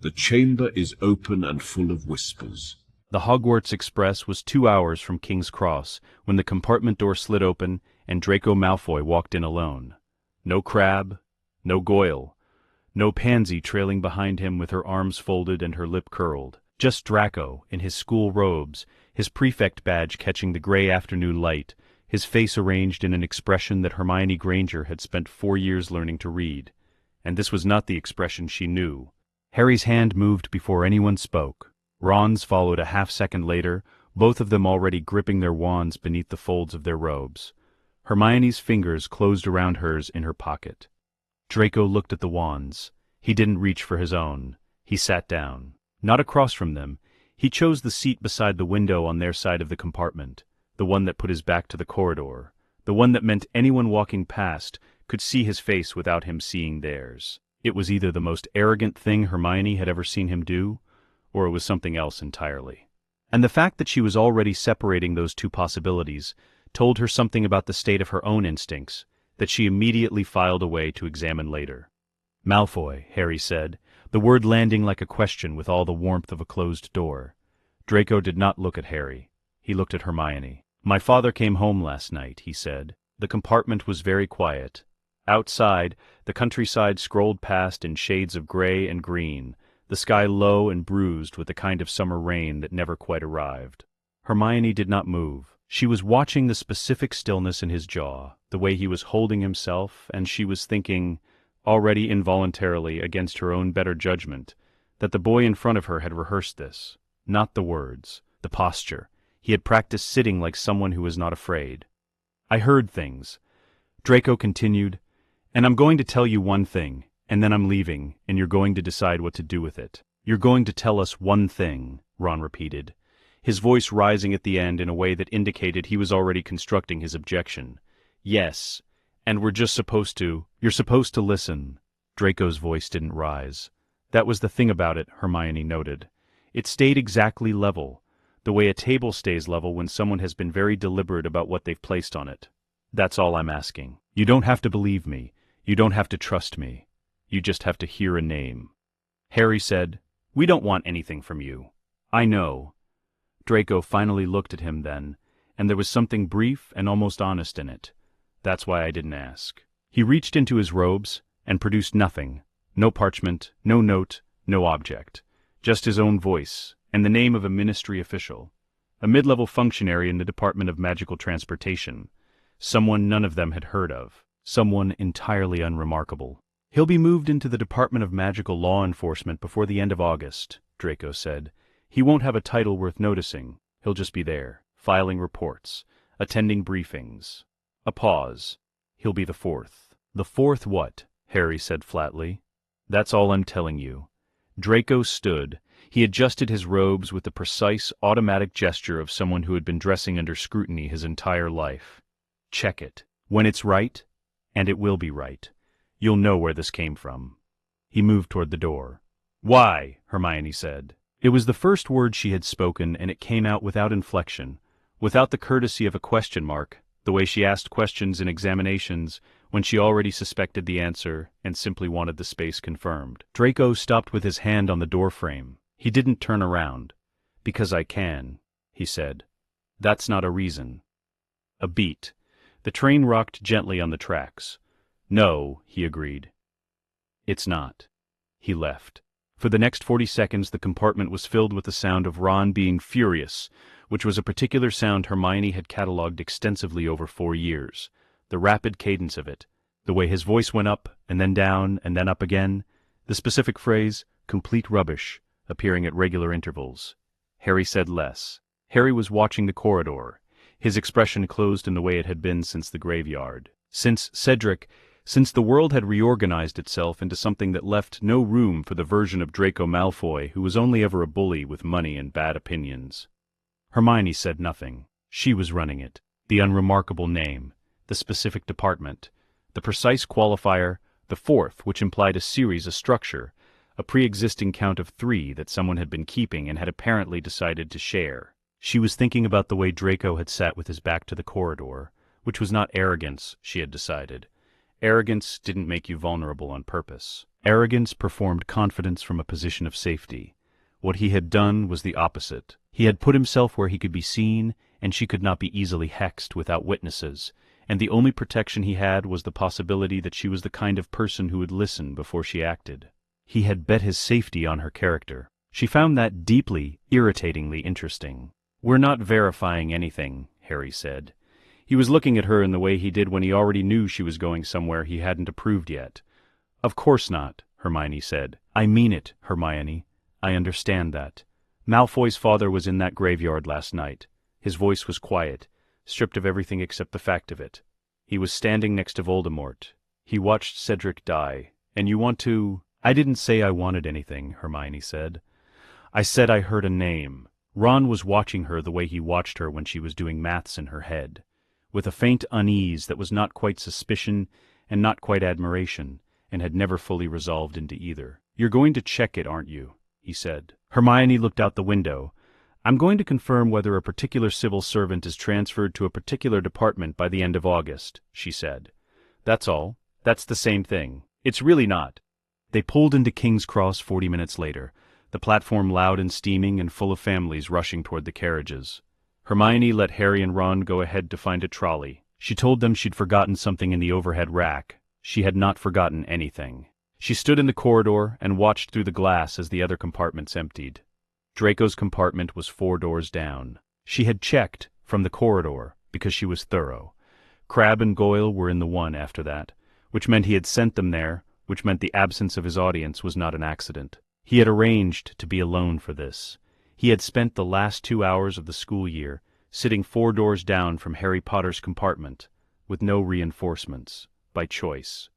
The chamber is open and full of whispers. The Hogwarts Express was 2 hours from King's Cross when the compartment door slid open and Draco Malfoy walked in alone. No Crabbe, no Goyle, no Pansy trailing behind him with her arms folded and her lip curled. Just Draco, in his school robes, his prefect badge catching the gray afternoon light, his face arranged in an expression that Hermione Granger had spent 4 years learning to read. And this was not the expression she knew. Harry's hand moved before anyone spoke. Ron's followed a half-second later, both of them already gripping their wands beneath the folds of their robes. Hermione's fingers closed around hers in her pocket. Draco looked at the wands. He didn't reach for his own. He sat down. Not across from them. He chose the seat beside the window on their side of the compartment, the one that put his back to the corridor, the one that meant anyone walking past could see his face without him seeing theirs. It was either the most arrogant thing Hermione had ever seen him do, or it was something else entirely. And the fact that she was already separating those two possibilities told her something about the state of her own instincts that she immediately filed away to examine later. "Malfoy," Harry said, the word landing like a question with all the warmth of a closed door. Draco did not look at Harry. He looked at Hermione. "My father came home last night," he said. The compartment was very quiet. Outside, the countryside scrolled past in shades of gray and green, the sky low and bruised with the kind of summer rain that never quite arrived. Hermione did not move. She was watching the specific stillness in his jaw, the way he was holding himself, and she was thinking, already involuntarily against her own better judgment, that the boy in front of her had rehearsed this. Not the words, the posture. He had practiced sitting like someone who was not afraid. "I heard things," Draco continued, "and I'm going to tell you one thing, and then I'm leaving, and you're going to decide what to do with it." "You're going to tell us one thing," Ron repeated, his voice rising at the end in a way that indicated he was already constructing his objection. "Yes, and we're just supposed to. You're supposed to listen." Draco's voice didn't rise. That was the thing about it, Hermione noted. It stayed exactly level, the way a table stays level when someone has been very deliberate about what they've placed on it. "That's all I'm asking. You don't have to believe me. You don't have to trust me. You just have to hear a name." Harry said, "We don't want anything from you." "I know." Draco finally looked at him then, and there was something brief and almost honest in it. "That's why I didn't ask." He reached into his robes and produced nothing. No parchment, no note, no object. Just his own voice, and the name of a ministry official. A mid-level functionary in the Department of Magical Transportation. Someone none of them had heard of. Someone entirely unremarkable. "He'll be moved into the Department of Magical Law Enforcement before the end of August," Draco said. "He won't have a title worth noticing. He'll just be there, filing reports, attending briefings." A pause. "He'll be the fourth." "The fourth what?" Harry said flatly. "That's all I'm telling you." Draco stood. He adjusted his robes with the precise, automatic gesture of someone who had been dressing under scrutiny his entire life. "Check it. When it's right, and it will be right, you'll know where this came from." He moved toward the door. "Why?" Hermione said. It was the first word she had spoken, and it came out without inflection, without the courtesy of a question mark, the way she asked questions in examinations when she already suspected the answer and simply wanted the space confirmed. Draco stopped with his hand on the doorframe. He didn't turn around. "Because I can," he said. "That's not a reason." A beat. The train rocked gently on the tracks. "No," he agreed. "It's not." He left. For the next 40 seconds the compartment was filled with the sound of Ron being furious, which was a particular sound Hermione had catalogued extensively over 4 years. The rapid cadence of it, the way his voice went up, and then down, and then up again, the specific phrase, "complete rubbish," appearing at regular intervals. Harry said less. Harry was watching the corridor, his expression closed in the way it had been since the graveyard. Since the world had reorganized itself into something that left no room for the version of Draco Malfoy who was only ever a bully with money and bad opinions. Hermione said nothing. She was running it. The unremarkable name, the specific department, the precise qualifier, the fourth, which implied a series, a structure, a pre-existing count of 3 that someone had been keeping and had apparently decided to share. She was thinking about the way Draco had sat with his back to the corridor, which was not arrogance, she had decided. Arrogance didn't make you vulnerable on purpose. Arrogance performed confidence from a position of safety. What he had done was the opposite. He had put himself where he could be seen, and she could not be easily hexed without witnesses, and the only protection he had was the possibility that she was the kind of person who would listen before she acted. He had bet his safety on her character. She found that deeply, irritatingly interesting. "We're not verifying anything," Harry said. He was looking at her in the way he did when he already knew she was going somewhere he hadn't approved yet. "Of course not," Hermione said. "I mean it, Hermione. I understand that. Malfoy's father was in that graveyard last night. His voice was quiet, stripped of everything except the fact of it. He was standing next to Voldemort. He watched Cedric die. And you want to—" "I didn't say I wanted anything," Hermione said. "I said I heard a name." Ron was watching her the way he watched her when she was doing maths in her head, with a faint unease that was not quite suspicion and not quite admiration, and had never fully resolved into either. "You're going to check it, aren't you?" he said. Hermione looked out the window. "I'm going to confirm whether a particular civil servant is transferred to a particular department by the end of August," she said. "That's all. That's the same thing. It's really not." They pulled into King's Cross 40 minutes later, the platform loud and steaming and full of families rushing toward the carriages. Hermione let Harry and Ron go ahead to find a trolley. She told them she'd forgotten something in the overhead rack. She had not forgotten anything. She stood in the corridor and watched through the glass as the other compartments emptied. Draco's compartment was 4 doors down. She had checked from the corridor because she was thorough. Crabbe and Goyle were in the one after that, which meant he had sent them there, which meant the absence of his audience was not an accident. He had arranged to be alone for this. He had spent the last 2 hours of the school year sitting 4 doors down from Harry Potter's compartment, with no reinforcements, by choice.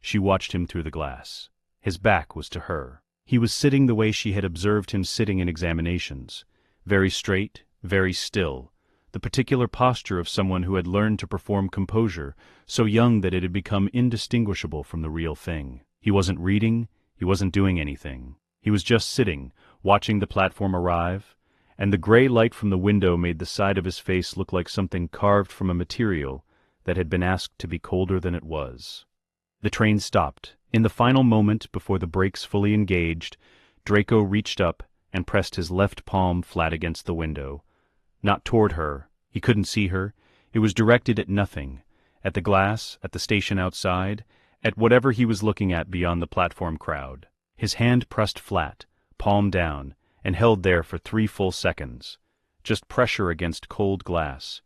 She watched him through the glass. His back was to her. He was sitting the way she had observed him sitting in examinations, very straight, very still, the particular posture of someone who had learned to perform composure, so young that it had become indistinguishable from the real thing. He wasn't reading, he wasn't doing anything. He was just sitting, watching the platform arrive, and the gray light from the window made the side of his face look like something carved from a material that had been asked to be colder than it was. The train stopped. In the final moment before the brakes fully engaged, Draco reached up and pressed his left palm flat against the window. Not toward her. He couldn't see her. It was directed at nothing, at the glass, at the station outside, at whatever he was looking at beyond the platform crowd. His hand pressed flat, palm down, and held there for 3 full seconds. Just pressure against cold glass.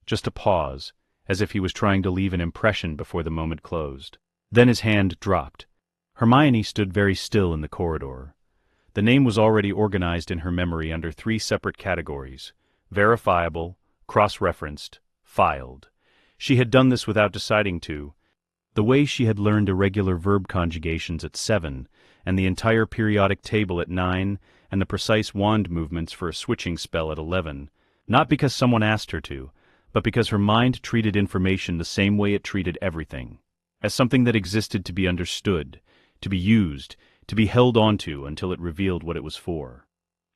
Just a pause, as if he was trying to leave an impression before the moment closed. Then his hand dropped. Hermione stood very still in the corridor. The name was already organized in her memory under 3 separate categories: verifiable, cross-referenced, filed. She had done this without deciding to, the way she had learned irregular verb conjugations at 7, and the entire periodic table at 9, and the precise wand movements for a switching spell at 11, not because someone asked her to, but because her mind treated information the same way it treated everything, as something that existed to be understood, to be used, to be held onto until it revealed what it was for.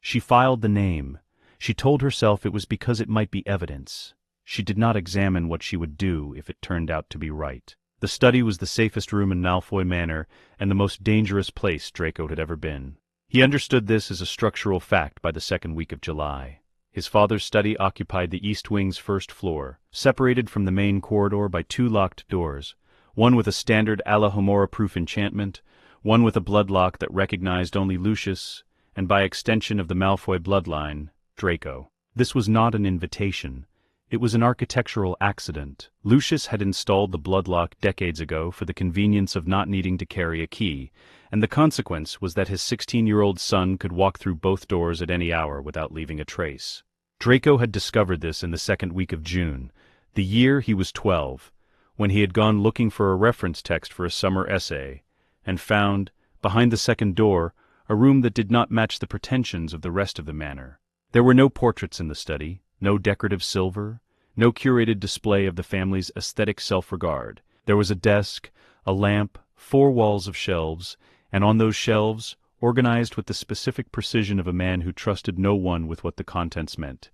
She filed the name. She told herself it was because it might be evidence. She did not examine what she would do if it turned out to be right. The study was the safest room in Malfoy Manor and the most dangerous place Draco had ever been. He understood this as a structural fact by the 2nd week of July. His father's study occupied the East Wing's 1st floor, separated from the main corridor by 2 locked doors, one with a standard Alohomora-proof enchantment, one with a bloodlock that recognized only Lucius, and by extension of the Malfoy bloodline, Draco. This was not an invitation. It was an architectural accident. Lucius had installed the bloodlock decades ago for the convenience of not needing to carry a key, and the consequence was that his 16-year-old son could walk through both doors at any hour without leaving a trace. Draco had discovered this in the 2nd week of June, the year he was 12, when he had gone looking for a reference text for a summer essay, and found, behind the 2nd door, a room that did not match the pretensions of the rest of the manor. There were no portraits in the study, no decorative silver, no curated display of the family's aesthetic self-regard. There was a desk, a lamp, 4 walls of shelves, and on those shelves, organized with the specific precision of a man who trusted no one with what the contents meant,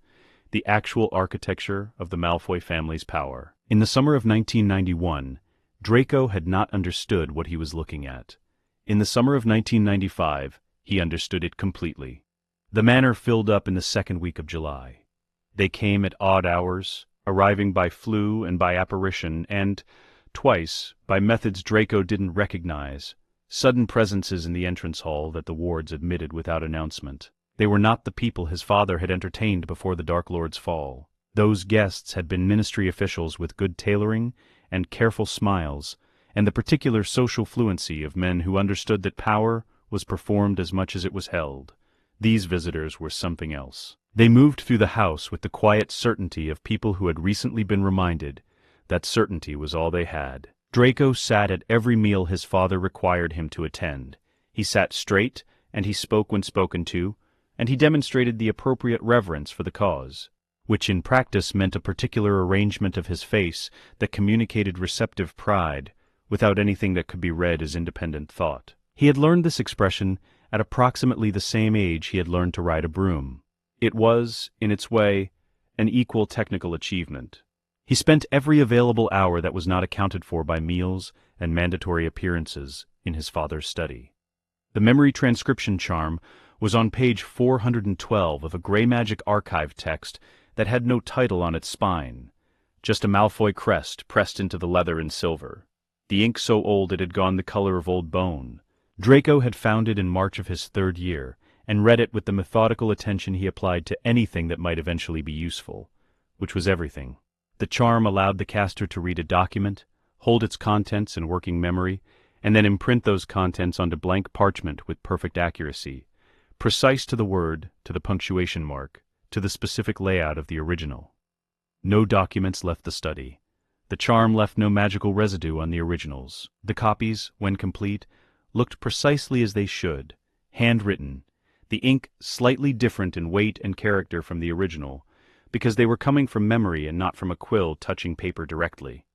the actual architecture of the Malfoy family's power. In the summer of 1991, Draco had not understood what he was looking at. In the summer of 1995, he understood it completely. The manor filled up in the second week of July. They came at odd hours, arriving by flu and by apparition, and, twice, by methods Draco didn't recognize, sudden presences in the entrance hall that the wards admitted without announcement. They were not the people his father had entertained before the Dark Lord's fall. Those guests had been ministry officials with good tailoring and careful smiles, and the particular social fluency of men who understood that power was performed as much as it was held. These visitors were something else. They moved through the house with the quiet certainty of people who had recently been reminded that certainty was all they had. Draco sat at every meal his father required him to attend. He sat straight, and he spoke when spoken to, and he demonstrated the appropriate reverence for the cause, which in practice meant a particular arrangement of his face that communicated receptive pride without anything that could be read as independent thought. He had learned this expression at approximately the same age he had learned to ride a broom. It was, in its way, an equal technical achievement. He spent every available hour that was not accounted for by meals and mandatory appearances in his father's study. The memory transcription charm was on page 412 of a gray magic archive text that had no title on its spine, just a Malfoy crest pressed into the leather in silver. The ink so old it had gone the color of old bone. Draco had found it in March of his third year, and read it with the methodical attention he applied to anything that might eventually be useful, which was everything. The charm allowed the caster to read a document, hold its contents in working memory, and then imprint those contents onto blank parchment with perfect accuracy, precise to the word, to the punctuation mark, to the specific layout of the original. No documents left the study. The charm left no magical residue on the originals. The copies, when complete, looked precisely as they should, handwritten, the ink slightly different in weight and character from the original, because they were coming from memory and not from a quill touching paper directly.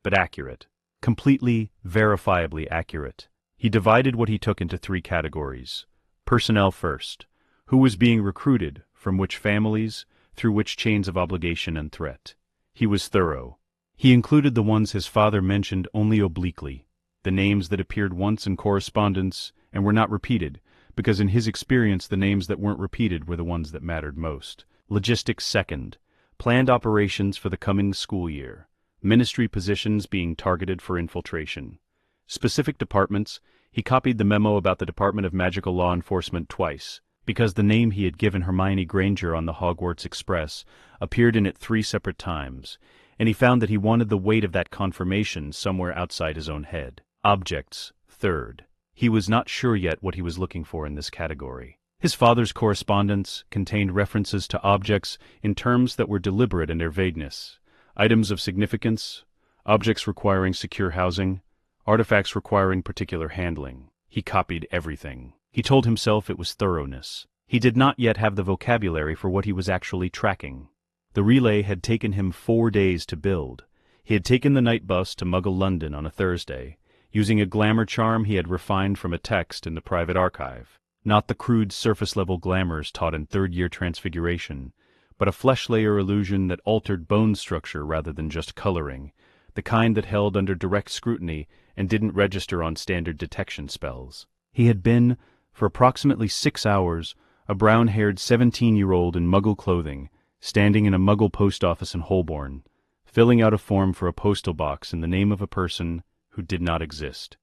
But accurate. Completely, verifiably accurate. He divided what he took into 3 categories. Personnel first. Who was being recruited, from which families, through which chains of obligation and threat. He was thorough. He included the ones his father mentioned only obliquely, the names that appeared once in correspondence and were not repeated, because in his experience the names that weren't repeated were the ones that mattered most. Logistics second. Planned operations for the coming school year. Ministry positions being targeted for infiltration. Specific departments, he copied the memo about the Department of Magical Law Enforcement twice, because the name he had given Hermione Granger on the Hogwarts Express appeared in it 3 separate times, and he found that he wanted the weight of that confirmation somewhere outside his own head. Objects, third. He was not sure yet what he was looking for in this category. His father's correspondence contained references to objects in terms that were deliberate in their vagueness. Items of significance, objects requiring secure housing, artifacts requiring particular handling. He copied everything. He told himself it was thoroughness. He did not yet have the vocabulary for what he was actually tracking. The relay had taken him 4 days to build. He had taken the night bus to Muggle London on a Thursday, using a glamour charm he had refined from a text in the private archive. Not the crude surface-level glamours taught in third-year transfiguration, but a flesh-layer illusion that altered bone structure rather than just coloring, the kind that held under direct scrutiny and didn't register on standard detection spells. He had been, for approximately 6 hours, a brown-haired 17-year-old in Muggle clothing, standing in a Muggle post office in Holborn, filling out a form for a postal box in the name of a person who did not exist.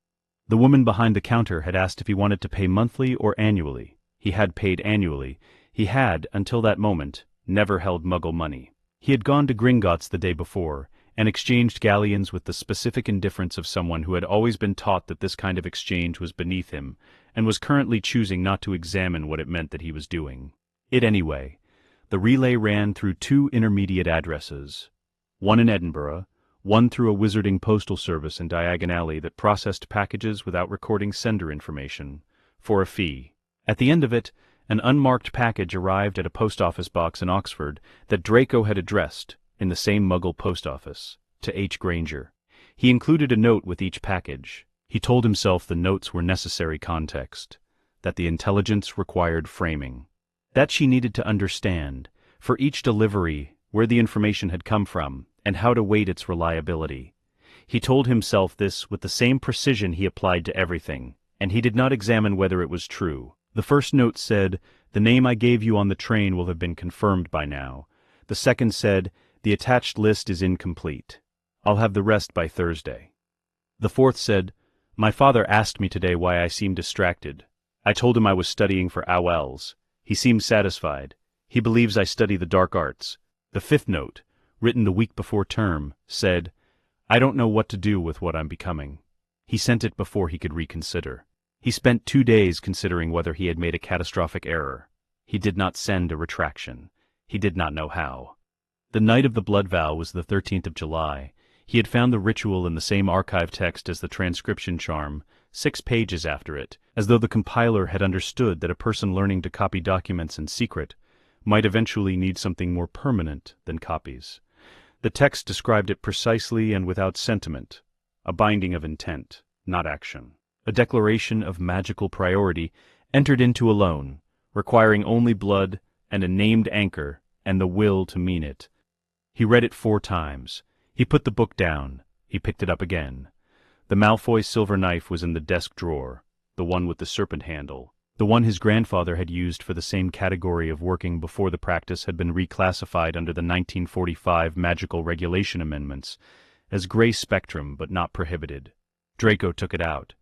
The woman behind the counter had asked if he wanted to pay monthly or annually. He had paid annually. He had, until that moment, never held Muggle money. He had gone to Gringotts the day before, and exchanged galleons with the specific indifference of someone who had always been taught that this kind of exchange was beneath him, and was currently choosing not to examine what it meant that he was doing. Anyway. The relay ran through 2 intermediate addresses, one in Edinburgh, one through a wizarding postal service in Diagon Alley that processed packages without recording sender information, for a fee. At the end of it, an unmarked package arrived at a post office box in Oxford that Draco had addressed, in the same Muggle post office, to H. Granger. He included a note with each package. He told himself the notes were necessary context, that the intelligence required framing, that she needed to understand, for each delivery, where the information had come from, and how to weight its reliability. He told himself this with the same precision he applied to everything, and he did not examine whether it was true. The first note said, "The name I gave you on the train will have been confirmed by now." The second said, "The attached list is incomplete. I'll have the rest by Thursday." The fourth said, "My father asked me today why I seemed distracted. I told him I was studying for OWLs. He seemed satisfied. He believes I study the dark arts." The fifth note, written the week before term, said, "I don't know what to do with what I'm becoming." He sent it before he could reconsider. He spent 2 days considering whether he had made a catastrophic error. He did not send a retraction. He did not know how. The night of the blood vow was the 13th of July. He had found the ritual in the same archive text as the transcription charm, 6 pages after it, as though the compiler had understood that a person learning to copy documents in secret might eventually need something more permanent than copies. The text described it precisely and without sentiment, a binding of intent, not action. A declaration of magical priority, entered into alone, requiring only blood and a named anchor and the will to mean it. He read it 4 times. He put the book down. He picked it up again. The Malfoy silver knife was in the desk drawer, the one with the serpent handle, the one his grandfather had used for the same category of working before the practice had been reclassified under the 1945 Magical Regulation Amendments as gray spectrum but not prohibited. Draco took it out.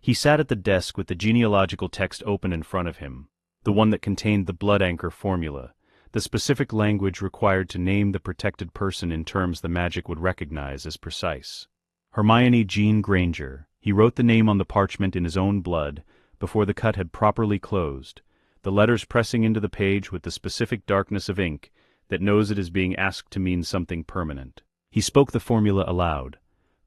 He sat at the desk with the genealogical text open in front of him, the one that contained the blood anchor formula, the specific language required to name the protected person in terms the magic would recognize as precise. Hermione Jean Granger. He wrote the name on the parchment in his own blood before the cut had properly closed, the letters pressing into the page with the specific darkness of ink that knows it is being asked to mean something permanent. He spoke the formula aloud,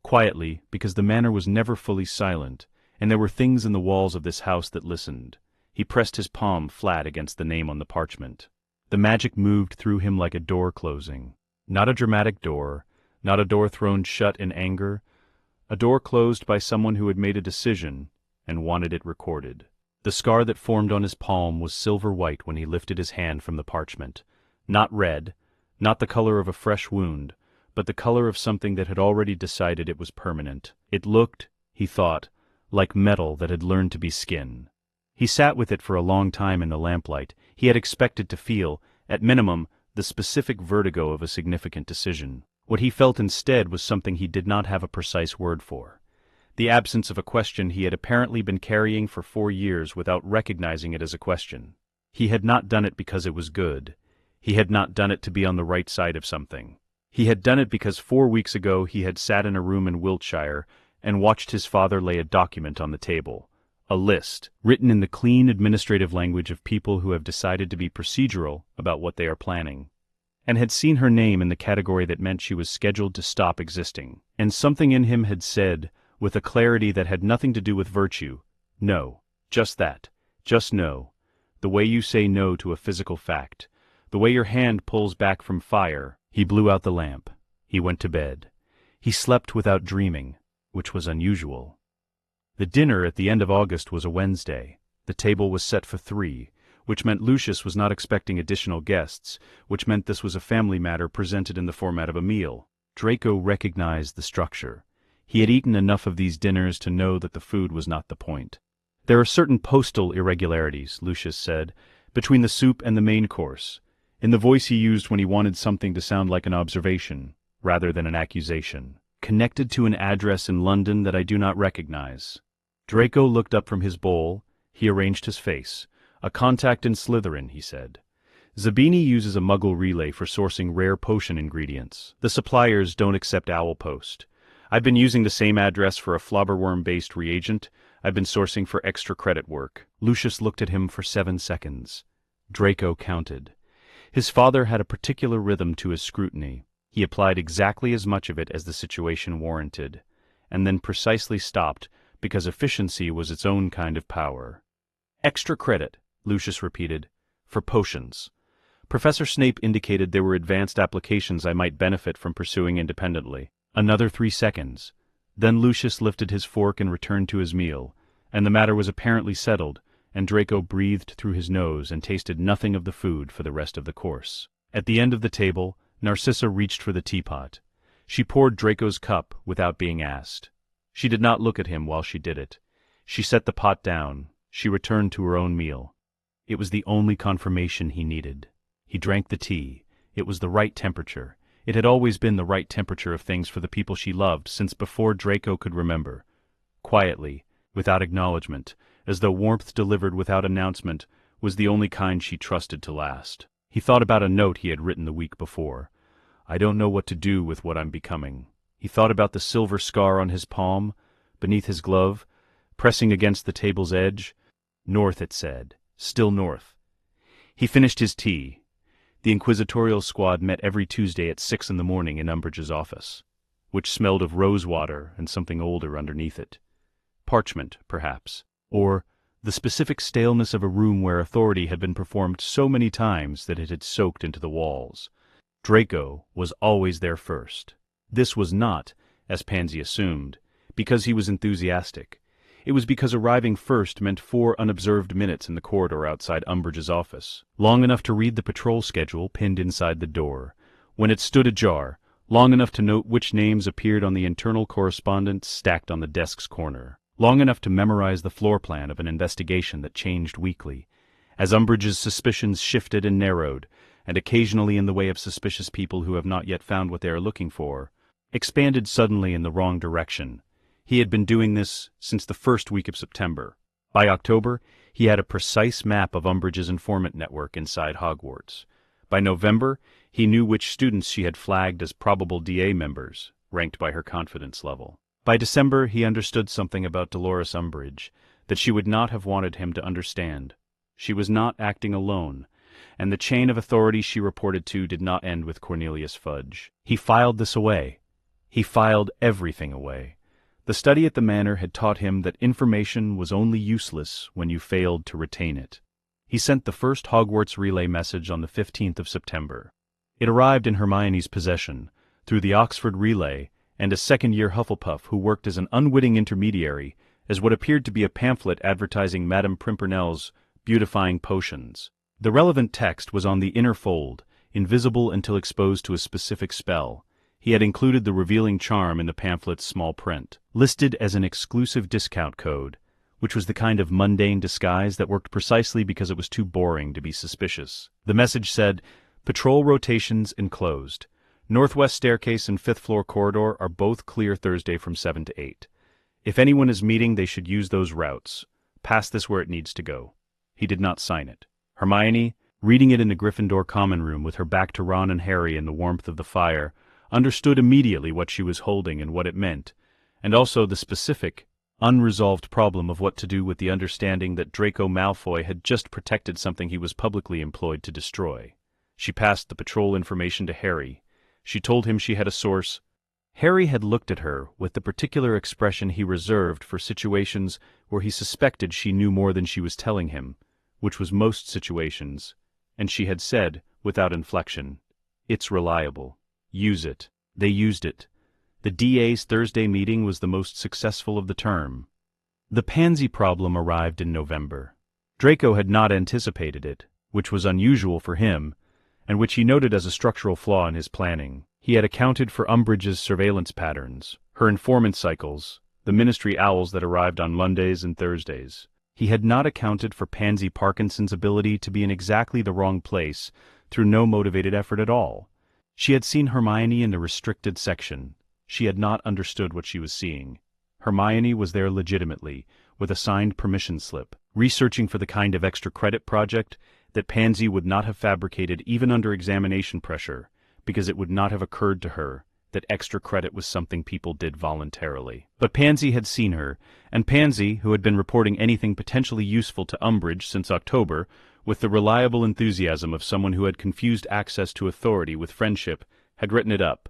quietly, because the manor was never fully silent, and there were things in the walls of this house that listened. He pressed his palm flat against the name on the parchment. The magic moved through him like a door closing. Not a dramatic door, not a door thrown shut in anger, a door closed by someone who had made a decision and wanted it recorded. The scar that formed on his palm was silver white when he lifted his hand from the parchment. Not red, not the color of a fresh wound, but the color of something that had already decided it was permanent. It looked, he thought, like metal that had learned to be skin. He sat with it for a long time in the lamplight. He had expected to feel, at minimum, the specific vertigo of a significant decision. What he felt instead was something he did not have a precise word for. The absence of a question he had apparently been carrying for 4 years without recognizing it as a question. He had not done it because it was good. He had not done it to be on the right side of something. He had done it because 4 weeks ago he had sat in a room in Wiltshire and watched his father lay a document on the table. A list, written in the clean administrative language of people who have decided to be procedural about what they are planning, and had seen her name in the category that meant she was scheduled to stop existing. And something in him had said, with a clarity that had nothing to do with virtue, no, just that, just no, the way you say no to a physical fact, the way your hand pulls back from fire. He blew out the lamp. He went to bed. He slept without dreaming, which was unusual. The dinner at the end of August was a Wednesday. The table was set for 3, which meant Lucius was not expecting additional guests, which meant this was a family matter presented in the format of a meal. Draco recognized the structure. He had eaten enough of these dinners to know that the food was not the point. "There are certain postal irregularities," Lucius said, "between the soup and the main course," in the voice he used when he wanted something to sound like an observation, rather than an accusation. "Connected to an address in London that I do not recognize." Draco looked up from his bowl. He arranged his face. "A contact in Slytherin," he said. "Zabini uses a Muggle relay for sourcing rare potion ingredients. The suppliers don't accept Owl Post. I've been using the same address for a flobberworm-based reagent. I've been sourcing for extra credit work." Lucius looked at him for 7 seconds. Draco counted. His father had a particular rhythm to his scrutiny. He applied exactly as much of it as the situation warranted, and then precisely stopped because efficiency was its own kind of power. "Extra credit," Lucius repeated, "for potions. Professor Snape indicated there were advanced applications I might benefit from pursuing independently." Another 3 seconds. Then Lucius lifted his fork and returned to his meal, and the matter was apparently settled, and Draco breathed through his nose and tasted nothing of the food for the rest of the course. At the end of the table, Narcissa reached for the teapot. She poured Draco's cup without being asked. She did not look at him while she did it. She set the pot down. She returned to her own meal. It was the only confirmation he needed. He drank the tea. It was the right temperature. It had always been the right temperature of things for the people she loved since before Draco could remember. Quietly, without acknowledgement, as though warmth delivered without announcement was the only kind she trusted to last. He thought about a note he had written the week before. I don't know what to do with what I'm becoming. He thought about the silver scar on his palm, beneath his glove, pressing against the table's edge. North, it said. Still north. He finished his tea. The inquisitorial squad met every Tuesday at 6 in the morning in Umbridge's office, which smelled of rosewater and something older underneath it. Parchment, perhaps, or the specific staleness of a room where authority had been performed so many times that it had soaked into the walls. Draco was always there first. This was not, as Pansy assumed, because he was enthusiastic. It was because arriving first meant 4 unobserved minutes in the corridor outside Umbridge's office, long enough to read the patrol schedule pinned inside the door, when it stood ajar, long enough to note which names appeared on the internal correspondence stacked on the desk's corner, long enough to memorize the floor plan of an investigation that changed weekly, as Umbridge's suspicions shifted and narrowed, and occasionally in the way of suspicious people who have not yet found what they are looking for, expanded suddenly in the wrong direction. He had been doing this since the first week of September. By October, he had a precise map of Umbridge's informant network inside Hogwarts. By November, he knew which students she had flagged as probable DA members, ranked by her confidence level. By December, he understood something about Dolores Umbridge that she would not have wanted him to understand. She was not acting alone, and the chain of authority she reported to did not end with Cornelius Fudge. He filed this away. He filed everything away. The study at the manor had taught him that information was only useless when you failed to retain it. He sent the first Hogwarts relay message on the 15th of September. It arrived in Hermione's possession, through the Oxford relay, and a second-year Hufflepuff who worked as an unwitting intermediary, as what appeared to be a pamphlet advertising Madame Pimpernel's beautifying potions. The relevant text was on the inner fold, invisible until exposed to a specific spell. He had included the revealing charm in the pamphlet's small print, listed as an exclusive discount code, which was the kind of mundane disguise that worked precisely because it was too boring to be suspicious. The message said, "Patrol rotations enclosed. Northwest staircase and 5th floor corridor are both clear Thursday from 7 to 8. If anyone is meeting, they should use those routes. Pass this where it needs to go." He did not sign it. Hermione, reading it in the Gryffindor common room with her back to Ron and Harry in the warmth of the fire, understood immediately what she was holding and what it meant, and also the specific, unresolved problem of what to do with the understanding that Draco Malfoy had just protected something he was publicly employed to destroy. She passed the patrol information to Harry. She told him she had a source. Harry had looked at her with the particular expression he reserved for situations where he suspected she knew more than she was telling him, which was most situations, and she had said, without inflection, "It's reliable. Use it." They used it. The DA's Thursday meeting was the most successful of the term. The pansy problem arrived in November. Draco had not anticipated it, which was unusual for him, and which he noted as a structural flaw in his planning. He had accounted for Umbridge's surveillance patterns, her informant cycles, the ministry owls that arrived on Mondays and Thursdays. He had not accounted for Pansy Parkinson's ability to be in exactly the wrong place through no motivated effort at all. She had seen Hermione in the restricted section. She had not understood what she was seeing. Hermione was there legitimately, with a signed permission slip, researching for the kind of extra credit project that Pansy would not have fabricated even under examination pressure, because it would not have occurred to her that extra credit was something people did voluntarily. But Pansy had seen her, and Pansy, who had been reporting anything potentially useful to Umbridge since October, with the reliable enthusiasm of someone who had confused access to authority with friendship, had written it up.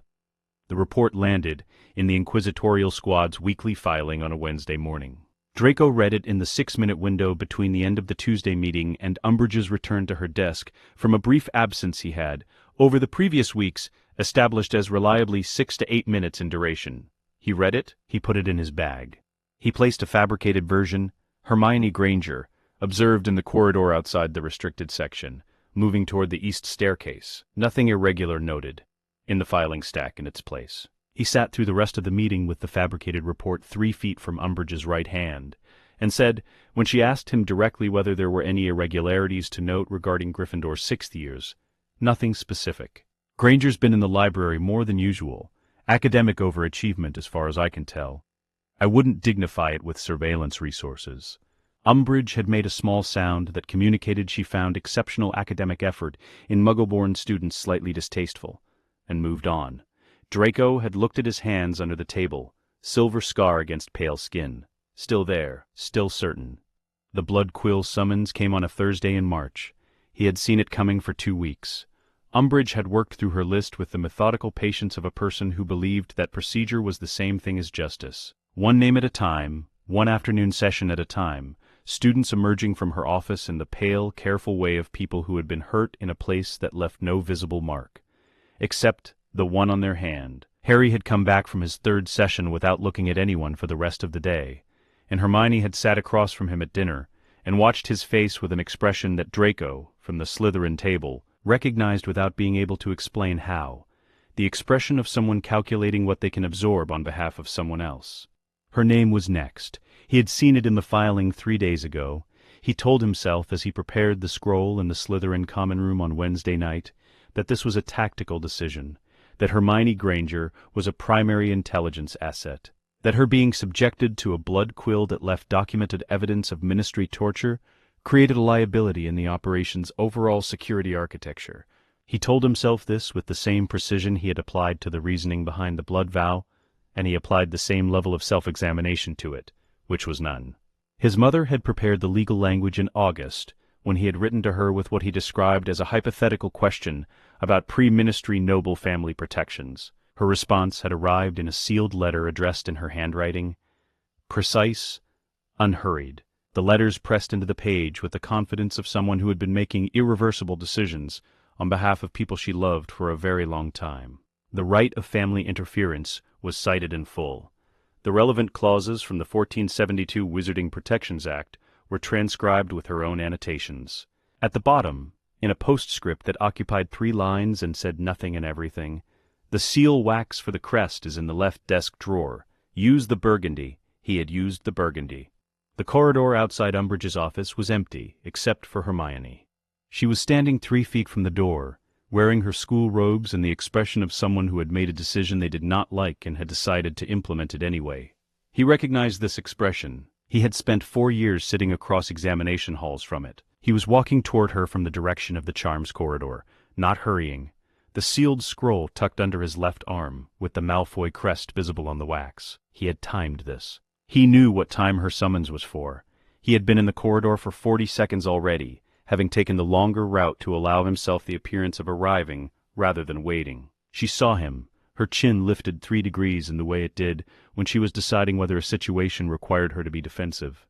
The report landed in the inquisitorial squad's weekly filing on a Wednesday morning. Draco read it in the 6-minute window between the end of the Tuesday meeting and Umbridge's return to her desk from a brief absence he had, over the previous weeks, established as reliably 6 to 8 minutes in duration. He read it, he put it in his bag. He placed a fabricated version, Hermione Granger, observed in the corridor outside the restricted section, moving toward the east staircase, nothing irregular noted, in the filing stack in its place. He sat through the rest of the meeting with the fabricated report 3 feet from Umbridge's right hand, and said, when she asked him directly whether there were any irregularities to note regarding Gryffindor's 6th years, nothing specific. Granger's been in the library more than usual. Academic overachievement as far as I can tell. I wouldn't dignify it with surveillance resources. Umbridge had made a small sound that communicated she found exceptional academic effort in Muggle-born students slightly distasteful, and moved on. Draco had looked at his hands under the table, silver scar against pale skin. Still there, still certain. The blood quill summons came on a Thursday in March. He had seen it coming for 2 weeks. Umbridge had worked through her list with the methodical patience of a person who believed that procedure was the same thing as justice. One name at a time, one afternoon session at a time, students emerging from her office in the pale, careful way of people who had been hurt in a place that left no visible mark. Except the one on their hand. Harry had come back from his 3rd session without looking at anyone for the rest of the day, and Hermione had sat across from him at dinner and watched his face with an expression that Draco, from the Slytherin table, recognized without being able to explain how. The expression of someone calculating what they can absorb on behalf of someone else. Her name was next. He had seen it in the filing 3 days ago. He told himself as he prepared the scroll in the Slytherin common room on Wednesday night that this was a tactical decision, that Hermione Granger was a primary intelligence asset, that her being subjected to a blood quill that left documented evidence of ministry torture created a liability in the operation's overall security architecture. He told himself this with the same precision he had applied to the reasoning behind the blood vow, and he applied the same level of self-examination to it, which was none. His mother had prepared the legal language in August, when he had written to her with what he described as a hypothetical question about pre-ministry noble family protections. Her response had arrived in a sealed letter addressed in her handwriting. Precise, unhurried. The letters pressed into the page with the confidence of someone who had been making irreversible decisions on behalf of people she loved for a very long time. The right of family interference was cited in full. The relevant clauses from the 1472 Wizarding Protections Act were transcribed with her own annotations. At the bottom, in a postscript that occupied 3 lines and said nothing and everything, "The seal wax for the crest is in the left desk drawer. Use the burgundy." He had used the burgundy. The corridor outside Umbridge's office was empty, except for Hermione. She was standing 3 feet from the door, wearing her school robes and the expression of someone who had made a decision they did not like and had decided to implement it anyway. He recognized this expression. He had spent 4 years sitting across examination halls from it. He was walking toward her from the direction of the charms corridor, not hurrying, the sealed scroll tucked under his left arm, with the Malfoy crest visible on the wax. He had timed this. He knew what time her summons was for. He had been in the corridor for 40 seconds already, having taken the longer route to allow himself the appearance of arriving rather than waiting. She saw him, her chin lifted 3 degrees in the way it did when she was deciding whether a situation required her to be defensive.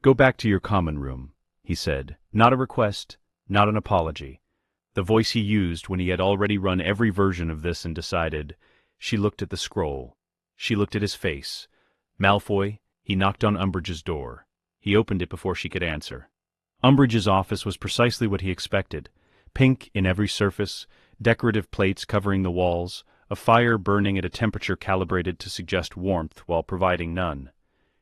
"Go back to your common room," he said. Not a request, not an apology. The voice he used when he had already run every version of this and decided. She looked at the scroll. She looked at his face. Malfoy, he knocked on Umbridge's door. He opened it before she could answer. Umbridge's office was precisely what he expected. Pink in every surface, decorative plates covering the walls, a fire burning at a temperature calibrated to suggest warmth while providing none.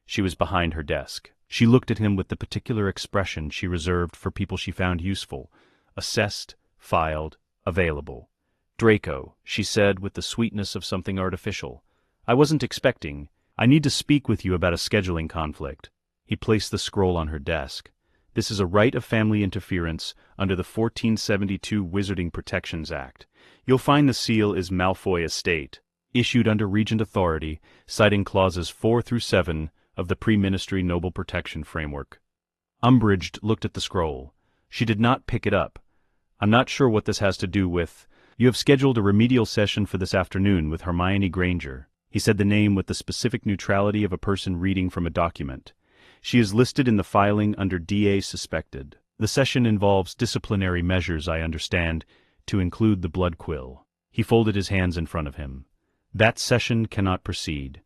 She was behind her desk. She looked at him with the particular expression she reserved for people she found useful, assessed, filed, available. "Draco," she said with the sweetness of something artificial. "I wasn't expecting. I need to speak with you about a scheduling conflict." He placed the scroll on her desk. "This is a right of family interference under the 1472 Wizarding Protections Act. You'll find the seal is Malfoy Estate, issued under Regent authority, citing clauses 4 through 7 of the Pre-Ministry Noble Protection Framework." Umbridge looked at the scroll. She did not pick it up. "I'm not sure what this has to do with. You have scheduled a remedial session for this afternoon with Hermione Granger." He said the name with the specific neutrality of a person reading from a document. "She is listed in the filing under DA suspected. The session involves disciplinary measures, I understand, to include the blood quill." He folded his hands in front of him. "That session cannot proceed."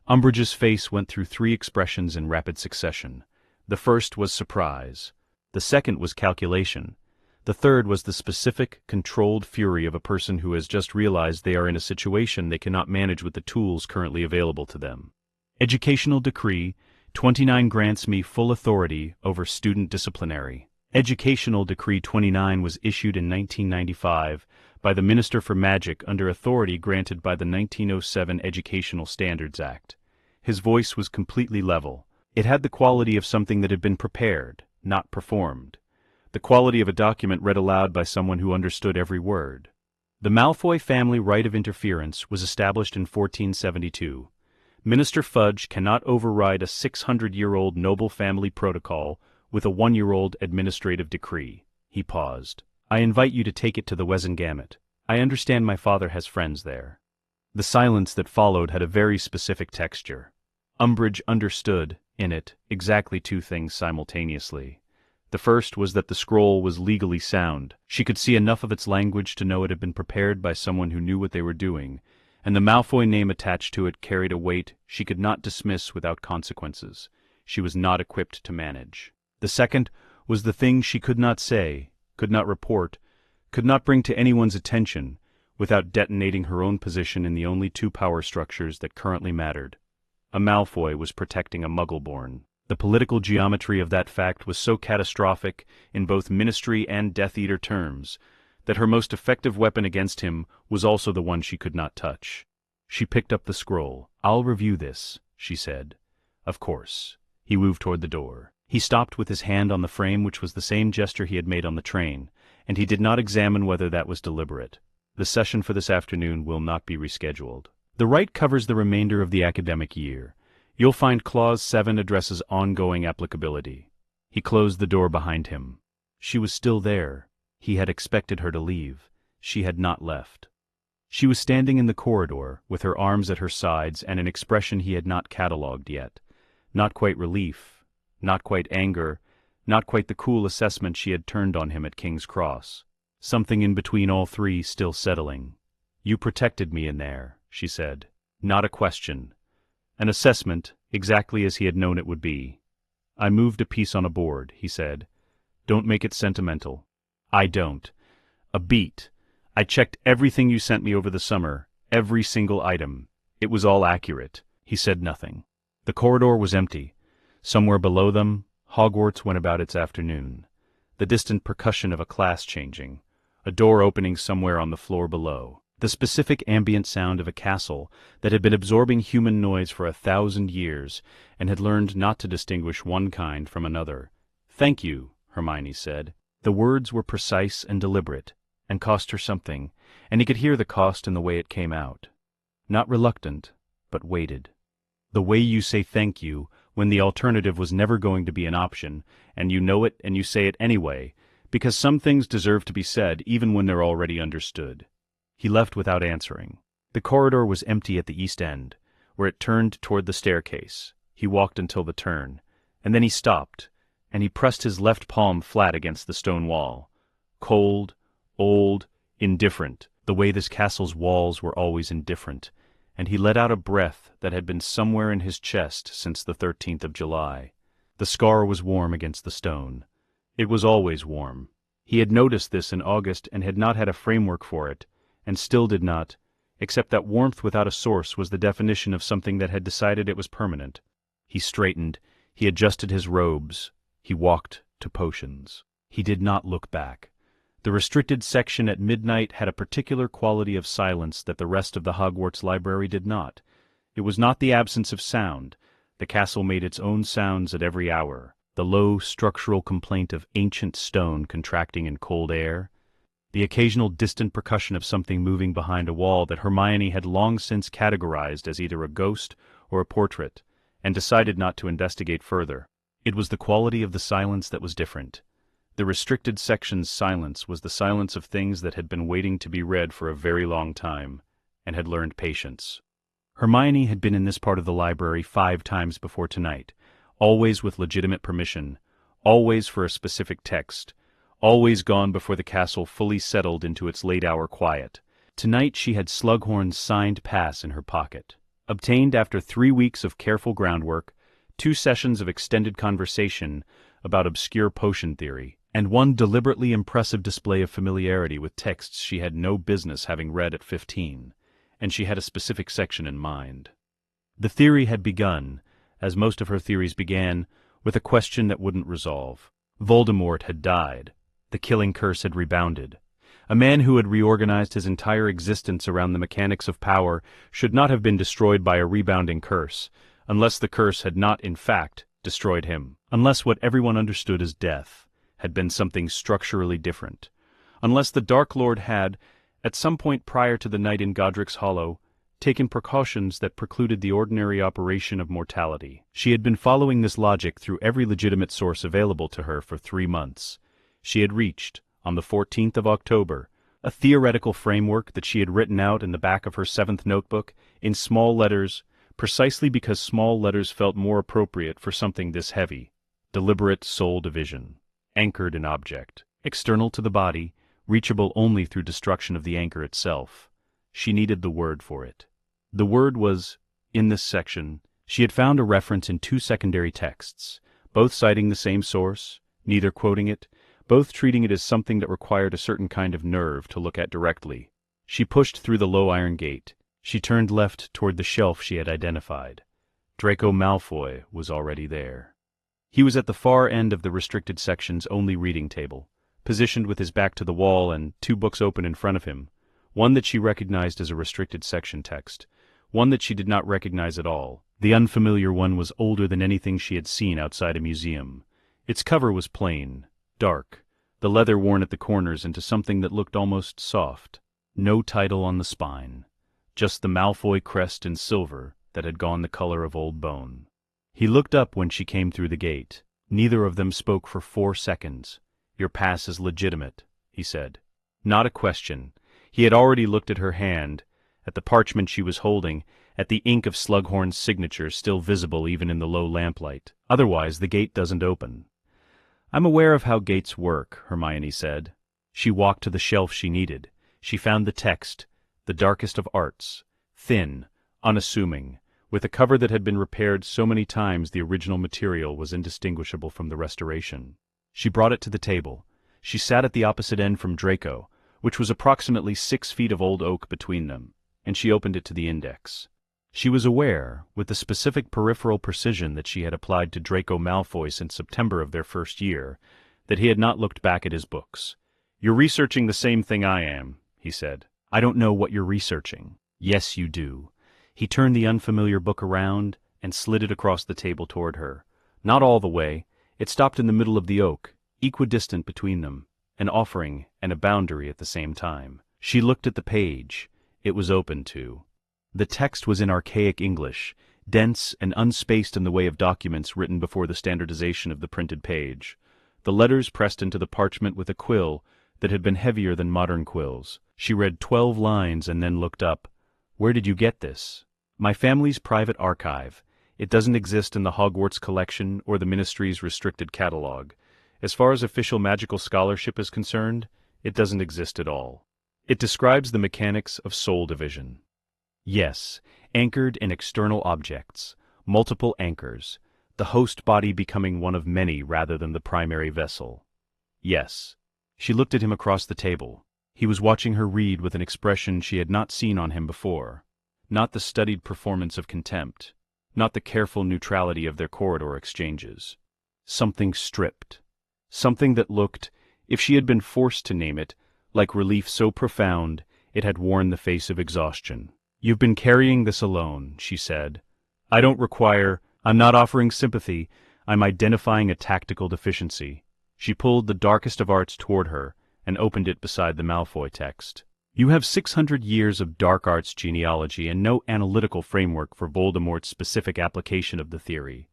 Umbridge's face went through 3 expressions in rapid succession. The first was surprise. The second was calculation. The third was the specific, controlled fury of a person who has just realized they are in a situation they cannot manage with the tools currently available to them. Educational Decree 29 grants me full authority over student disciplinary. Educational Decree 29 was issued in 1995 by the Minister for Magic under authority granted by the 1907 Educational Standards Act. His voice was completely level. It had the quality of something that had been prepared, not performed. The quality of a document read aloud by someone who understood every word. The Malfoy family right of interference was established in 1472. Minister Fudge cannot override a 600-year-old noble family protocol with a 1-year-old administrative decree. He paused. I invite you to take it to the Wesengambit. I understand my father has friends there. The silence that followed had a very specific texture. Umbridge understood, in it, exactly two things simultaneously. The first was that the scroll was legally sound. She could see enough of its language to know it had been prepared by someone who knew what they were doing, and the Malfoy name attached to it carried a weight she could not dismiss without consequences. She was not equipped to manage. The second was the thing she could not say, could not report, could not bring to anyone's attention, without detonating her own position in the only two power structures that currently mattered. A Malfoy was protecting a Muggle-born. The political geometry of that fact was so catastrophic in both Ministry and Death Eater terms that her most effective weapon against him was also the one she could not touch. She picked up the scroll. I'll review this, she said. Of course. He moved toward the door. He stopped with his hand on the frame, which was the same gesture he had made on the train, and he did not examine whether that was deliberate. The session for this afternoon will not be rescheduled. The right covers the remainder of the academic year. You'll find Clause 7 addresses ongoing applicability. He closed the door behind him. She was still there. He had expected her to leave. She had not left. She was standing in the corridor, with her arms at her sides and an expression he had not catalogued yet. Not quite relief, not quite anger, not quite the cool assessment she had turned on him at King's Cross. Something in between all three still settling. You protected me in there, she said. Not a question. An assessment, exactly as he had known it would be. I moved a piece on a board, he said. Don't make it sentimental. I don't. A beat. I checked everything you sent me over the summer, every single item. It was all accurate. He said nothing. The corridor was empty. Somewhere below them, Hogwarts went about its afternoon. The distant percussion of a class changing. A door opening somewhere on the floor below. The specific ambient sound of a castle that had been absorbing human noise for 1,000 years and had learned not to distinguish one kind from another. Thank you, Hermione said. The words were precise and deliberate, and cost her something, and he could hear the cost in the way it came out. Not reluctant, but weighted. The way you say thank you when the alternative was never going to be an option, and you know it and you say it anyway, because some things deserve to be said even when they're already understood. He left without answering. The corridor was empty at the east end, where it turned toward the staircase. He walked until the turn, and then he stopped, and he pressed his left palm flat against the stone wall. Cold, old, indifferent, the way this castle's walls were always indifferent, and he let out a breath that had been somewhere in his chest since the 13th of July. The scar was warm against the stone. It was always warm. He had noticed this in August and had not had a framework for it, and still did not, except that warmth without a source was the definition of something that had decided it was permanent. He straightened, he adjusted his robes, he walked to potions. He did not look back. The restricted section at midnight had a particular quality of silence that the rest of the Hogwarts library did not. It was not the absence of sound. The castle made its own sounds at every hour, the low structural complaint of ancient stone contracting in cold air, the occasional distant percussion of something moving behind a wall that Hermione had long since categorized as either a ghost or a portrait, and decided not to investigate further. It was the quality of the silence that was different. The restricted section's silence was the silence of things that had been waiting to be read for a very long time, and had learned patience. Hermione had been in this part of the library 5 times before tonight, always with legitimate permission, always for a specific text, always gone before the castle fully settled into its late-hour quiet. Tonight she had Slughorn's signed pass in her pocket, obtained after 3 weeks of careful groundwork, 2 sessions of extended conversation about obscure potion theory, and one deliberately impressive display of familiarity with texts she had no business having read at 15, and she had a specific section in mind. The theory had begun, as most of her theories began, with a question that wouldn't resolve. Voldemort had died. The killing curse had rebounded. A man who had reorganized his entire existence around the mechanics of power should not have been destroyed by a rebounding curse, unless the curse had not, in fact, destroyed him. Unless what everyone understood as death had been something structurally different. Unless the Dark Lord had, at some point prior to the night in Godric's Hollow, taken precautions that precluded the ordinary operation of mortality. She had been following this logic through every legitimate source available to her for 3 months. She had reached, on the 14th of October, a theoretical framework that she had written out in the back of her 7th notebook, in small letters, precisely because small letters felt more appropriate for something this heavy. Deliberate soul division. Anchored in object. External to the body, reachable only through destruction of the anchor itself. She needed the word for it. The word was, in this section, she had found a reference in 2 secondary texts, both citing the same source, neither quoting it, both treating it as something that required a certain kind of nerve to look at directly. She pushed through the low iron gate. She turned left toward the shelf she had identified. Draco Malfoy was already there. He was at the far end of the restricted section's only reading table, positioned with his back to the wall and 2 books open in front of him, one that she recognized as a restricted section text, one that she did not recognize at all. The unfamiliar one was older than anything she had seen outside a museum. Its cover was plain, dark, the leather worn at the corners into something that looked almost soft. No title on the spine, just the Malfoy crest in silver that had gone the color of old bone. He looked up when she came through the gate. Neither of them spoke for 4 seconds. "Your pass is legitimate," he said. Not a question. He had already looked at her hand, at the parchment she was holding, at the ink of Slughorn's signature still visible even in the low lamplight. "Otherwise, the gate doesn't open." "I'm aware of how gates work," Hermione said. She walked to the shelf she needed. She found the text, the darkest of arts, thin, unassuming, with a cover that had been repaired so many times the original material was indistinguishable from the restoration. She brought it to the table. She sat at the opposite end from Draco, which was approximately 6 feet of old oak between them, and she opened it to the index. She was aware, with the specific peripheral precision that she had applied to Draco Malfoy since September of their first year, that he had not looked back at his books. "You're researching the same thing I am," he said. "I don't know what you're researching." "Yes, you do." He turned the unfamiliar book around and slid it across the table toward her. Not all the way. It stopped in the middle of the oak, equidistant between them, an offering and a boundary at the same time. She looked at the page. It was open to. The text was in archaic English, dense and unspaced in the way of documents written before the standardization of the printed page. The letters pressed into the parchment with a quill that had been heavier than modern quills. She read 12 lines and then looked up. "Where did you get this?" "My family's private archive. It doesn't exist in the Hogwarts collection or the Ministry's restricted catalog. As far as official magical scholarship is concerned, it doesn't exist at all. It describes the mechanics of soul division." Yes, anchored in external objects, multiple anchors, the host body becoming one of many rather than the primary vessel. Yes. She looked at him across the table. He was watching her read with an expression she had not seen on him before. Not the studied performance of contempt, not the careful neutrality of their corridor exchanges. Something stripped. Something that looked, if she had been forced to name it, like relief so profound it had worn the face of exhaustion. "You've been carrying this alone," she said. I'm not offering sympathy, I'm identifying a tactical deficiency." She pulled the darkest of arts toward her and opened it beside the Malfoy text. "You have 600 years of dark arts genealogy and no analytical framework for Voldemort's specific application of the theory.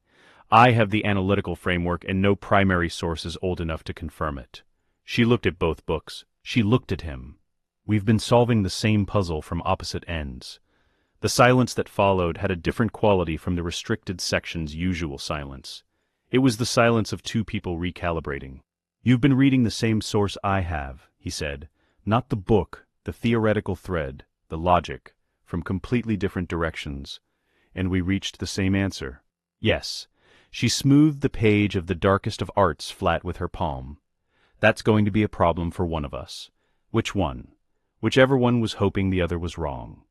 I have the analytical framework and no primary sources old enough to confirm it." She looked at both books. She looked at him. "We've been solving the same puzzle from opposite ends." The silence that followed had a different quality from the restricted section's usual silence. It was the silence of 2 people recalibrating. "You've been reading the same source I have," he said. "Not the book, the theoretical thread, the logic, from completely different directions. And we reached the same answer." "Yes." She smoothed the page of the darkest of arts flat with her palm. That's going to be a problem for one of us. Which one? Whichever one was hoping the other was wrong.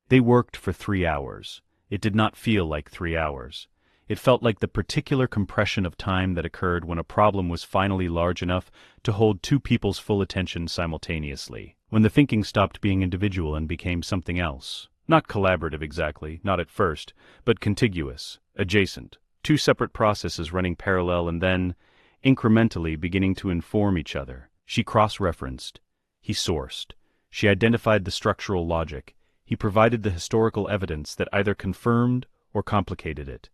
They worked for 3 hours. It did not feel like 3 hours. It felt like the particular compression of time that occurred when a problem was finally large enough to hold two people's full attention simultaneously, when the thinking stopped being individual and became something else. Not collaborative exactly, not at first, but contiguous, adjacent, two separate processes running parallel and then, incrementally beginning to inform each other. She cross-referenced. He sourced. She identified the structural logic. He provided the historical evidence that either confirmed or complicated it.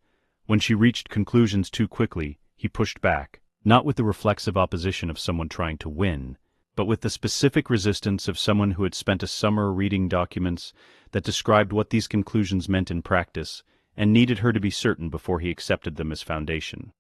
When she reached conclusions too quickly, he pushed back, not with the reflexive opposition of someone trying to win, but with the specific resistance of someone who had spent a summer reading documents that described what these conclusions meant in practice and needed her to be certain before he accepted them as foundation.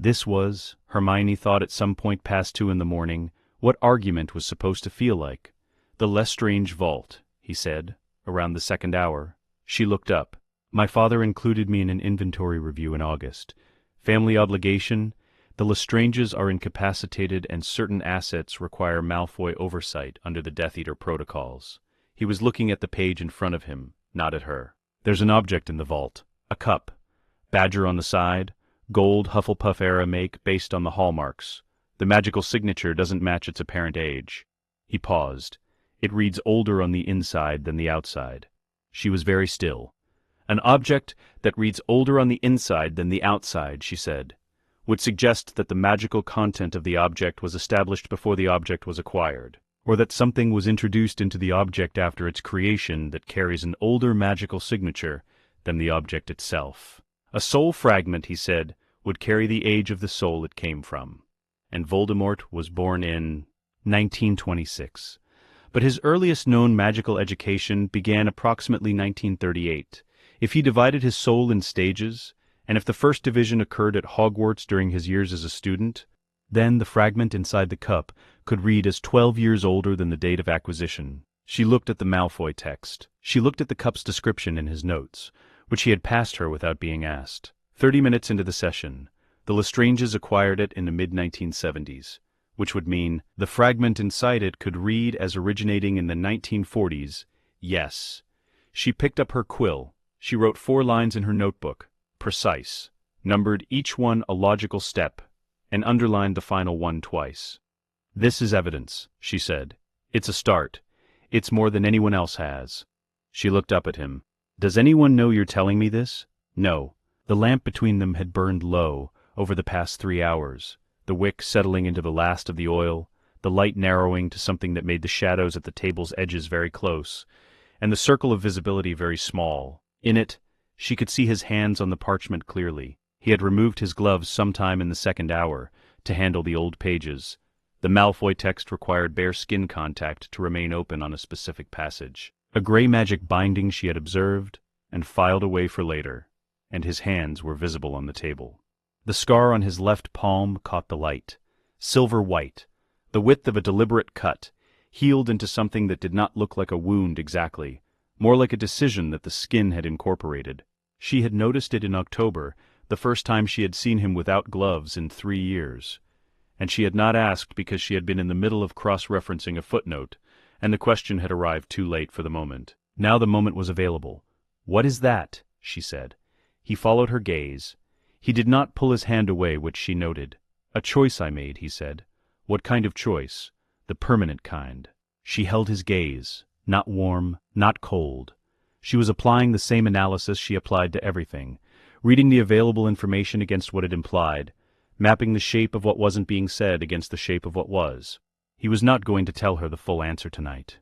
This was, Hermione thought at some point past 2 in the morning, what argument was supposed to feel like. The Lestrange vault, he said, around the 2nd hour. She looked up. My father included me in an inventory review in August. Family obligation. The Lestranges are incapacitated and certain assets require Malfoy oversight under the Death Eater protocols. He was looking at the page in front of him, not at her. There's an object in the vault. A cup. Badger on the side. Gold Hufflepuff-era make based on the hallmarks. The magical signature doesn't match its apparent age. He paused. It reads older on the inside than the outside. She was very still. An object that reads older on the inside than the outside, she said, would suggest that the magical content of the object was established before the object was acquired, or that something was introduced into the object after its creation that carries an older magical signature than the object itself. A soul fragment, he said, would carry the age of the soul it came from. And Voldemort was born in 1926. But his earliest known magical education began approximately 1938. If he divided his soul in stages, and if the first division occurred at Hogwarts during his years as a student, then the fragment inside the cup could read as 12 years older than the date of acquisition. She looked at the Malfoy text. She looked at the cup's description in his notes, which he had passed her without being asked. 30 minutes into the session, the Lestranges acquired it in the mid-1970s, which would mean the fragment inside it could read as originating in the 1940s. Yes. She picked up her quill. She wrote 4 lines in her notebook, precise, numbered each one a logical step, and underlined the final one twice. This is evidence, she said. It's a start. It's more than anyone else has. She looked up at him. Does anyone know you're telling me this? No. The lamp between them had burned low over the past 3 hours, the wick settling into the last of the oil, the light narrowing to something that made the shadows at the table's edges very close, and the circle of visibility very small. In it, she could see his hands on the parchment clearly. He had removed his gloves sometime in the 2nd hour to handle the old pages. The Malfoy text required bare skin contact to remain open on a specific passage. A gray magic binding she had observed and filed away for later, and his hands were visible on the table. The scar on his left palm caught the light. Silver white, the width of a deliberate cut, healed into something that did not look like a wound exactly, more like a decision that the skin had incorporated. She had noticed it in October, the first time she had seen him without gloves in 3 years. And she had not asked because she had been in the middle of cross-referencing a footnote, and the question had arrived too late for the moment. Now the moment was available. "What is that?" she said. He followed her gaze. He did not pull his hand away, which she noted. "A choice I made," he said. "What kind of choice?" "The permanent kind." She held his gaze. Not warm, not cold. She was applying the same analysis she applied to everything, reading the available information against what it implied, mapping the shape of what wasn't being said against the shape of what was. He was not going to tell her the full answer tonight.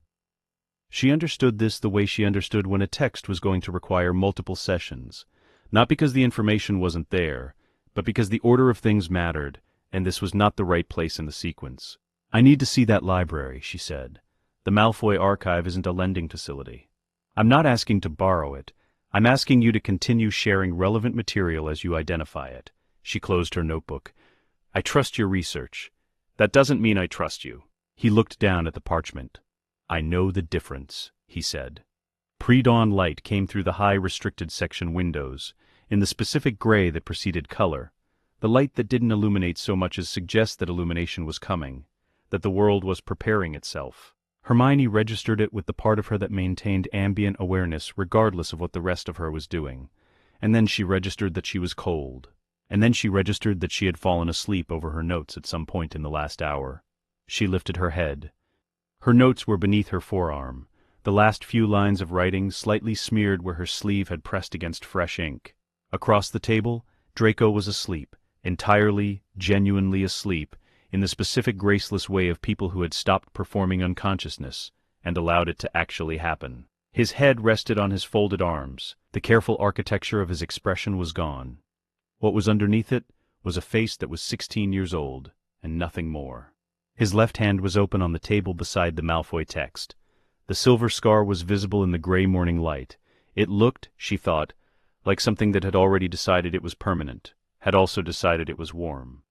She understood this the way she understood when a text was going to require multiple sessions, not because the information wasn't there, but because the order of things mattered, and this was not the right place in the sequence. "I need to see that library," she said. "The Malfoy archive isn't a lending facility. I'm not asking to borrow it. I'm asking you to continue sharing relevant material as you identify it." She closed her notebook. "I trust your research. That doesn't mean I trust you." He looked down at the parchment. "I know the difference," he said. Pre-dawn light came through the high restricted section windows, in the specific gray that preceded color, the light that didn't illuminate so much as suggest that illumination was coming, that the world was preparing itself. Hermione registered it with the part of her that maintained ambient awareness regardless of what the rest of her was doing. And then she registered that she was cold. And then she registered that she had fallen asleep over her notes at some point in the last hour. She lifted her head. Her notes were beneath her forearm, the last few lines of writing slightly smeared where her sleeve had pressed against fresh ink. Across the table, Draco was asleep, entirely, genuinely asleep, in the specific graceless way of people who had stopped performing unconsciousness and allowed it to actually happen. His head rested on his folded arms. The careful architecture of his expression was gone. What was underneath it was a face that was 16 years old, and nothing more. His left hand was open on the table beside the Malfoy text. The silver scar was visible in the gray morning light. It looked, she thought, like something that had already decided it was permanent, had also decided it was warm.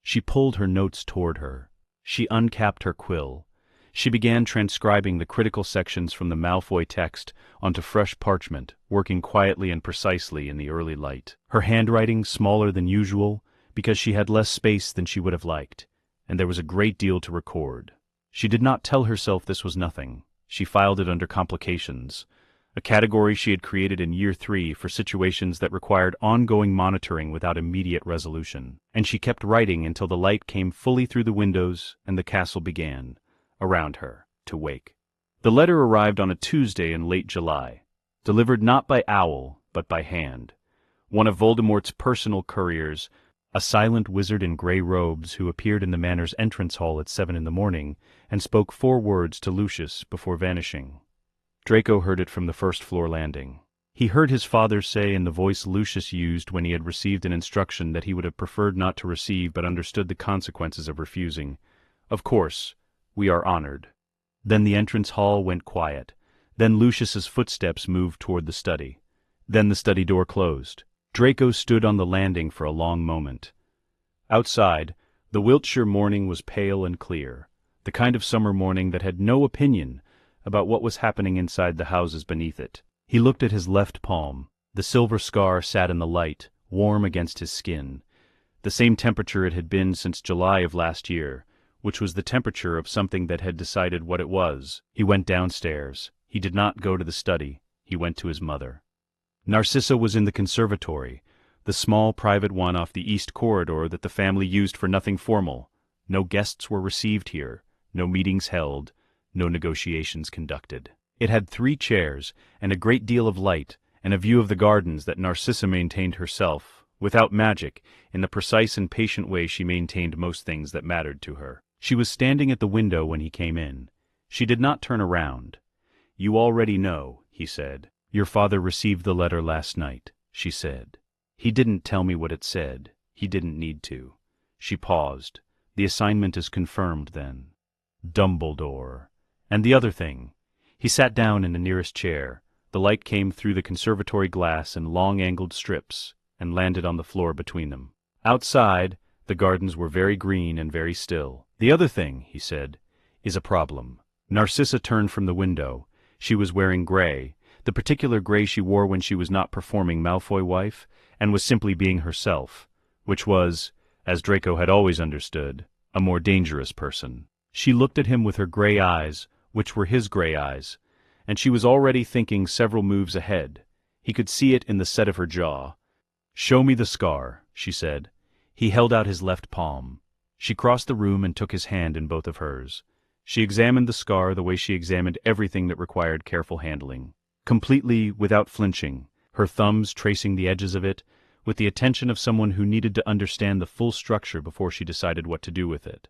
She pulled her notes toward her. She uncapped her quill. She began transcribing the critical sections from the Malfoy text onto fresh parchment, working quietly and precisely in the early light. Her handwriting smaller than usual, because she had less space than she would have liked, and there was a great deal to record. She did not tell herself this was nothing. She filed it under complications, a category she had created in year 3 for situations that required ongoing monitoring without immediate resolution. And she kept writing until the light came fully through the windows and the castle began, around her, to wake. The letter arrived on a Tuesday in late July, delivered not by owl, but by hand. One of Voldemort's personal couriers, a silent wizard in gray robes who appeared in the manor's entrance hall at 7 in the morning and spoke 4 words to Lucius before vanishing. Draco heard it from the first-floor landing. He heard his father say in the voice Lucius used when he had received an instruction that he would have preferred not to receive but understood the consequences of refusing, "Of course, we are honored." Then the entrance hall went quiet. Then Lucius's footsteps moved toward the study. Then the study door closed. Draco stood on the landing for a long moment. Outside, the Wiltshire morning was pale and clear, the kind of summer morning that had no opinion about what was happening inside the houses beneath it. He looked at his left palm. The silver scar sat in the light, warm against his skin, the same temperature it had been since July of last year, which was the temperature of something that had decided what it was. He went downstairs. He did not go to the study. He went to his mother. Narcissa was in the conservatory, the small private one off the east corridor that the family used for nothing formal. No guests were received here, no meetings held, no negotiations conducted. It had 3 chairs, and a great deal of light, and a view of the gardens that Narcissa maintained herself, without magic, in the precise and patient way she maintained most things that mattered to her. She was standing at the window when he came in. She did not turn around. "You already know," he said. "Your father received the letter last night," she said. "He didn't tell me what it said. He didn't need to." She paused. "The assignment is confirmed, then." Dumbledore. And the other thing. He sat down in the nearest chair. The light came through the conservatory glass in long-angled strips and landed on the floor between them. Outside, the gardens were very green and very still. "The other thing," he said, "is a problem." Narcissa turned from the window. She was wearing gray, the particular gray she wore when she was not performing Malfoy wife, and was simply being herself, which was, as Draco had always understood, a more dangerous person. She looked at him with her gray eyes, which were his gray eyes, and she was already thinking several moves ahead. He could see it in the set of her jaw. "Show me the scar," she said. He held out his left palm. She crossed the room and took his hand in both of hers. She examined the scar the way she examined everything that required careful handling, completely without flinching, her thumbs tracing the edges of it, with the attention of someone who needed to understand the full structure before she decided what to do with it.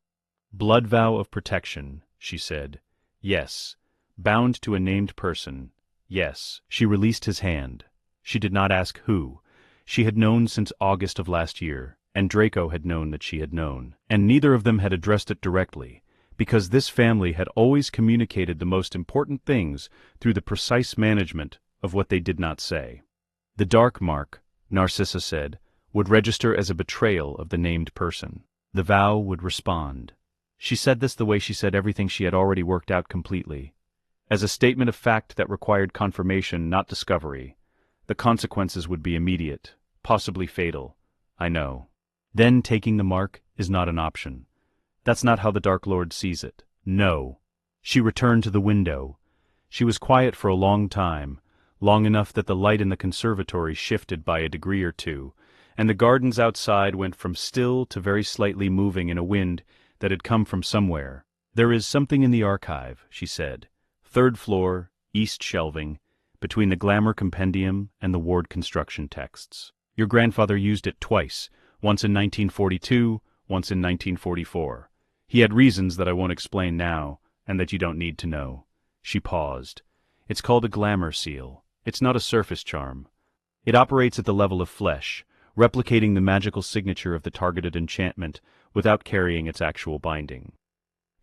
"Blood vow of protection," she said. "Yes. Bound to a named person. Yes." She released his hand. She did not ask who. She had known since August of last year, and Draco had known that she had known. And neither of them had addressed it directly, because this family had always communicated the most important things through the precise management of what they did not say. The dark mark, Narcissa said, would register as a betrayal of the named person. The vow would respond. She said this the way she said everything she had already worked out completely. As a statement of fact that required confirmation, not discovery. The consequences would be immediate, possibly fatal. I know. Then taking the mark is not an option. That's not how the Dark Lord sees it. No. She returned to the window. She was quiet for a long time, long enough that the light in the conservatory shifted by a degree or two, and the gardens outside went from still to very slightly moving in a wind that had come from somewhere. "There is something in the archive," she said. "Third floor, east shelving, between the Glamour Compendium and the Ward construction texts. Your grandfather used it twice, once in 1942, once in 1944. He had reasons that I won't explain now, and that you don't need to know." She paused. "It's called a glamour seal. It's not a surface charm. It operates at the level of flesh, replicating the magical signature of the targeted enchantment without carrying its actual binding."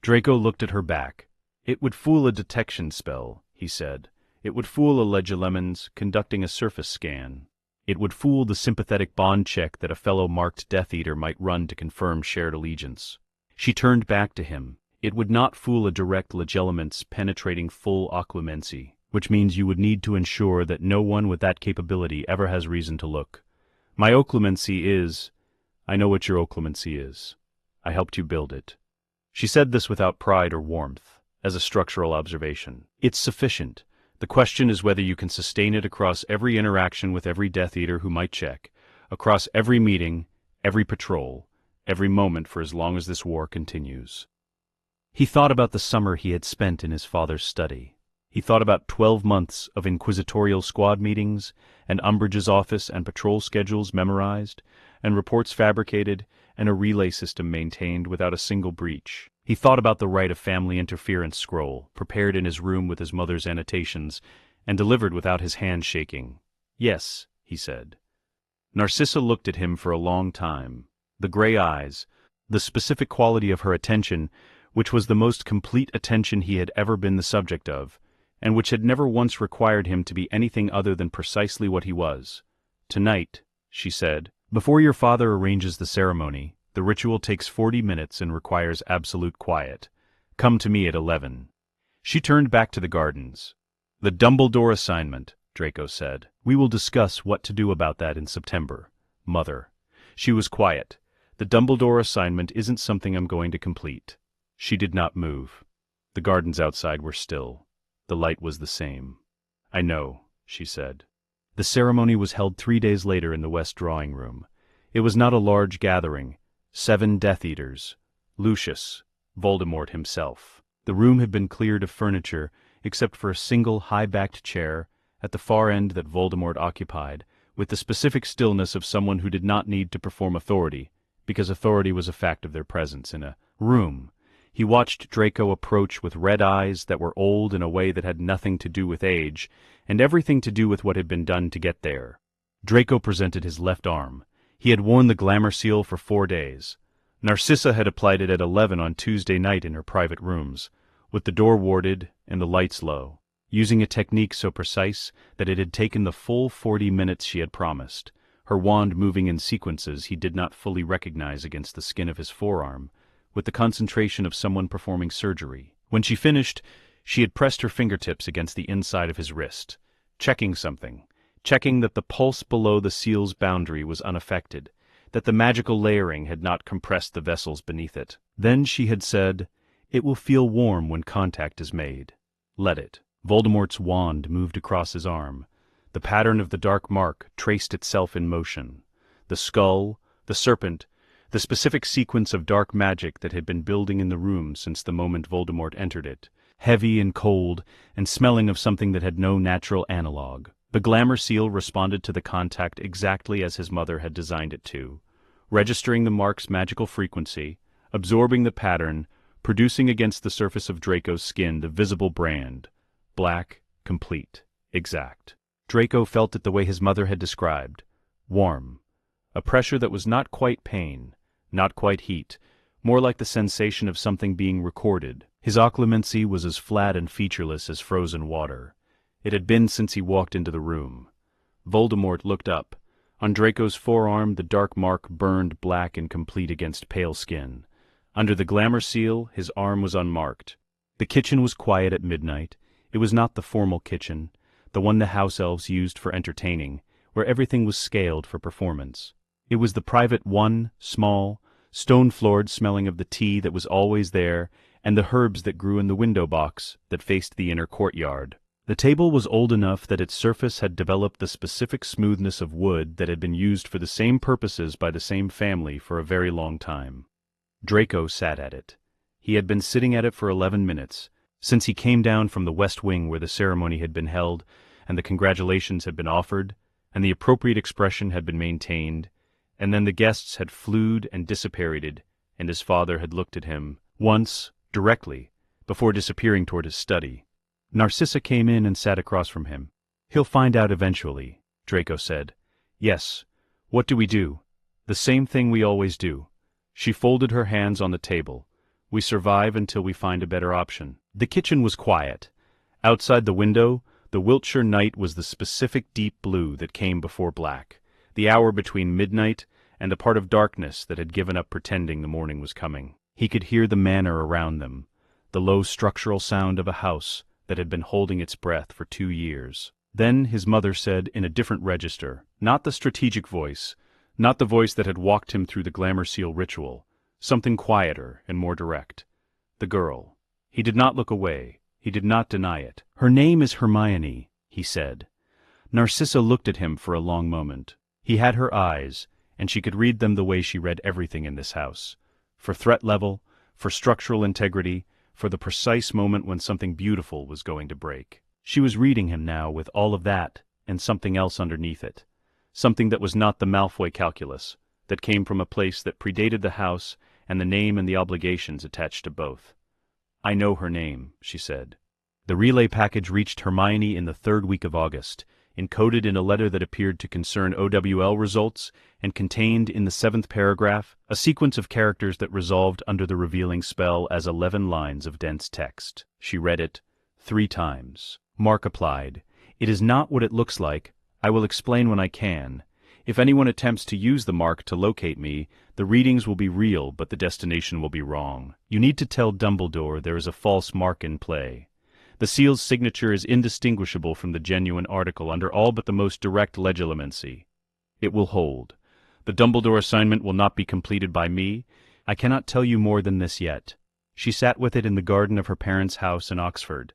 Draco looked at her back. "It would fool a detection spell," he said. "It would fool a Legilemens conducting a surface scan. It would fool the sympathetic bond check that a fellow marked Death Eater might run to confirm shared allegiance." She turned back to him. "It would not fool a direct Legilemens penetrating full occlumency, which means you would need to ensure that no one with that capability ever has reason to look. My occlumency is— I know what your occlumency is. I helped you build it." She said this without pride or warmth, as a structural observation. "It's sufficient. The question is whether you can sustain it across every interaction with every Death Eater who might check, across every meeting, every patrol, every moment for as long as this war continues." He thought about the summer he had spent in his father's study. He thought about 12 months of inquisitorial squad meetings, and Umbridge's office and patrol schedules memorized, and reports fabricated, and a relay system maintained without a single breach. He thought about the right of family interference scroll, prepared in his room with his mother's annotations, and delivered without his hand shaking. "Yes," he said. Narcissa looked at him for a long time. The gray eyes, the specific quality of her attention, which was the most complete attention he had ever been the subject of, and which had never once required him to be anything other than precisely what he was. "Tonight," she said, "before your father arranges the ceremony, the ritual takes 40 minutes and requires absolute quiet. Come to me at 11. She turned back to the gardens. "The Dumbledore assignment," Draco said. "We will discuss what to do about that in September. Mother." She was quiet. "The Dumbledore assignment isn't something I'm going to complete." She did not move. The gardens outside were still. The light was the same. "I know," she said. The ceremony was held 3 days later in the West Drawing Room. It was not a large gathering. 7 Death Eaters. Lucius. Voldemort himself. The room had been cleared of furniture, except for a single high-backed chair at the far end that Voldemort occupied, with the specific stillness of someone who did not need to perform authority, because authority was a fact of their presence in a room. He watched Draco approach with red eyes that were old in a way that had nothing to do with age, and everything to do with what had been done to get there. Draco presented his left arm. He had worn the glamour seal for 4 days. Narcissa had applied it at 11 on Tuesday night in her private rooms, with the door warded and the lights low, using a technique so precise that it had taken the full 40 minutes she had promised, her wand moving in sequences he did not fully recognize against the skin of his forearm, with the concentration of someone performing surgery. When she finished, she had pressed her fingertips against the inside of his wrist, checking something, checking that the pulse below the seal's boundary was unaffected, that the magical layering had not compressed the vessels beneath it. Then she had said, "It will feel warm when contact is made. Let it." Voldemort's wand moved across his arm. The pattern of the dark mark traced itself in motion. The skull, the serpent, the specific sequence of dark magic that had been building in the room since the moment Voldemort entered it, heavy and cold and smelling of something that had no natural analog. The glamour seal responded to the contact exactly as his mother had designed it to, registering the mark's magical frequency, absorbing the pattern, producing against the surface of Draco's skin the visible brand, black, complete, exact. Draco felt it the way his mother had described, warm, a pressure that was not quite pain, not quite heat, more like the sensation of something being recorded. His occlumency was as flat and featureless as frozen water. It had been since he walked into the room. Voldemort looked up. On Draco's forearm the dark mark burned black and complete against pale skin. Under the glamour seal his arm was unmarked. The kitchen was quiet at midnight. It was not the formal kitchen, the one the house elves used for entertaining, where everything was scaled for performance. It was the private one, small, stone-floored, smelling of the tea that was always there, and the herbs that grew in the window box that faced the inner courtyard. The table was old enough that its surface had developed the specific smoothness of wood that had been used for the same purposes by the same family for a very long time. Draco sat at it. He had been sitting at it for 11 minutes, since he came down from the West Wing where the ceremony had been held, and the congratulations had been offered, and the appropriate expression had been maintained, and then the guests had flewed and dissipated, and his father had looked at him, once, directly, before disappearing toward his study. Narcissa came in and sat across from him. "He'll find out eventually," Draco said. "Yes. What do we do? The same thing we always do." She folded her hands on the table. "We survive until we find a better option." The kitchen was quiet. Outside the window, the Wiltshire night was the specific deep blue that came before black, the hour between midnight and the part of darkness that had given up pretending the morning was coming. He could hear the manor around them, the low structural sound of a house that had been holding its breath for 2 years. Then his mother said in a different register, not the strategic voice, not the voice that had walked him through the glamour seal ritual, something quieter and more direct. The girl. He did not look away. He did not deny it. "Her name is Hermione," he said. Narcissa looked at him for a long moment. He had her eyes, and she could read them the way she read everything in this house. For threat level, for structural integrity, for the precise moment when something beautiful was going to break. She was reading him now with all of that and something else underneath it. Something that was not the Malfoy calculus, that came from a place that predated the house and the name and the obligations attached to both. "I know her name," she said. The relay package reached Hermione in the 3rd week of August, encoded in a letter that appeared to concern OWL results, and contained in the 7th paragraph a sequence of characters that resolved under the revealing spell as 11 lines of dense text. She read it 3 times. Mark applied. "It is not what it looks like. I will explain when I can. If anyone attempts to use the mark to locate me, the readings will be real, but the destination will be wrong. You need to tell Dumbledore there is a false mark in play. The seal's signature is indistinguishable from the genuine article under all but the most direct legilimency. It will hold. The Dumbledore assignment will not be completed by me. I cannot tell you more than this yet." She sat with it in the garden of her parents' house in Oxford,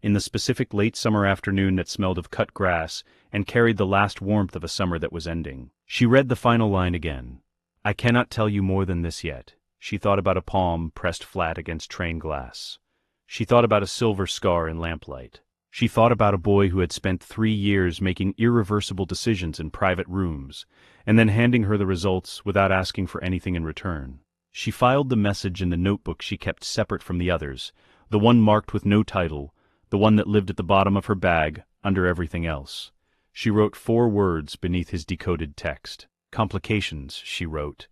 in the specific late summer afternoon that smelled of cut grass and carried the last warmth of a summer that was ending. She read the final line again. "I cannot tell you more than this yet." She thought about a palm pressed flat against train glass. She thought about a silver scar in lamplight. She thought about a boy who had spent 3 years making irreversible decisions in private rooms, and then handing her the results without asking for anything in return. She filed the message in the notebook she kept separate from the others, the one marked with no title, the one that lived at the bottom of her bag, under everything else. She wrote 4 words beneath his decoded text. "Complications," she wrote.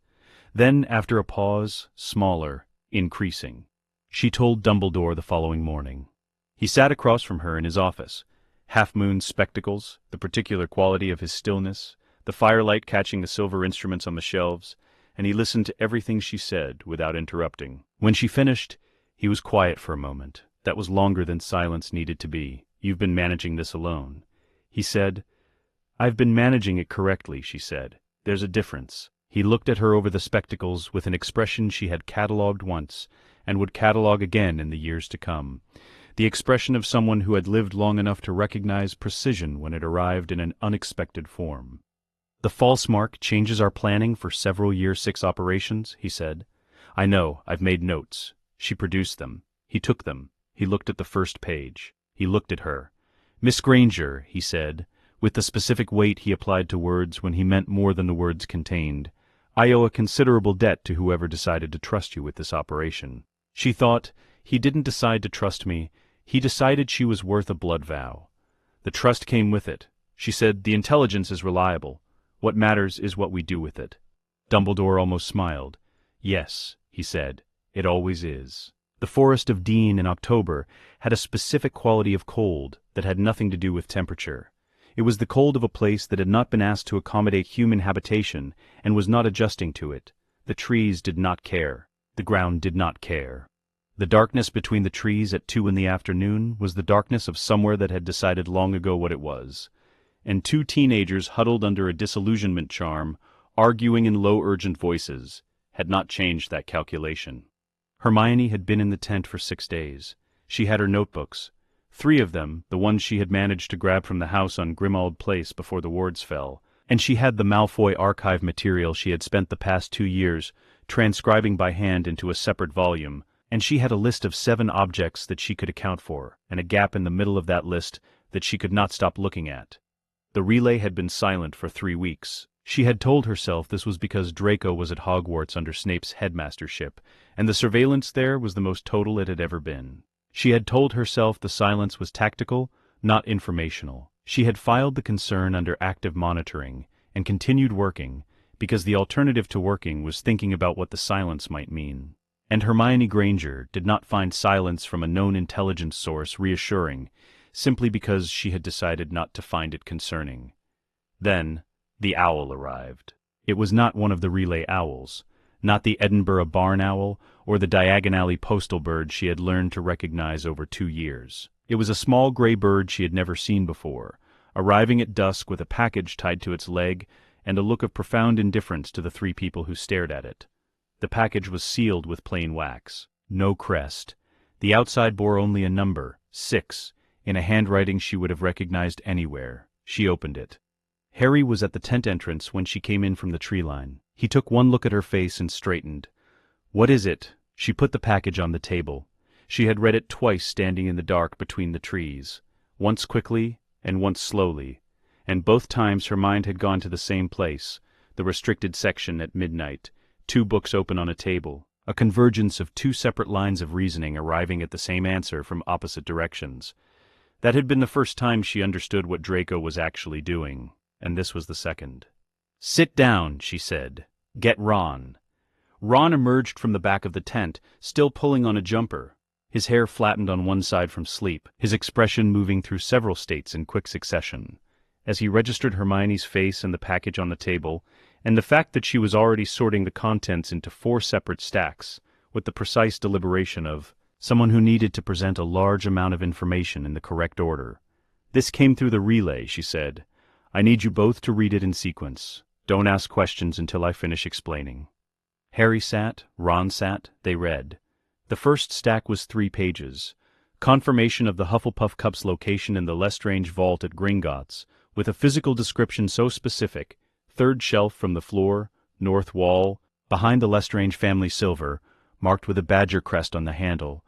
Then, after a pause, smaller, increasing. She told Dumbledore the following morning. He sat across from her in his office. Half-moon spectacles, the particular quality of his stillness, the firelight catching the silver instruments on the shelves, and he listened to everything she said without interrupting. When she finished, he was quiet for a moment. That was longer than silence needed to be. "You've been managing this alone." He said. "I've been managing it correctly," she said. "There's a difference." He looked at her over the spectacles with an expression she had catalogued once, and would catalogue again in the years to come. The expression of someone who had lived long enough to recognize precision when it arrived in an unexpected form. "The false mark changes our planning for several Year 6 operations," he said. "I know, I've made notes." She produced them. He took them. He looked at the first page. He looked at her. "Miss Granger," he said, with the specific weight he applied to words when he meant more than the words contained, "I owe a considerable debt to whoever decided to trust you with this operation." She thought, he didn't decide to trust me, he decided she was worth a blood vow. The trust came with it. She said, "The intelligence is reliable. What matters is what we do with it." Dumbledore almost smiled. "Yes," he said, "it always is." The Forest of Dean in October had a specific quality of cold that had nothing to do with temperature. It was the cold of a place that had not been asked to accommodate human habitation and was not adjusting to it. The trees did not care. The ground did not care. The darkness between the trees at 2 in the afternoon was the darkness of somewhere that had decided long ago what it was. And 2 teenagers huddled under a disillusionment charm, arguing in low urgent voices, had not changed that calculation. Hermione had been in the tent for 6 days. She had her notebooks. 3 of them, the ones she had managed to grab from the house on Grimmauld Place before the wards fell, and she had the Malfoy archive material she had spent the past 2 years transcribing by hand into a separate volume, and she had a list of 7 objects that she could account for, and a gap in the middle of that list that she could not stop looking at. The relay had been silent for 3 weeks. She had told herself this was because Draco was at Hogwarts under Snape's headmastership, and the surveillance there was the most total it had ever been. She had told herself the silence was tactical, not informational. She had filed the concern under active monitoring, and continued working, because the alternative to working was thinking about what the silence might mean. And Hermione Granger did not find silence from a known intelligence source reassuring, simply because she had decided not to find it concerning. Then, the owl arrived. It was not one of the relay owls, not the Edinburgh barn owl or the Diagon Alley postal bird she had learned to recognize over 2 years. It was a small gray bird she had never seen before, arriving at dusk with a package tied to its leg and a look of profound indifference to the 3 people who stared at it. The package was sealed with plain wax. No crest. The outside bore only a number, 6, in a handwriting she would have recognized anywhere. She opened it. Harry was at the tent entrance when she came in from the tree line. He took one look at her face and straightened. "What is it?" She put the package on the table. She had read it twice standing in the dark between the trees, once quickly and once slowly, and both times her mind had gone to the same place, the restricted section at midnight, 2 books open on a table, a convergence of 2 separate lines of reasoning arriving at the same answer from opposite directions. That had been the first time she understood what Draco was actually doing, and this was the second. "Sit down," she said. "Get Ron." Ron emerged from the back of the tent, still pulling on a jumper, his hair flattened on one side from sleep, his expression moving through several states in quick succession. As he registered Hermione's face and the package on the table, and the fact that she was already sorting the contents into 4 separate stacks, with the precise deliberation of someone who needed to present a large amount of information in the correct order. "This came through the relay," she said. "I need you both to read it in sequence. Don't ask questions until I finish explaining." Harry sat, Ron sat, they read. The first stack was 3 pages. Confirmation of the Hufflepuff Cup's location in the Lestrange vault at Gringotts, with a physical description so specific, 3rd shelf from the floor, north wall, behind the Lestrange family silver, marked with a badger crest on the handle,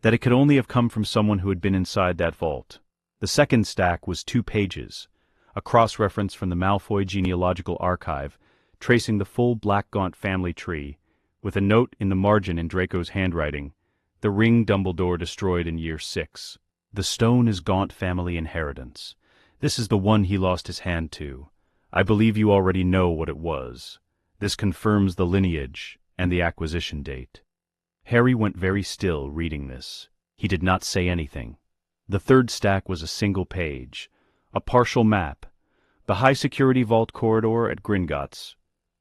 that it could only have come from someone who had been inside that vault. The second stack was 2 pages, a cross-reference from the Malfoy genealogical archive, tracing the full Blackgaunt family tree, with a note in the margin in Draco's handwriting, "The ring Dumbledore destroyed in year 6. The stone is Gaunt family inheritance. This is the one he lost his hand to. I believe you already know what it was. This confirms the lineage and the acquisition date." Harry went very still reading this. He did not say anything. The 3rd stack was a single page, a partial map, the high-security vault corridor at Gringotts,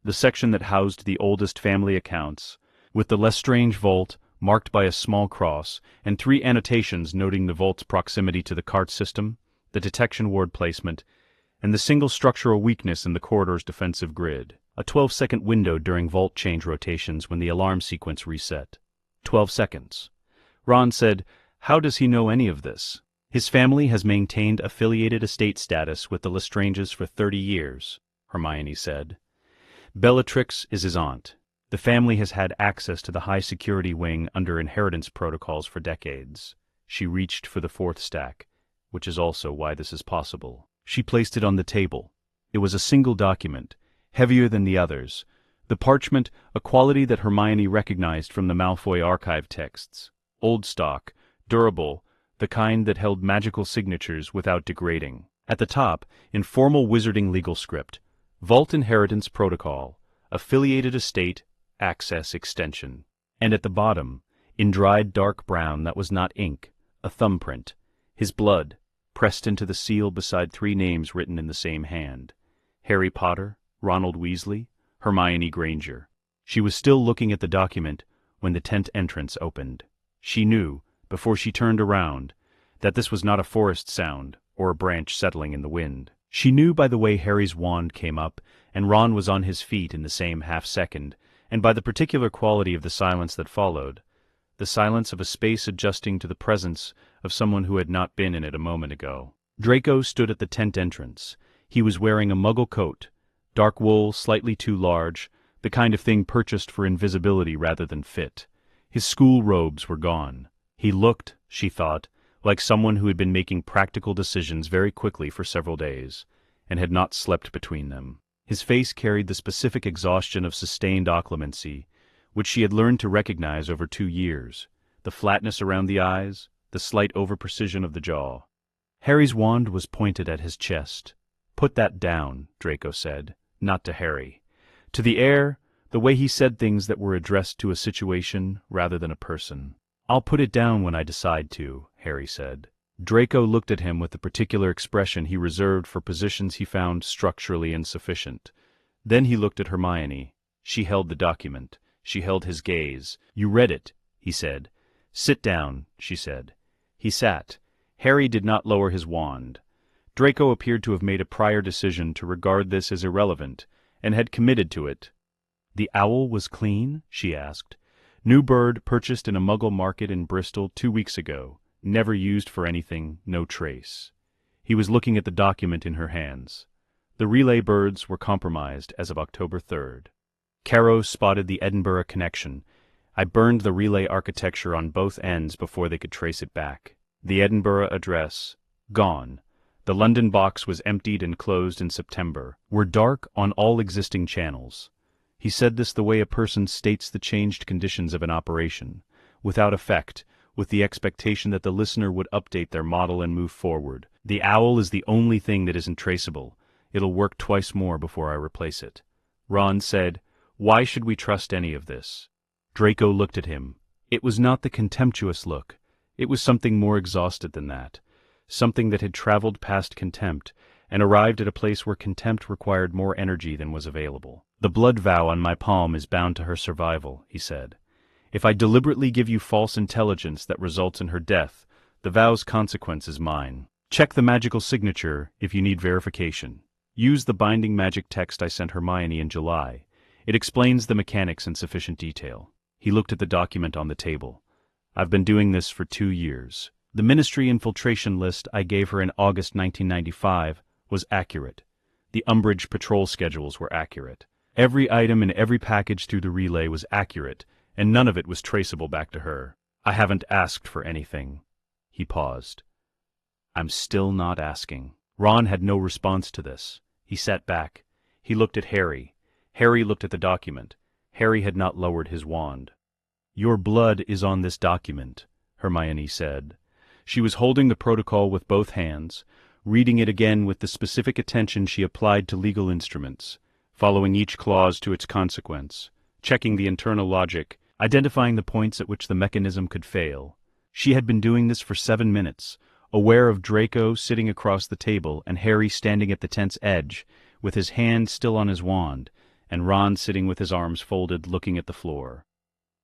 the section that housed the oldest family accounts, with the Lestrange vault marked by a small cross, and 3 annotations noting the vault's proximity to the cart system, the detection ward placement, and the single structural weakness in the corridor's defensive grid. A 12-second window during vault change rotations when the alarm sequence reset. 12 seconds. Ron said, "How does he know any of this?" "His family has maintained affiliated estate status with the Lestranges for 30 years, Hermione said. "Bellatrix is his aunt. The family has had access to the high-security wing under inheritance protocols for decades." She reached for the 4th stack, which is also why this is possible. She placed it on the table. It was a single document, heavier than the others, the parchment a quality that Hermione recognized from the Malfoy archive texts. Old stock, durable, the kind that held magical signatures without degrading. At the top, in formal wizarding legal script, Vault Inheritance Protocol, Affiliated Estate, Access Extension. And at the bottom, in dried dark brown that was not ink, a thumbprint, his blood, pressed into the seal beside 3 names written in the same hand. Harry Potter, Ronald Weasley, Hermione Granger. She was still looking at the document when the tent entrance opened. She knew, before she turned around, that this was not a forest sound or a branch settling in the wind. She knew by the way Harry's wand came up, and Ron was on his feet in the same half-second, and by the particular quality of the silence that followed, the silence of a space adjusting to the presence of someone who had not been in it a moment ago. Draco stood at the tent entrance. He was wearing a muggle coat, dark wool slightly too large, the kind of thing purchased for invisibility rather than fit. His school robes were gone. He looked, she thought, like someone who had been making practical decisions very quickly for several days, and had not slept between them. His face carried the specific exhaustion of sustained occlumency, which she had learned to recognize over 2 years, the flatness around the eyes, the slight over-precision of the jaw. Harry's wand was pointed at his chest. "Put that down," Draco said, not to Harry. To the air, the way he said things that were addressed to a situation rather than a person. "I'll put it down when I decide to," Harry said. Draco looked at him with the particular expression he reserved for positions he found structurally insufficient. Then he looked at Hermione. She held the document. She held his gaze. "You read it," he said. "Sit down," she said. He sat. Harry did not lower his wand. Draco appeared to have made a prior decision to regard this as irrelevant, and had committed to it. "The owl was clean?" she asked. "New bird purchased in a Muggle market in Bristol 2 weeks ago. Never used for anything, no trace." He was looking at the document in her hands. The relay birds were compromised as of October 3rd. Caro spotted the Edinburgh connection. "I burned the relay architecture on both ends before they could trace it back. The Edinburgh address, gone. The London box was emptied and closed in September. Were dark on all existing channels." He said this the way a person states the changed conditions of an operation, without effect, with the expectation that the listener would update their model and move forward. "The owl is the only thing that isn't traceable. It'll work twice more before I replace it." Ron said, "Why should we trust any of this?" Draco looked at him. It was not the contemptuous look. It was something more exhausted than that. Something that had traveled past contempt, and arrived at a place where contempt required more energy than was available. "The blood vow on my palm is bound to her survival," he said. "If I deliberately give you false intelligence that results in her death, the vow's consequence is mine. Check the magical signature if you need verification. Use the binding magic text I sent Hermione in July. It explains the mechanics in sufficient detail." He looked at the document on the table. "I've been doing this for 2 years. The Ministry infiltration list I gave her in August 1995 was accurate. The Umbridge patrol schedules were accurate. Every item in every package through the relay was accurate, and none of it was traceable back to her. I haven't asked for anything." He paused. "I'm still not asking." Ron had no response to this. He sat back. He looked at Harry. Harry looked at the document. Harry had not lowered his wand. "Your blood is on this document," Hermione said. She was holding the protocol with both hands, reading it again with the specific attention she applied to legal instruments, following each clause to its consequence, checking the internal logic, identifying the points at which the mechanism could fail. She had been doing this for 7 minutes, aware of Draco sitting across the table and Harry standing at the tent's edge, with his hand still on his wand, and Ron sitting with his arms folded looking at the floor.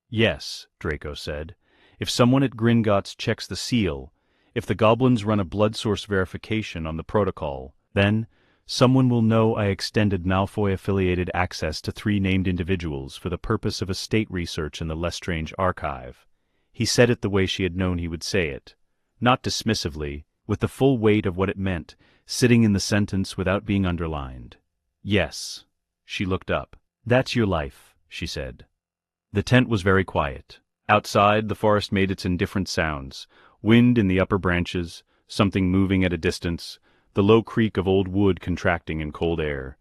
"Yes," Draco said. "If someone at Gringotts checks the seal, if the goblins run a blood source verification on the protocol, then someone will know I extended Malfoy-affiliated access to 3 named individuals for the purpose of estate research in the Lestrange archive." He said it the way she had known he would say it, not dismissively, with the full weight of what it meant, sitting in the sentence without being underlined. "Yes." She looked up. "That's your life," she said. The tent was very quiet. Outside, the forest made its indifferent sounds, wind in the upper branches, something moving at a distance, the low creak of old wood contracting in cold air.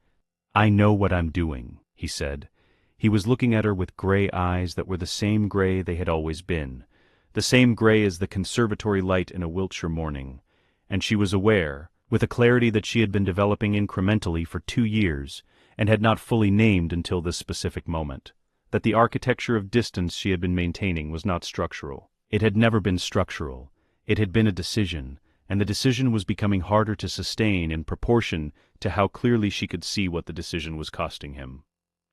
"I know what I'm doing," he said. He was looking at her with gray eyes that were the same gray they had always been, the same gray as the conservatory light in a Wiltshire morning, and she was aware, with a clarity that she had been developing incrementally for 2 years, and had not fully named until this specific moment, that the architecture of distance she had been maintaining was not structural. It had never been structural. It had been a decision, and the decision was becoming harder to sustain in proportion to how clearly she could see what the decision was costing him.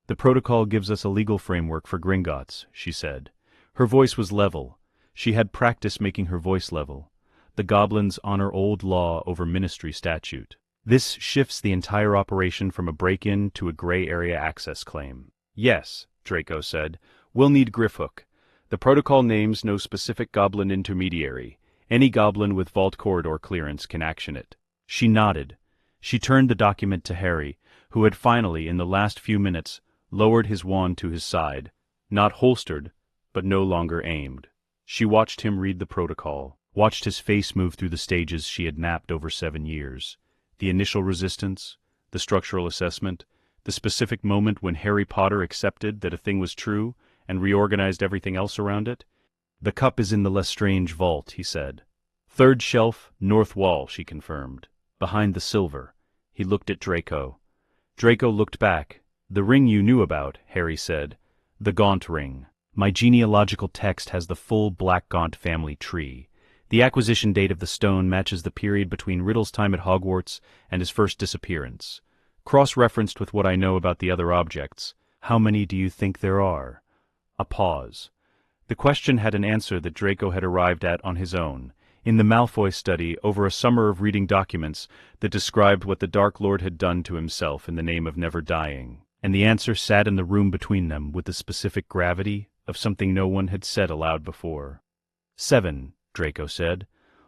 "The protocol gives us a legal framework for Gringotts," she said. Her voice was level. She had practice making her voice level. "The goblins honor old law over ministry statute. This shifts the entire operation from a break-in to a gray area access claim." "Yes," Draco said. "We'll need Griffhook. The protocol names no specific goblin intermediary. Any goblin with vault corridor clearance can action it." She nodded. She turned the document to Harry, who had finally, in the last few minutes, lowered his wand to his side, not holstered, but no longer aimed. She watched him read the protocol, watched his face move through the stages she had mapped over 7 years. The initial resistance, the structural assessment, the specific moment when Harry Potter accepted that a thing was true and reorganized everything else around it. "The cup is in the Lestrange vault," he said. "Third shelf, north wall," she confirmed. "Behind the silver." He looked at Draco. Draco looked back. "The ring you knew about," Harry said. "The Gaunt ring. My genealogical text has the full Black Gaunt family tree. The acquisition date of the stone matches the period between Riddle's time at Hogwarts and his first disappearance. Cross-referenced with what I know about the other objects. How many do you think there are?" A pause. The question had an answer that Draco had arrived at on his own, in the Malfoy study over a summer of reading documents that described what the Dark Lord had done to himself in the name of never dying. And the answer sat in the room between them with the specific gravity of something no one had said aloud before. 7, Draco said.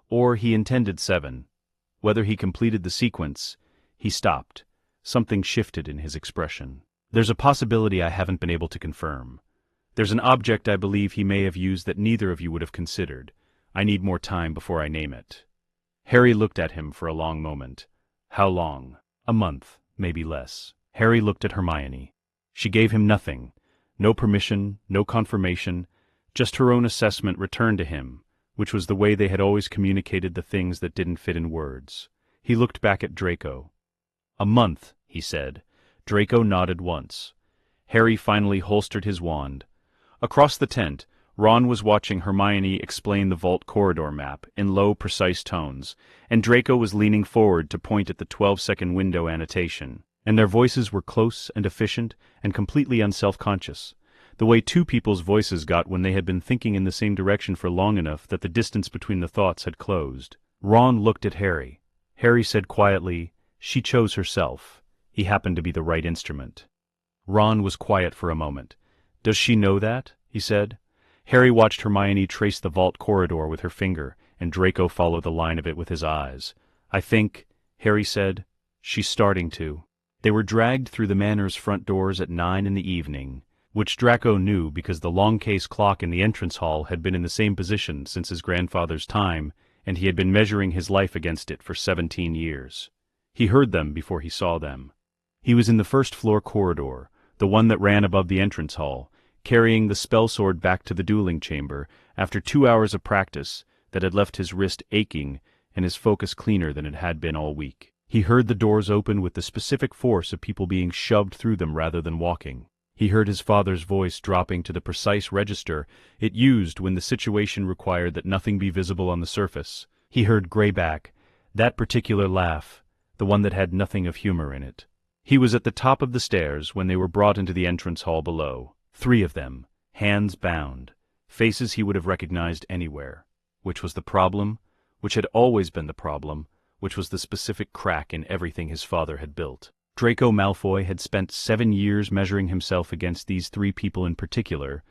Or he intended 7. Whether he completed the sequence, he stopped. Something shifted in his expression. "There's a possibility I haven't been able to confirm. There's an object I believe he may have used that neither of you would have considered. I need more time before I name it." Harry looked at him for a long moment. How long? A month, maybe less. Harry looked at Hermione. She gave him nothing. No permission, no confirmation, just her own assessment returned to him, which was the way they had always communicated the things that didn't fit in words. He looked back at Draco. "A month," he said. Draco nodded once. Harry finally holstered his wand. Across the tent, Ron was watching Hermione explain the vault corridor map in low, precise tones, and Draco was leaning forward to point at the 12-second window annotation. And their voices were close and efficient and completely unself-conscious, the way two people's voices got when they had been thinking in the same direction for long enough that the distance between the thoughts had closed. Ron looked at Harry. Harry said quietly, "She chose herself. He happened to be the right instrument." Ron was quiet for a moment. "Does she know that?" he said. Harry watched Hermione trace the vault corridor with her finger, and Draco follow the line of it with his eyes. "I think," Harry said, "she's starting to." They were dragged through the manor's front doors at 9 in the evening, which Draco knew because the long case clock in the entrance hall had been in the same position since his grandfather's time, and he had been measuring his life against it for 17 years. He heard them before he saw them. He was in the first-floor corridor, the one that ran above the entrance hall, carrying the spell sword back to the dueling chamber after 2 hours of practice that had left his wrist aching and his focus cleaner than it had been all week. He heard the doors open with the specific force of people being shoved through them rather than walking. He heard his father's voice dropping to the precise register it used when the situation required that nothing be visible on the surface. He heard Greyback, that particular laugh, the one that had nothing of humor in it. He was at the top of the stairs when they were brought into the entrance hall below. 3 of them, hands bound, faces he would have recognized anywhere. Which was the problem? Which had always been the problem? Which was the specific crack in everything his father had built? Draco Malfoy had spent 7 years measuring himself against these 3 people in particular,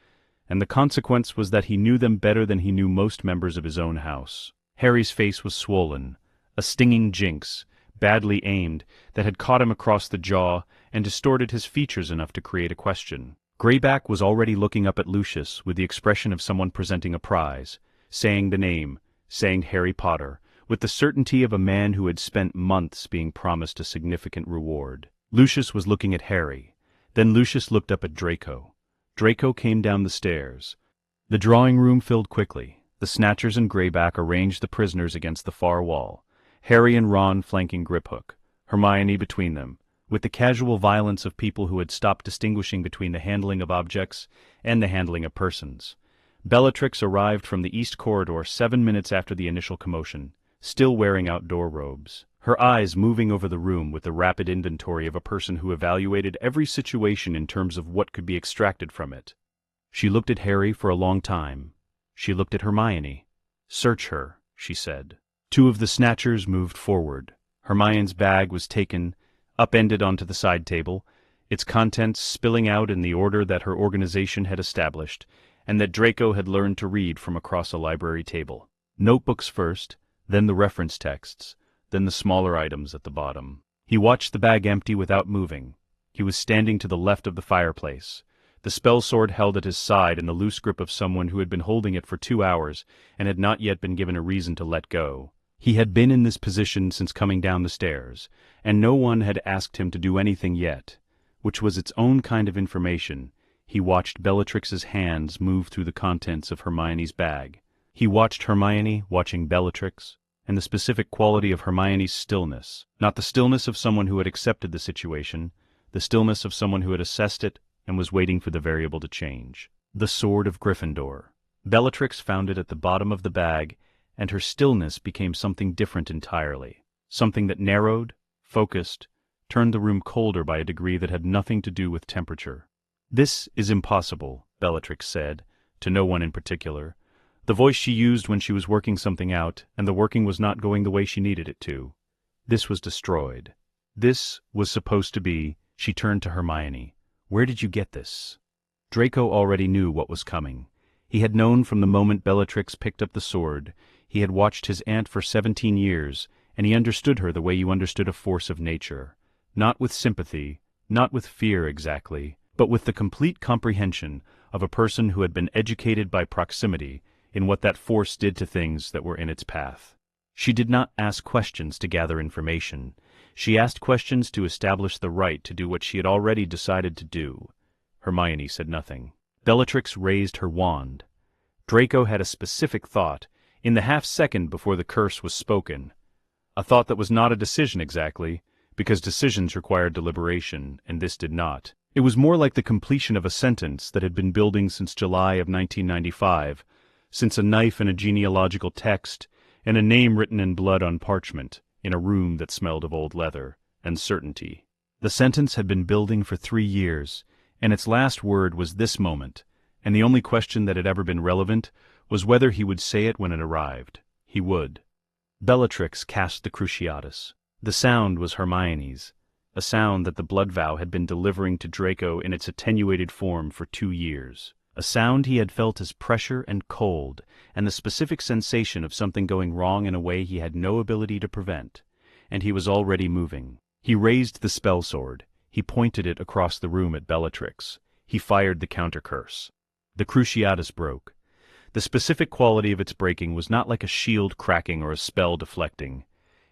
and the consequence was that he knew them better than he knew most members of his own house. Harry's face was swollen, a stinging jinx, badly aimed, that had caught him across the jaw and distorted his features enough to create a question. Greyback was already looking up at Lucius with the expression of someone presenting a prize, saying the name, saying Harry Potter, with the certainty of a man who had spent months being promised a significant reward. Lucius was looking at Harry. Then Lucius looked up at Draco. Draco came down the stairs. The drawing room filled quickly. The Snatchers and Greyback arranged the prisoners against the far wall, Harry and Ron flanking Griphook, Hermione between them, with the casual violence of people who had stopped distinguishing between the handling of objects and the handling of persons. Bellatrix arrived from the east corridor 7 minutes after the initial commotion, still wearing outdoor robes, her eyes moving over the room with the rapid inventory of a person who evaluated every situation in terms of what could be extracted from it. She looked at Harry for a long time. She looked at Hermione. "Search her," she said. 2 of the Snatchers moved forward. Hermione's bag was taken, upended onto the side table, its contents spilling out in the order that her organization had established, and that Draco had learned to read from across a library table. Notebooks first, then the reference texts, then the smaller items at the bottom. He watched the bag empty without moving. He was standing to the left of the fireplace, the spell sword held at his side in the loose grip of someone who had been holding it for 2 hours and had not yet been given a reason to let go. He had been in this position since coming down the stairs, and no one had asked him to do anything yet, which was its own kind of information. He watched Bellatrix's hands move through the contents of Hermione's bag. He watched Hermione watching Bellatrix, and the specific quality of Hermione's stillness, not the stillness of someone who had accepted the situation, the stillness of someone who had assessed it and was waiting for the variable to change. The sword of Gryffindor. Bellatrix found it at the bottom of the bag, and her stillness became something different entirely, something that narrowed, focused, turned the room colder by a degree that had nothing to do with temperature. "This is impossible," Bellatrix said, to no one in particular, the voice she used when she was working something out, and the working was not going the way she needed it to. This was destroyed. This was supposed to be. She turned to Hermione. "Where did you get this?" Draco already knew what was coming. He had known from the moment Bellatrix picked up the sword. He had watched his aunt for 17 years, and he understood her the way you understood a force of nature. Not with sympathy, not with fear exactly, but with the complete comprehension of a person who had been educated by proximity in what that force did to things that were in its path. She did not ask questions to gather information. She asked questions to establish the right to do what she had already decided to do. Hermione said nothing. Bellatrix raised her wand. Draco had a specific thought, in the half-second before the curse was spoken. A thought that was not a decision exactly, because decisions required deliberation, and this did not. It was more like the completion of a sentence that had been building since July of 1995, since a knife and a genealogical text, and a name written in blood on parchment, in a room that smelled of old leather, and certainty. The sentence had been building for 3 years, and its last word was this moment, and the only question that had ever been relevant was whether he would say it when it arrived. He would. Bellatrix cast the Cruciatus. The sound was Hermione's, a sound that the blood vow had been delivering to Draco in its attenuated form for 2 years. A sound he had felt as pressure and cold, and the specific sensation of something going wrong in a way he had no ability to prevent. And he was already moving. He raised the spell sword. He pointed it across the room at Bellatrix. He fired the counter-curse. The Cruciatus broke. The specific quality of its breaking was not like a shield cracking or a spell deflecting.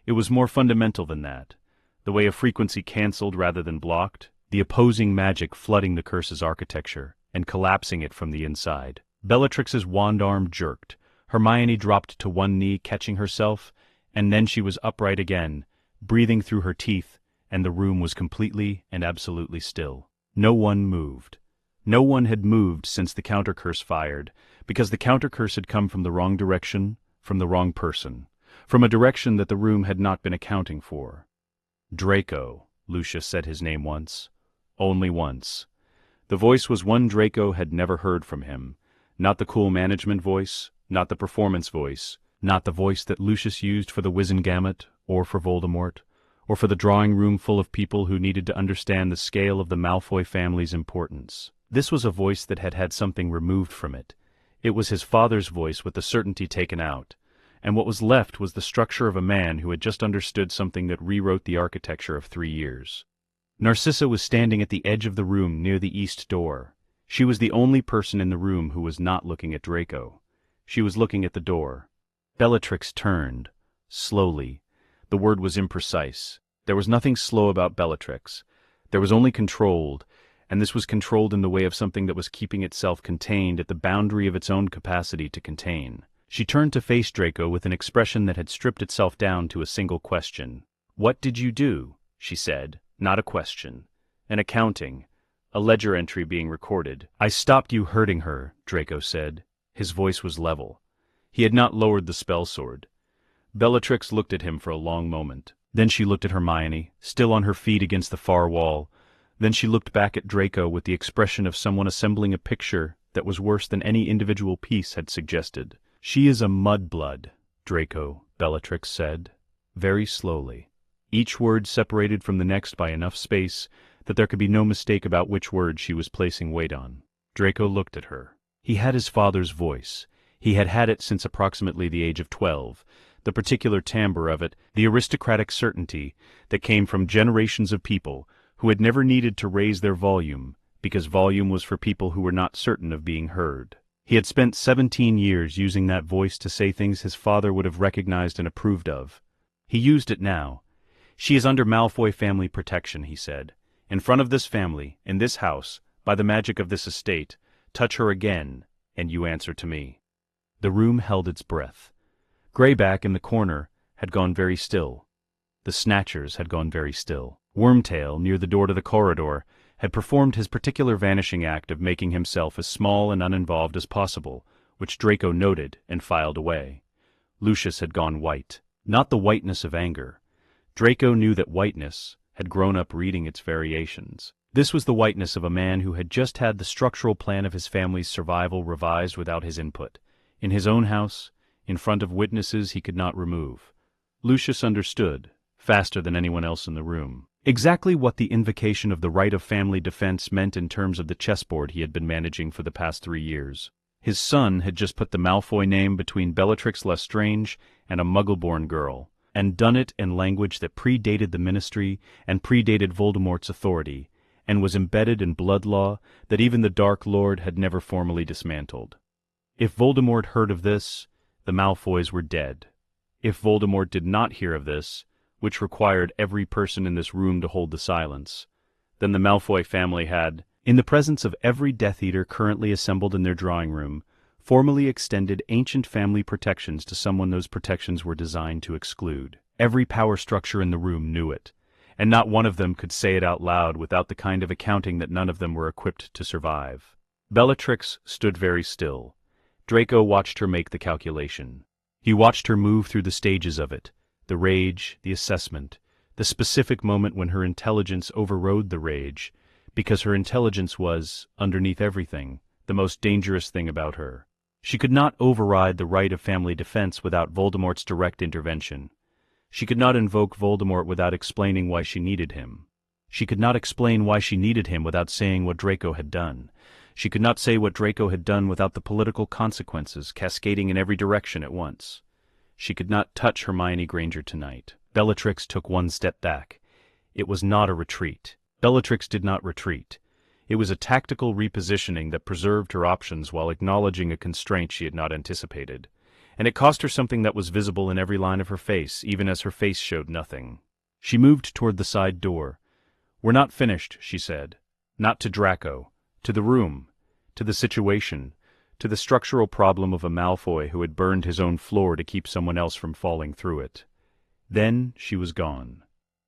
It was more fundamental than that. The way a frequency cancelled rather than blocked, the opposing magic flooding the curse's architecture and collapsing it from the inside. Bellatrix's wand arm jerked. Hermione dropped to one knee, catching herself, and then she was upright again, breathing through her teeth, and the room was completely and absolutely still. No one moved. No one had moved since the counter-curse fired, because the counter-curse had come from the wrong direction, from the wrong person, from a direction that the room had not been accounting for. Draco, Lucius said his name once. Only once. The voice was one Draco had never heard from him. Not the cool management voice, not the performance voice, not the voice that Lucius used for the Wizengamot, or for Voldemort, or for the drawing room full of people who needed to understand the scale of the Malfoy family's importance. This was a voice that had had something removed from it. It was his father's voice with the certainty taken out, and what was left was the structure of a man who had just understood something that rewrote the architecture of 3 years. Narcissa was standing at the edge of the room near the east door. She was the only person in the room who was not looking at Draco. She was looking at the door. Bellatrix turned, slowly. The word was imprecise. There was nothing slow about Bellatrix. There was only controlled, and this was controlled in the way of something that was keeping itself contained at the boundary of its own capacity to contain. She turned to face Draco with an expression that had stripped itself down to a single question. "What did you do?" she said, not a question. An accounting, a ledger entry being recorded. "I stopped you hurting her," Draco said. His voice was level. He had not lowered the spell sword. Bellatrix looked at him for a long moment. Then she looked at Hermione, still on her feet against the far wall. Then she looked back at Draco with the expression of someone assembling a picture that was worse than any individual piece had suggested. "She is a mudblood, Draco," Bellatrix said, very slowly. Each word separated from the next by enough space that there could be no mistake about which word she was placing weight on. Draco looked at her. He had his father's voice. He had had it since approximately the age of 12, the particular timbre of it, the aristocratic certainty that came from generations of people who had never needed to raise their volume, because volume was for people who were not certain of being heard. He had spent 17 years using that voice to say things his father would have recognized and approved of. He used it now. "She is under Malfoy family protection," he said. "In front of this family, in this house, by the magic of this estate, touch her again, and you answer to me." The room held its breath. Greyback in the corner had gone very still. The Snatchers had gone very still. Wormtail, near the door to the corridor, had performed his particular vanishing act of making himself as small and uninvolved as possible, which Draco noted and filed away. Lucius had gone white. Not the whiteness of anger. Draco knew that whiteness had grown up reading its variations. This was the whiteness of a man who had just had the structural plan of his family's survival revised without his input, in his own house, in front of witnesses he could not remove. Lucius understood, faster than anyone else in the room, exactly what the invocation of the right of family defense meant in terms of the chessboard he had been managing for the past 3 years. His son had just put the Malfoy name between Bellatrix Lestrange and a Muggle-born girl, and done it in language that predated the Ministry and predated Voldemort's authority, and was embedded in blood law that even the Dark Lord had never formally dismantled. If Voldemort heard of this, the Malfoys were dead. If Voldemort did not hear of this, which required every person in this room to hold the silence, then the Malfoy family had, in the presence of every Death Eater currently assembled in their drawing room, formally extended ancient family protections to someone those protections were designed to exclude. Every power structure in the room knew it, and not one of them could say it out loud without the kind of accounting that none of them were equipped to survive. Bellatrix stood very still. Draco watched her make the calculation. He watched her move through the stages of it, the rage, the assessment, the specific moment when her intelligence overrode the rage, because her intelligence was, underneath everything, the most dangerous thing about her. She could not override the right of family defense without Voldemort's direct intervention. She could not invoke Voldemort without explaining why she needed him. She could not explain why she needed him without saying what Draco had done. She could not say what Draco had done without the political consequences cascading in every direction at once. She could not touch Hermione Granger tonight. Bellatrix took one step back. It was not a retreat. Bellatrix did not retreat. It was a tactical repositioning that preserved her options while acknowledging a constraint she had not anticipated. And it cost her something that was visible in every line of her face, even as her face showed nothing. She moved toward the side door. "We're not finished," she said. "Not to Draco. To the room. To the situation. To the structural problem of a Malfoy who had burned his own floor to keep someone else from falling through it." Then she was gone.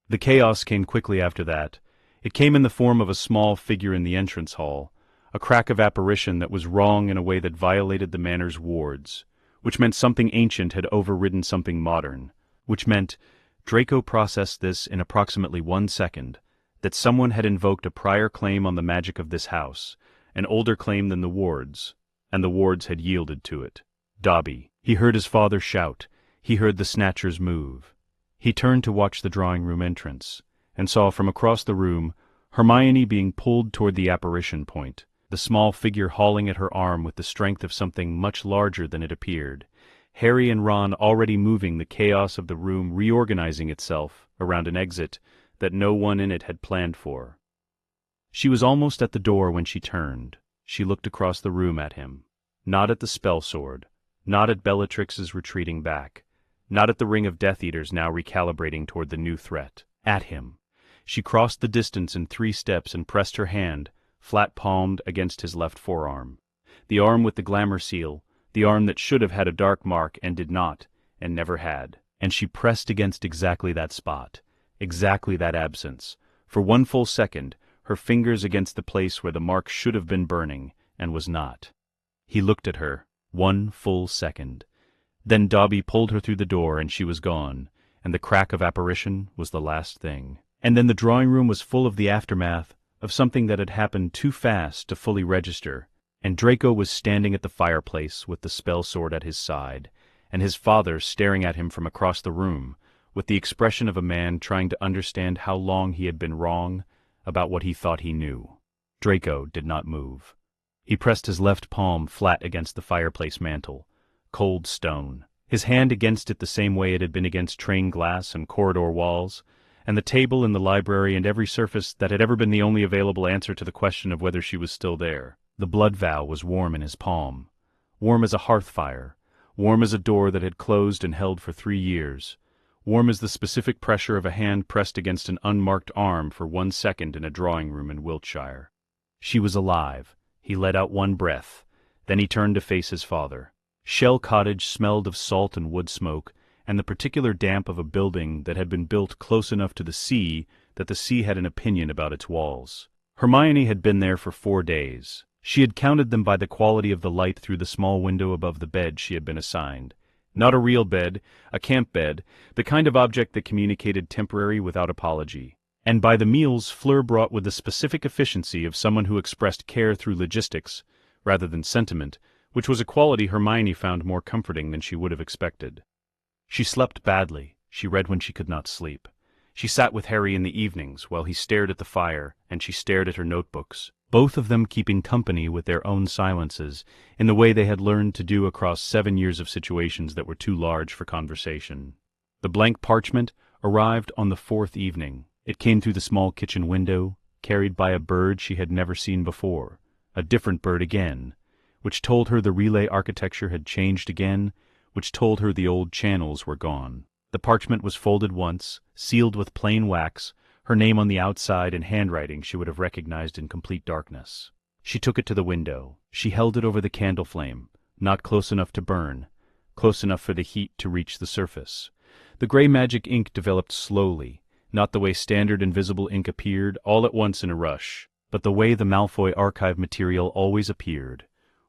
The chaos came quickly after that. It came in the form of a small figure in the entrance hall, a crack of apparition that was wrong in a way that violated the manor's wards, which meant something ancient had overridden something modern, which meant, Draco processed this in approximately 1 second, that someone had invoked a prior claim on the magic of this house, an older claim than the wards, and the wards had yielded to it. Dobby. He heard his father shout. He heard the Snatchers move. He turned to watch the drawing-room entrance, and saw from across the room Hermione being pulled toward the apparition point, the small figure hauling at her arm with the strength of something much larger than it appeared, Harry and Ron already moving the chaos of the room reorganizing itself around an exit that no one in it had planned for. She was almost at the door when she turned. She looked across the room at him. Not at the spell sword, not at Bellatrix's retreating back, not at the ring of Death Eaters now recalibrating toward the new threat. At him. She crossed the distance in 3 steps and pressed her hand, flat-palmed, against his left forearm. The arm with the glamour seal, the arm that should have had a dark mark and did not, and never had. And she pressed against exactly that spot, exactly that absence, for 1 full second, her fingers against the place where the mark should have been burning, and was not. He looked at her, 1 full second. Then Dobby pulled her through the door and she was gone, and the crack of apparition was the last thing. And then the drawing-room was full of the aftermath of something that had happened too fast to fully register, and Draco was standing at the fireplace with the spell sword at his side, and his father staring at him from across the room, with the expression of a man trying to understand how long he had been wrong, about what he thought he knew. Draco did not move. He pressed his left palm flat against the fireplace mantel. Cold stone. His hand against it the same way it had been against train glass and corridor walls, and the table in the library and every surface that had ever been the only available answer to the question of whether she was still there. The blood vow was warm in his palm. Warm as a hearth fire. Warm as a door that had closed and held for 3 years. Warm as the specific pressure of a hand pressed against an unmarked arm for 1 second in a drawing room in Wiltshire. She was alive. He let out one breath. Then he turned to face his father. Shell Cottage smelled of salt and wood smoke, and the particular damp of a building that had been built close enough to the sea that the sea had an opinion about its walls. Hermione had been there for 4 days. She had counted them by the quality of the light through the small window above the bed she had been assigned. Not a real bed, a camp bed, the kind of object that communicated temporary without apology. And by the meals Fleur brought with the specific efficiency of someone who expressed care through logistics, rather than sentiment, which was a quality Hermione found more comforting than she would have expected. She slept badly. She read when she could not sleep. She sat with Harry in the evenings while he stared at the fire and she stared at her notebooks, both of them keeping company with their own silences in the way they had learned to do across 7 years of situations that were too large for conversation. The blank parchment arrived on the 4th evening. It came through the small kitchen window, carried by a bird she had never seen before, a different bird again, which told her the relay architecture had changed again, which told her the old channels were gone. The parchment was folded once, sealed with plain wax, her name on the outside in handwriting she would have recognized in complete darkness. She took it to the window. She held it over the candle flame, not close enough to burn, close enough for the heat to reach the surface. The gray magic ink developed slowly, not the way standard invisible ink appeared all at once in a rush, but the way the Malfoy archive material always appeared,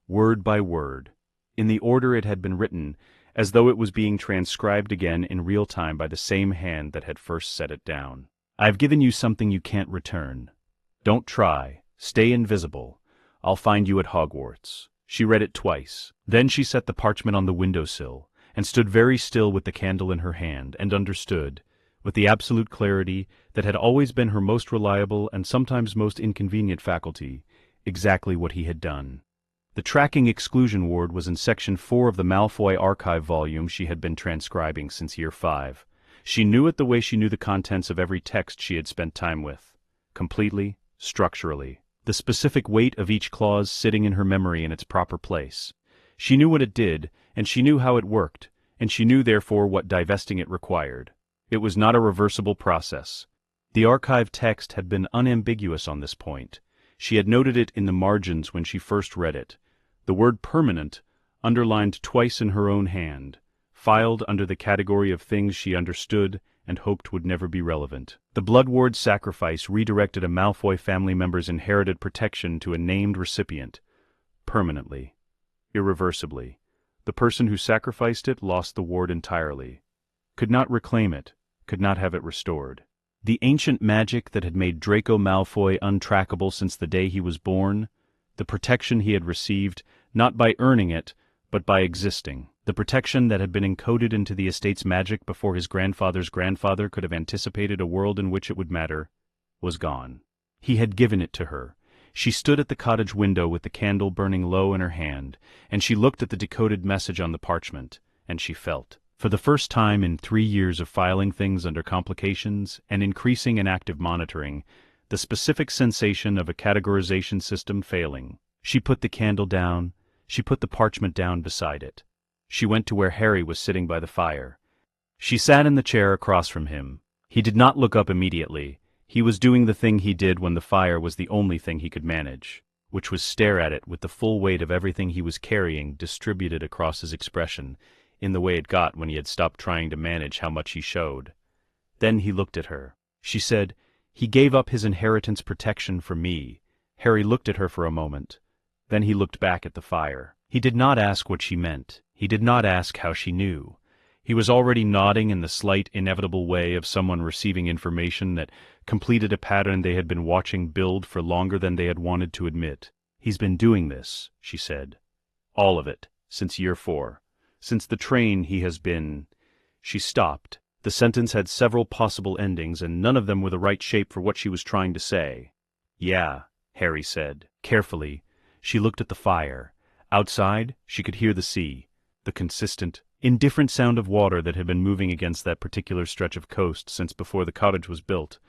word by word, in the order it had been written, as though it was being transcribed again in real time by the same hand that had first set it down. "I've given you something you can't return. Don't try. Stay invisible. I'll find you at Hogwarts." She read it twice. Then she set the parchment on the windowsill, and stood very still with the candle in her hand, and understood, with the absolute clarity that had always been her most reliable and sometimes most inconvenient faculty, exactly what he had done. The tracking exclusion ward was in Section 4 of the Malfoy archive volume she had been transcribing since Year 5. She knew it the way she knew the contents of every text she had spent time with. Completely, structurally. The specific weight of each clause sitting in her memory in its proper place. She knew what it did, and she knew how it worked, and she knew therefore what divesting it required. It was not a reversible process. The archive text had been unambiguous on this point. She had noted it in the margins when she first read it. The word permanent, underlined twice in her own hand, filed under the category of things she understood and hoped would never be relevant. The Blood Ward sacrifice redirected a Malfoy family member's inherited protection to a named recipient. Permanently. Irreversibly. The person who sacrificed it lost the ward entirely. Could not reclaim it, could not have it restored. The ancient magic that had made Draco Malfoy untrackable since the day he was born, the protection he had received, not by earning it, but by existing, the protection that had been encoded into the estate's magic before his grandfather's grandfather could have anticipated a world in which it would matter, was gone. He had given it to her. She stood at the cottage window with the candle burning low in her hand, and she looked at the decoded message on the parchment, and she felt. For the first time in 3 years of filing things under complications and increasing and active monitoring, the specific sensation of a categorization system failing. She put the candle down. She put the parchment down beside it. She went to where Harry was sitting by the fire. She sat in the chair across from him. He did not look up immediately. He was doing the thing he did when the fire was the only thing he could manage, which was stare at it with the full weight of everything he was carrying distributed across his expression, in the way it got when he had stopped trying to manage how much he showed. Then he looked at her. She said, "He gave up his inheritance protection for me." Harry looked at her for a moment. Then he looked back at the fire. He did not ask what she meant. He did not ask how she knew. He was already nodding in the slight, inevitable way of someone receiving information that completed a pattern they had been watching build for longer than they had wanted to admit. "He's been doing this," she said. "All of it, since Year 4. Since the train he has been—" She stopped. The sentence had several possible endings, and none of them were the right shape for what she was trying to say. "Yeah," Harry said. Carefully, she looked at the fire. Outside, she could hear the sea, the consistent, indifferent sound of water that had been moving against that particular stretch of coast since before the cottage was built,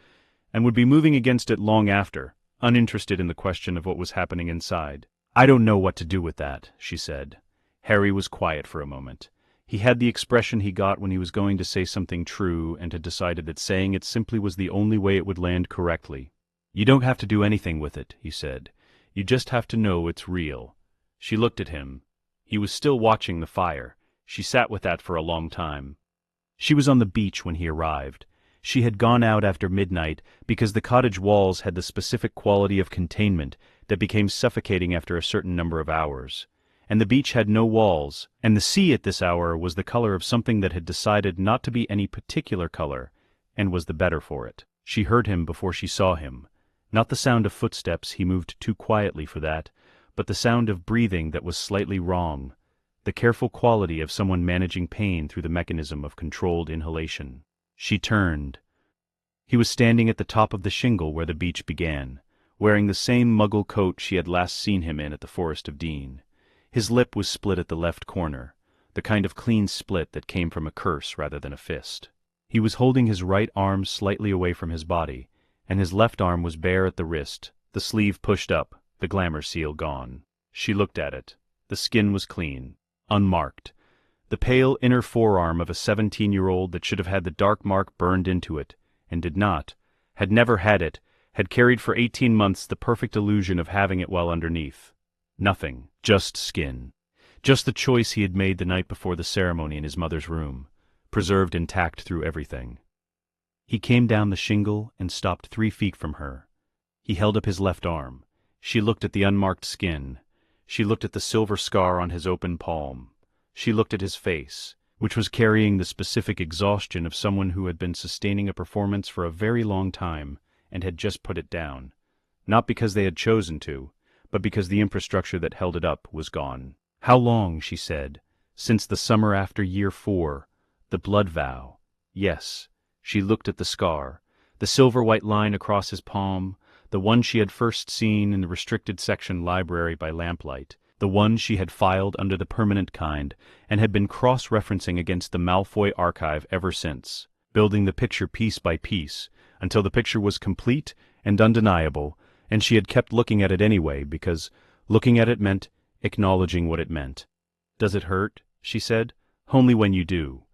and would be moving against it long after, uninterested in the question of what was happening inside. "I don't know what to do with that," she said. Harry was quiet for a moment. He had the expression he got when he was going to say something true and had decided that saying it simply was the only way it would land correctly. "You don't have to do anything with it," he said. "You just have to know it's real." She looked at him. He was still watching the fire. She sat with that for a long time. She was on the beach when he arrived. She had gone out after midnight because the cottage walls had the specific quality of containment that became suffocating after a certain number of hours. And the beach had no walls, and the sea at this hour was the color of something that had decided not to be any particular color, and was the better for it. She heard him before she saw him. Not the sound of footsteps, he moved too quietly for that, but the sound of breathing that was slightly wrong, the careful quality of someone managing pain through the mechanism of controlled inhalation. She turned. He was standing at the top of the shingle where the beach began, wearing the same muggle coat she had last seen him in at the Forest of Dean. His lip was split at the left corner, the kind of clean split that came from a curse rather than a fist. He was holding his right arm slightly away from his body, and his left arm was bare at the wrist, the sleeve pushed up, the glamour seal gone. She looked at it. The skin was clean, unmarked. The pale inner forearm of a 17-year-old that should have had the dark mark burned into it, and did not, had never had it, had carried for 18 months the perfect illusion of having it while underneath. Nothing, just skin. Just the choice he had made the night before the ceremony in his mother's room, preserved intact through everything. He came down the shingle and stopped 3 feet from her. He held up his left arm. She looked at the unmarked skin. She looked at the silver scar on his open palm. She looked at his face, which was carrying the specific exhaustion of someone who had been sustaining a performance for a very long time and had just put it down, not because they had chosen to, but because the infrastructure that held it up was gone. "How long," she said, "since the summer after year 4, the blood vow?" Yes. She looked at the scar, the silver-white line across his palm, the one she had first seen in the restricted section library by lamplight, the one she had filed under the permanent kind and had been cross-referencing against the Malfoy archive ever since, building the picture piece by piece, until the picture was complete and undeniable, and she had kept looking at it anyway because looking at it meant acknowledging what it meant. "Does it hurt?" she said. "Only when you do."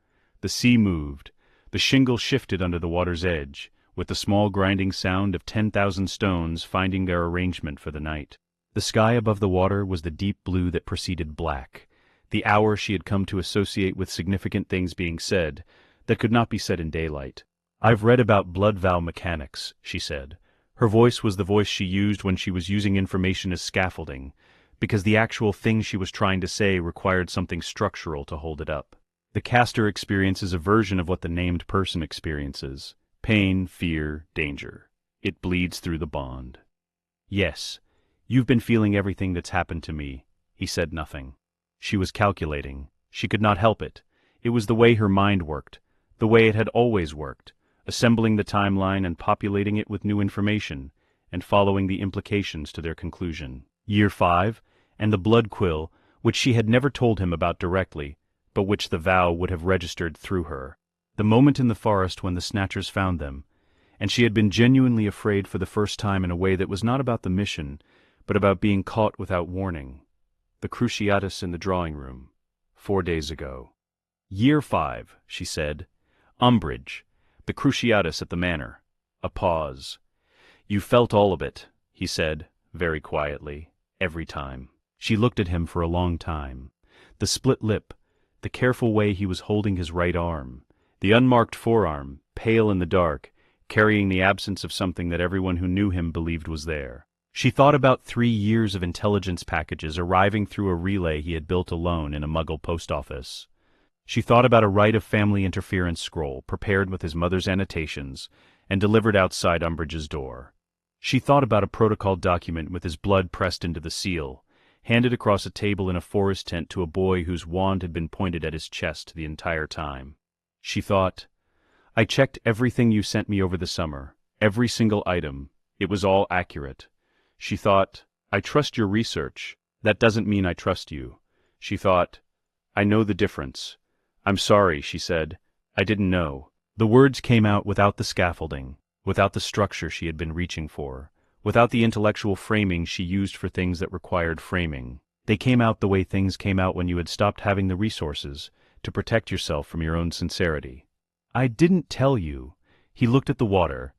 The sea moved. The shingle shifted under the water's edge, with the small grinding sound of 10,000 stones finding their arrangement for the night. The sky above the water was the deep blue that preceded black, the hour she had come to associate with significant things being said that could not be said in daylight. "I've read about blood vow mechanics," she said. Her voice was the voice she used when she was using information as scaffolding, because the actual thing she was trying to say required something structural to hold it up. The caster experiences a version of what the named person experiences: pain, fear, danger. It bleeds through the bond. "Yes, you've been feeling everything that's happened to me." He said nothing. She was calculating. She could not help it. It was the way her mind worked, the way it had always worked, assembling the timeline and populating it with new information, and following the implications to their conclusion. Year 5, and the blood quill, which she had never told him about directly, but which the vow would have registered through her. The moment in the forest when the Snatchers found them, and she had been genuinely afraid for the first time in a way that was not about the mission, but about being caught without warning. The Cruciatus in the drawing room, 4 days ago. Year 5, she said. Umbridge. The Cruciatus at the manor. A pause. "You felt all of it," he said, very quietly, every time. She looked at him for a long time. The split lip, the careful way he was holding his right arm, the unmarked forearm, pale in the dark, carrying the absence of something that everyone who knew him believed was there. She thought about 3 years of intelligence packages arriving through a relay he had built alone in a Muggle post office. She thought about a rite of family interference scroll prepared with his mother's annotations and delivered outside Umbridge's door. She thought about a protocol document with his blood pressed into the seal, handed across a table in a forest tent to a boy whose wand had been pointed at his chest the entire time. She thought, I checked everything you sent me over the summer, every single item. It was all accurate. She thought, I trust your research. That doesn't mean I trust you. She thought, I know the difference. I'm sorry, she said. I didn't know. The words came out without the scaffolding, without the structure she had been reaching for, without the intellectual framing she used for things that required framing. They came out the way things came out when you had stopped having the resources to protect yourself from your own sincerity. I didn't tell you. He looked at the water.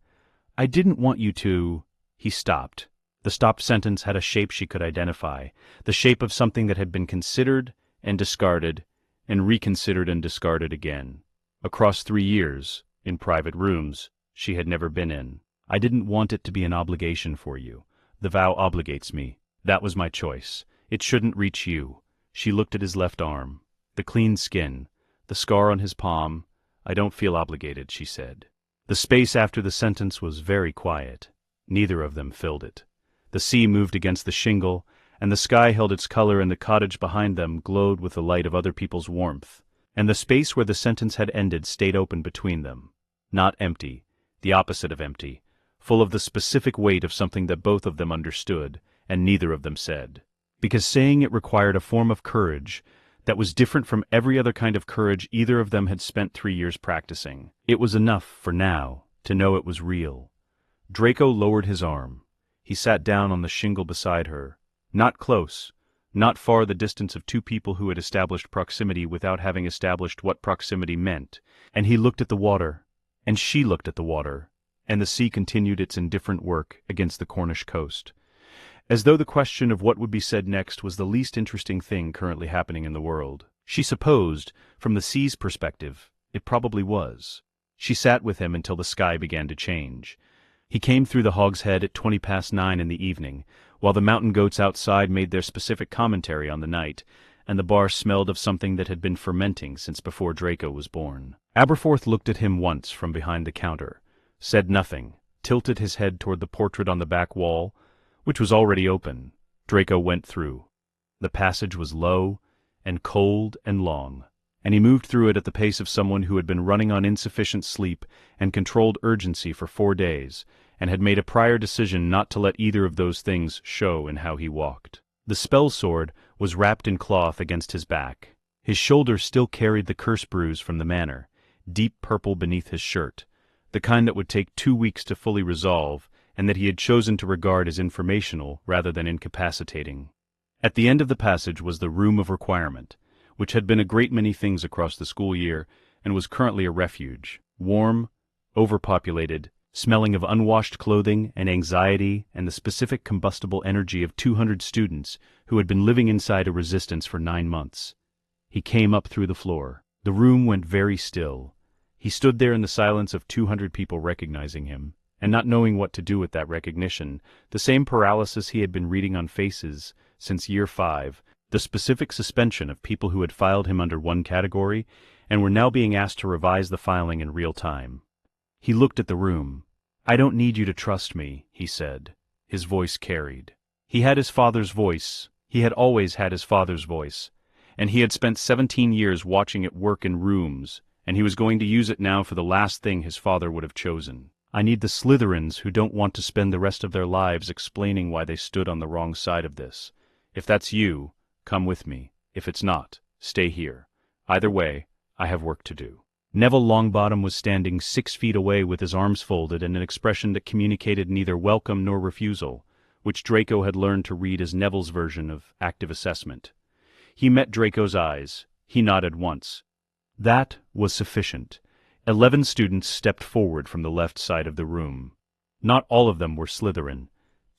I didn't want you to. He stopped. The stopped sentence had a shape she could identify, the shape of something that had been considered and discarded, and reconsidered and discarded again. Across 3 years, in private rooms, she had never been in. I didn't want it to be an obligation for you. The vow obligates me. That was my choice. It shouldn't reach you. She looked at his left arm. The clean skin, the scar on his palm. I don't feel obligated, she said. The space after the sentence was very quiet. Neither of them filled it. The sea moved against the shingle, and the sky held its color, and the cottage behind them glowed with the light of other people's warmth. And the space where the sentence had ended stayed open between them. Not empty, the opposite of empty, full of the specific weight of something that both of them understood, and neither of them said. Because saying it required a form of courage that was different from every other kind of courage either of them had spent 3 years practicing. It was enough, for now, to know it was real. Draco lowered his arm. He sat down on the shingle beside her. Not close, not far the distance of 2 people who had established proximity without having established what proximity meant. And he looked at the water, and she looked at the water, and the sea continued its indifferent work against the Cornish coast. As though the question of what would be said next was the least interesting thing currently happening in the world. She supposed, from the sea's perspective, it probably was. She sat with him until the sky began to change. He came through the Hogshead at 9:20 in the evening, while the mountain goats outside made their specific commentary on the night, and the bar smelled of something that had been fermenting since before Draco was born. Aberforth looked at him once from behind the counter, said nothing, tilted his head toward the portrait on the back wall, which was already open. Draco went through. The passage was low and cold and long, and he moved through it at the pace of someone who had been running on insufficient sleep and controlled urgency for 4 days, and had made a prior decision not to let either of those things show in how he walked. The spell sword was wrapped in cloth against his back. His shoulder still carried the curse bruise from the manor, deep purple beneath his shirt, the kind that would take 2 weeks to fully resolve, and that he had chosen to regard as informational rather than incapacitating. At the end of the passage was the Room of Requirement, which had been a great many things across the school year and was currently a refuge, warm, overpopulated, smelling of unwashed clothing and anxiety and the specific combustible energy of 200 students who had been living inside a resistance for 9 months. He came up through the floor. The room went very still. He stood there in the silence of 200 people recognizing him, and not knowing what to do with that recognition, the same paralysis he had been reading on faces since year 5, the specific suspension of people who had filed him under one category and were now being asked to revise the filing in real time. He looked at the room. I don't need you to trust me, he said. His voice carried. He had his father's voice. He had always had his father's voice. And he had spent 17 years watching it work in rooms, and he was going to use it now for the last thing his father would have chosen. I need the Slytherins who don't want to spend the rest of their lives explaining why they stood on the wrong side of this. If that's you, come with me. If it's not, stay here. Either way, I have work to do. Neville Longbottom was standing 6 feet away with his arms folded and an expression that communicated neither welcome nor refusal, which Draco had learned to read as Neville's version of active assessment. He met Draco's eyes. He nodded once. That was sufficient. 11 students stepped forward from the left side of the room. Not all of them were Slytherin.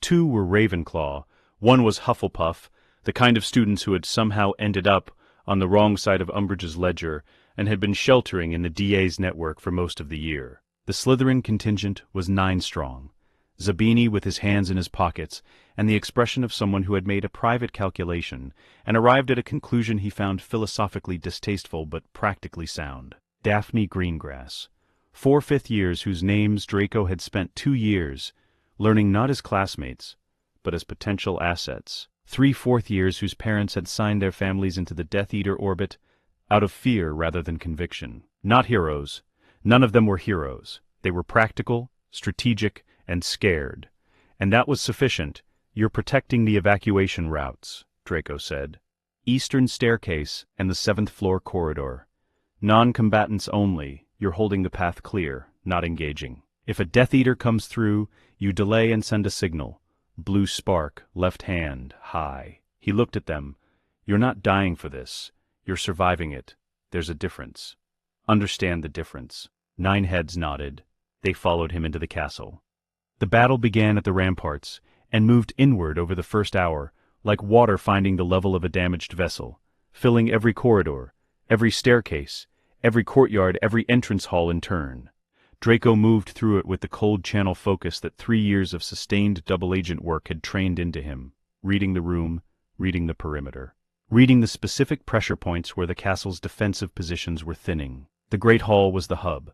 2 were Ravenclaw. 1 was Hufflepuff, the kind of students who had somehow ended up on the wrong side of Umbridge's ledger and had been sheltering in the DA's network for most of the year. The Slytherin contingent was 9 strong. Zabini with his hands in his pockets, and the expression of someone who had made a private calculation and arrived at a conclusion he found philosophically distasteful but practically sound. Daphne Greengrass. 4 fifth years whose names Draco had spent 2 years learning not as classmates, but as potential assets. 3 fourth years whose parents had signed their families into the Death Eater orbit out of fear rather than conviction. Not heroes, None of them were heroes. They were practical, strategic, and scared. And that was sufficient. You're protecting the evacuation routes, Draco said. Eastern staircase and the 7th floor corridor. Non-combatants only. You're holding the path clear, not engaging. If a Death Eater comes through, you delay and send a signal. Blue spark, left hand, high. He looked at them. You're not dying for this. You're surviving it. There's a difference. Understand the difference. 9 heads nodded. They followed him into the castle. The battle began at the ramparts, and moved inward over the first hour, like water finding the level of a damaged vessel, filling every corridor, every staircase, every courtyard, every entrance hall in turn. Draco moved through it with the cold channel focus that 3 years of sustained double-agent work had trained into him, reading the room, reading the perimeter, reading the specific pressure points where the castle's defensive positions were thinning. The Great Hall was the hub.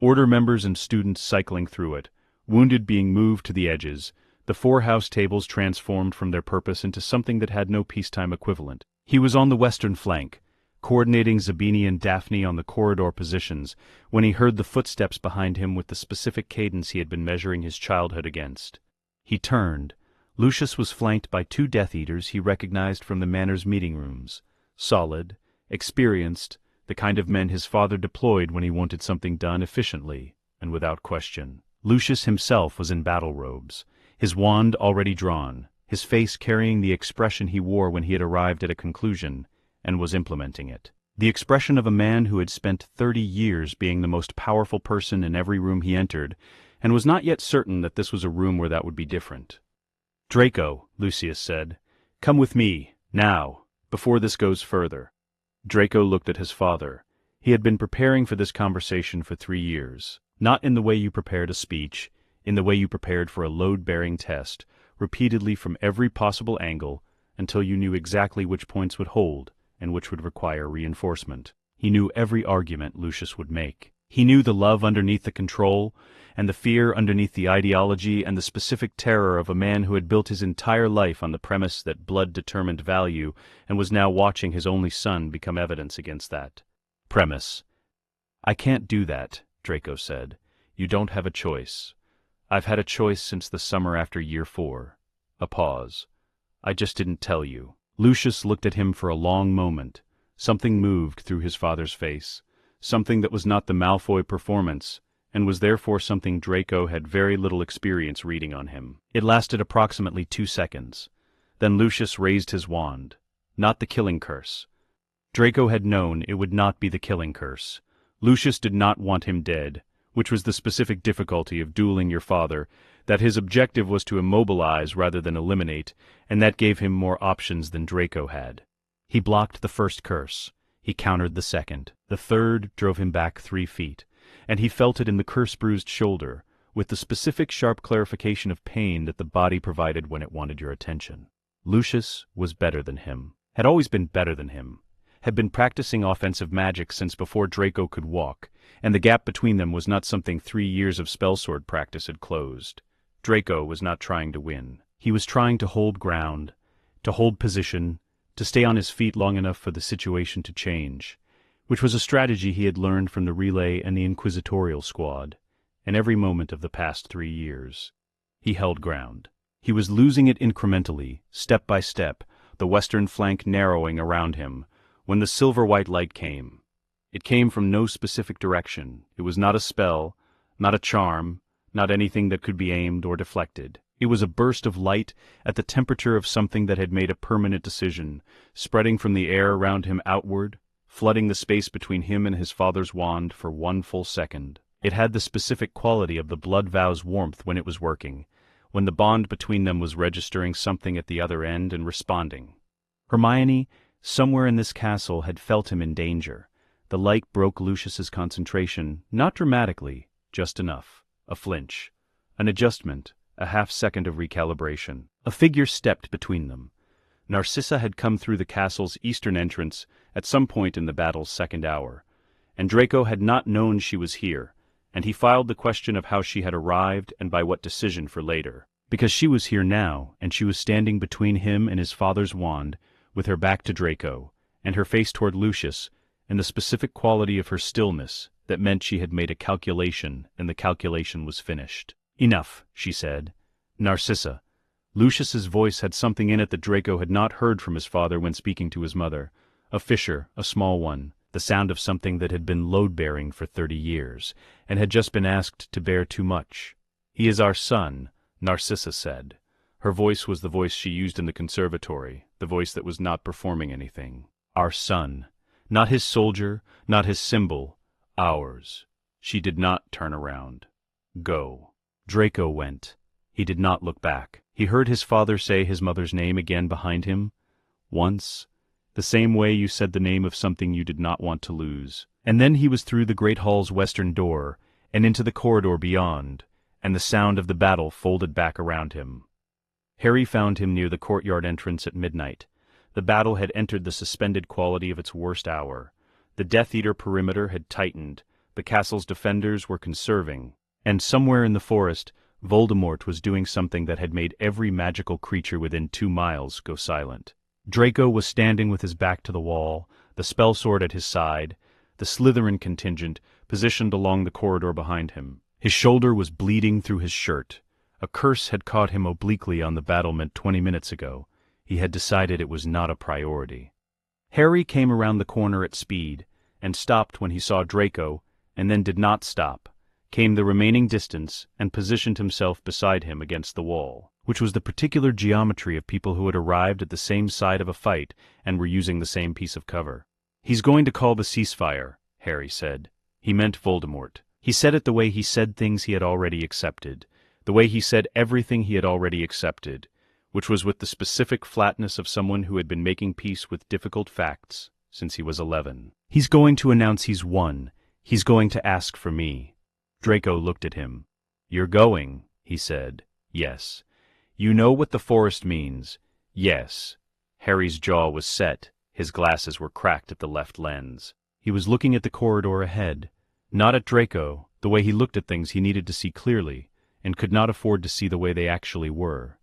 Order members and students cycling through it, wounded being moved to the edges, the 4 house tables transformed from their purpose into something that had no peacetime equivalent. He was on the western flank, coordinating Zabini and Daphne on the corridor positions, when he heard the footsteps behind him with the specific cadence he had been measuring his childhood against. He turned. Lucius was flanked by 2 Death Eaters he recognized from the Manor's meeting rooms. Solid, experienced, the kind of men his father deployed when he wanted something done efficiently and without question. Lucius himself was in battle robes, his wand already drawn, his face carrying the expression he wore when he had arrived at a conclusion and was implementing it. The expression of a man who had spent 30 years being the most powerful person in every room he entered, and was not yet certain that this was a room where that would be different. "Draco," Lucius said, "come with me, now, before this goes further." Draco looked at his father. He had been preparing for this conversation for 3 years. Not in the way you prepared a speech, in the way you prepared for a load-bearing test, repeatedly from every possible angle, until you knew exactly which points would hold and which would require reinforcement. He knew every argument Lucius would make. He knew the love underneath the control, and the fear underneath the ideology, and the specific terror of a man who had built his entire life on the premise that blood determined value, and was now watching his only son become evidence against that premise. "I can't do that," Draco said. "You don't have a choice. I've had a choice since the summer after year 4. A pause. I just didn't tell you." Lucius looked at him for a long moment. Something moved through his father's face, something that was not the Malfoy performance, and was therefore something Draco had very little experience reading on him. It lasted approximately 2 seconds. Then Lucius raised his wand. Not the killing curse. Draco had known it would not be the killing curse. Lucius did not want him dead, which was the specific difficulty of dueling your father, that his objective was to immobilize rather than eliminate, and that gave him more options than Draco had. He blocked the first curse. He countered the second. The third drove him back 3 feet, and he felt it in the curse-bruised shoulder, with the specific sharp clarification of pain that the body provided when it wanted your attention. Lucius was better than him, had always been better than him, had been practicing offensive magic since before Draco could walk, and the gap between them was not something 3 years of spellsword practice had closed. Draco was not trying to win. He was trying to hold ground, to hold position, to stay on his feet long enough for the situation to change, which was a strategy he had learned from the relay and the inquisitorial squad, and every moment of the past 3 years. He held ground. He was losing it incrementally, step by step, the western flank narrowing around him, when the silver-white light came. It came from no specific direction. It was not a spell, not a charm, not anything that could be aimed or deflected. It was a burst of light at the temperature of something that had made a permanent decision, spreading from the air around him outward, flooding the space between him and his father's wand for 1 full second. It had the specific quality of the blood vow's warmth when it was working, when the bond between them was registering something at the other end and responding. Hermione, somewhere in this castle, had felt him in danger. The light broke Lucius's concentration, not dramatically, just enough. A flinch, an adjustment, a half-second of recalibration. A figure stepped between them. Narcissa had come through the castle's eastern entrance at some point in the battle's 2nd hour, and Draco had not known she was here, and he filed the question of how she had arrived and by what decision for later. Because she was here now, and she was standing between him and his father's wand, with her back to Draco, and her face toward Lucius, and the specific quality of her stillness that meant she had made a calculation and the calculation was finished. "Enough," she said. "Narcissa." Lucius's voice had something in it that Draco had not heard from his father when speaking to his mother. A fissure, a small one, the sound of something that had been load-bearing for 30 years, and had just been asked to bear too much. "He is our son," Narcissa said. Her voice was the voice she used in the conservatory, the voice that was not performing anything. "Our son. Not his soldier, not his symbol. Ours." She did not turn around. "Go." Draco went. He did not look back. He heard his father say his mother's name again behind him. Once. The same way you said the name of something you did not want to lose. And then he was through the great hall's western door, and into the corridor beyond, and the sound of the battle folded back around him. Harry found him near the courtyard entrance at midnight. The battle had entered the suspended quality of its worst hour. The Death Eater perimeter had tightened, the castle's defenders were conserving, and somewhere in the forest, Voldemort was doing something that had made every magical creature within 2 miles go silent. Draco was standing with his back to the wall, the spell sword at his side, the Slytherin contingent positioned along the corridor behind him. His shoulder was bleeding through his shirt. A curse had caught him obliquely on the battlement 20 minutes ago. He had decided it was not a priority. Harry came around the corner at speed, and stopped when he saw Draco, and then did not stop, came the remaining distance, and positioned himself beside him against the wall, which was the particular geometry of people who had arrived at the same side of a fight and were using the same piece of cover. "He's going to call the ceasefire," Harry said. He meant Voldemort. He said it the way he said things he had already accepted, the way he said everything he had already accepted, which was with the specific flatness of someone who had been making peace with difficult facts since he was 11. "He's going to announce he's won. He's going to ask for me." Draco looked at him. "You're going," he said. "Yes." "You know what the forest means." "Yes." Harry's jaw was set. His glasses were cracked at the left lens. He was looking at the corridor ahead, not at Draco. The way he looked at things he needed to see clearly, and could not afford to see the way they actually were.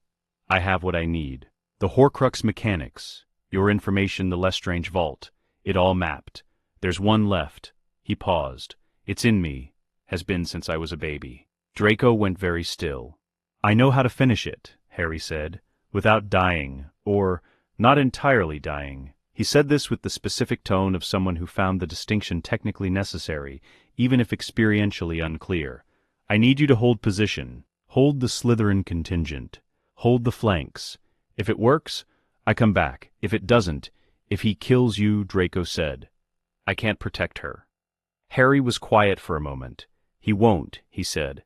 "I have what I need. The Horcrux mechanics, your information, the Lestrange vault, it all mapped. There's one left." He paused. "It's in me. Has been since I was a baby." Draco went very still. "I know how to finish it," Harry said, "without dying, or not entirely dying." He said this with the specific tone of someone who found the distinction technically necessary, even if experientially unclear. "I need you to hold position. Hold the Slytherin contingent. Hold the flanks. If it works, I come back. If it doesn't, if he kills you," Draco said, "I can't protect her." Harry was quiet for a moment. "He won't," he said.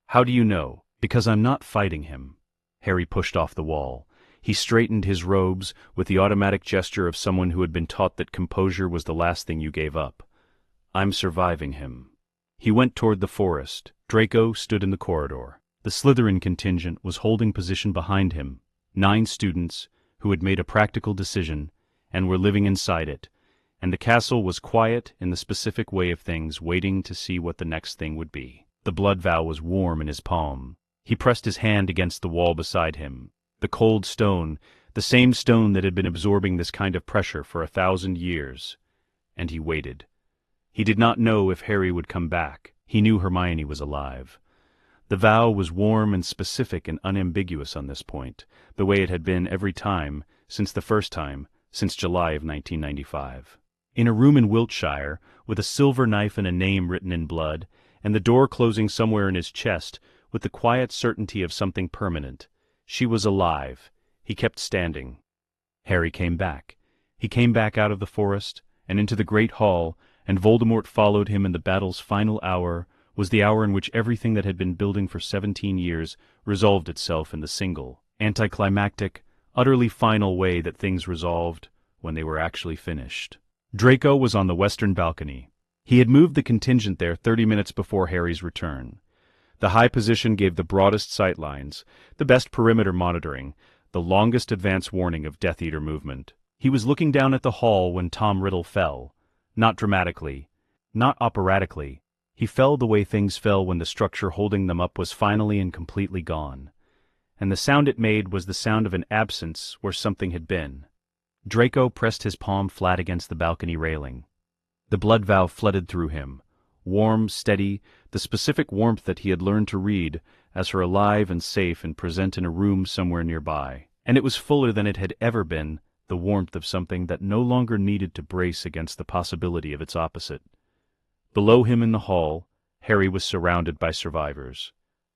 "How do you know?" "Because I'm not fighting him." Harry pushed off the wall. He straightened his robes with the automatic gesture of someone who had been taught that composure was the last thing you gave up. "I'm surviving him." He went toward the forest. Draco stood in the corridor. The Slytherin contingent was holding position behind him, 9 students who had made a practical decision and were living inside it, and the castle was quiet in the specific way of things, waiting to see what the next thing would be. The blood vow was warm in his palm. He pressed his hand against the wall beside him. The cold stone, the same stone that had been absorbing this kind of pressure for 1,000 years. And he waited. He did not know if Harry would come back. He knew Hermione was alive. The vow was warm and specific and unambiguous on this point, the way it had been every time, since the first time, since July of 1995. In a room in Wiltshire, with a silver knife and a name written in blood, and the door closing somewhere in his chest, with the quiet certainty of something permanent. She was alive. He kept standing. Harry came back. He came back out of the forest, and into the great hall, and Voldemort followed him, and the battle's final hour was the hour in which everything that had been building for 17 years resolved itself in the single, anticlimactic, utterly final way that things resolved when they were actually finished. Draco was on the western balcony. He had moved the contingent there 30 minutes before Harry's return. The high position gave the broadest sight lines, the best perimeter monitoring, the longest advance warning of Death Eater movement. He was looking down at the hall when Tom Riddle fell. Not dramatically, not operatically. He fell the way things fell when the structure holding them up was finally and completely gone. And the sound it made was the sound of an absence where something had been. Draco pressed his palm flat against the balcony railing. The blood vow flooded through him. Warm, steady, the specific warmth that he had learned to read as her alive and safe and present in a room somewhere nearby. And it was fuller than it had ever been, the warmth of something that no longer needed to brace against the possibility of its opposite. Below him in the hall, Harry was surrounded by survivors.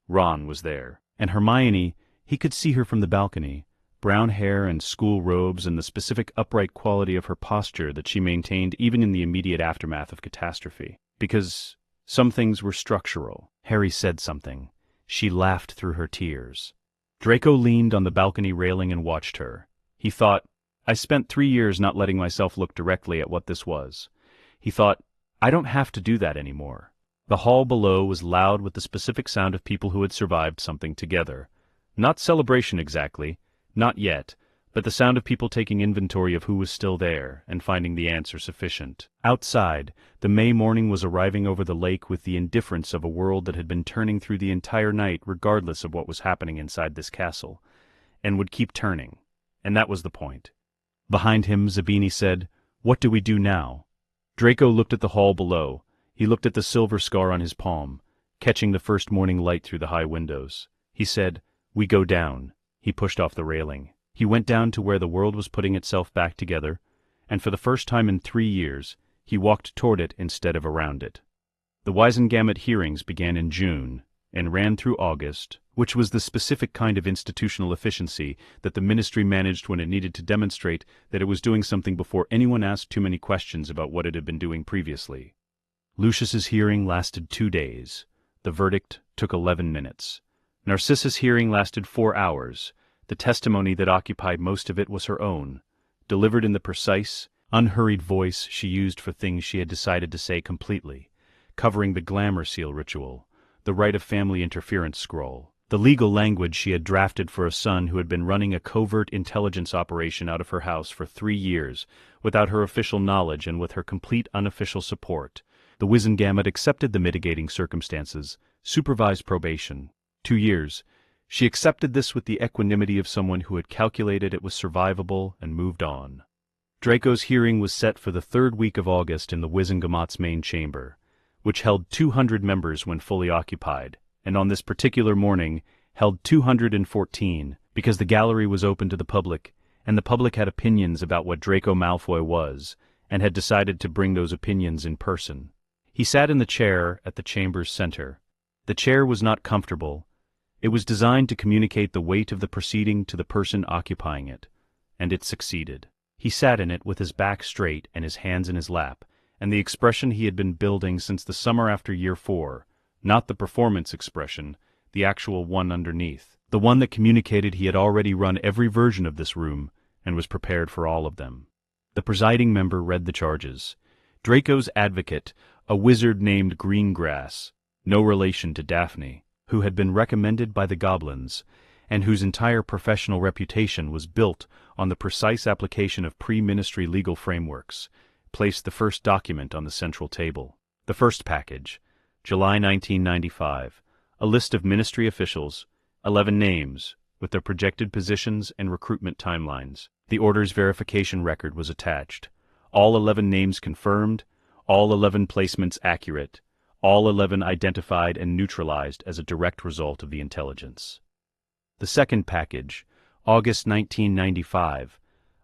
Ron was there. And Hermione, he could see her from the balcony, brown hair and school robes and the specific upright quality of her posture that she maintained even in the immediate aftermath of catastrophe. Because some things were structural. Harry said something. She laughed through her tears. Draco leaned on the balcony railing and watched her. He thought, I spent 3 years not letting myself look directly at what this was. He thought, I don't have to do that anymore. The hall below was loud with the specific sound of people who had survived something together. Not celebration exactly, not yet, but the sound of people taking inventory of who was still there and finding the answer sufficient. Outside, the May morning was arriving over the lake with the indifference of a world that had been turning through the entire night regardless of what was happening inside this castle, and would keep turning. And that was the point. Behind him, Zabini said, What do we do now? Draco looked at the hall below. He looked at the silver scar on his palm, catching the first morning light through the high windows. He said, We go down. He pushed off the railing. He went down to where the world was putting itself back together, and for the first time in 3 years, he walked toward it instead of around it. The Wisengamot hearings began in June and ran through August, which was the specific kind of institutional efficiency that the ministry managed when it needed to demonstrate that it was doing something before anyone asked too many questions about what it had been doing previously. Lucius's hearing lasted 2 days. The verdict took 11 minutes. Narcissa's hearing lasted 4 hours. The testimony that occupied most of it was her own, delivered in the precise, unhurried voice she used for things she had decided to say completely, covering the glamour seal ritual, the right of family interference scroll, the legal language she had drafted for a son who had been running a covert intelligence operation out of her house for 3 years, without her official knowledge and with her complete unofficial support. The Wisengamot accepted the mitigating circumstances, supervised probation. 2 years. She accepted this with the equanimity of someone who had calculated it was survivable and moved on. Draco's hearing was set for the 3rd week of August in the Wisengamot's main chamber, which held 200 members when fully occupied, and on this particular morning held 214 because the gallery was open to the public, and the public had opinions about what Draco Malfoy was, and had decided to bring those opinions in person. He sat in the chair at the chamber's center. The chair was not comfortable. It was designed to communicate the weight of the proceeding to the person occupying it, and it succeeded. He sat in it with his back straight and his hands in his lap, and the expression he had been building since the summer after year 4, not the performance expression, the actual one underneath, the one that communicated he had already run every version of this room and was prepared for all of them. The presiding member read the charges. Draco's advocate, a wizard named Greengrass, no relation to Daphne, who had been recommended by the goblins, and whose entire professional reputation was built on the precise application of pre-ministry legal frameworks, placed the first document on the central table. The first package, July 1995, a list of ministry officials, 11 names, with their projected positions and recruitment timelines. The order's verification record was attached. All 11 names confirmed, all 11 placements accurate, all 11 identified and neutralized as a direct result of the intelligence. The second package, August 1995,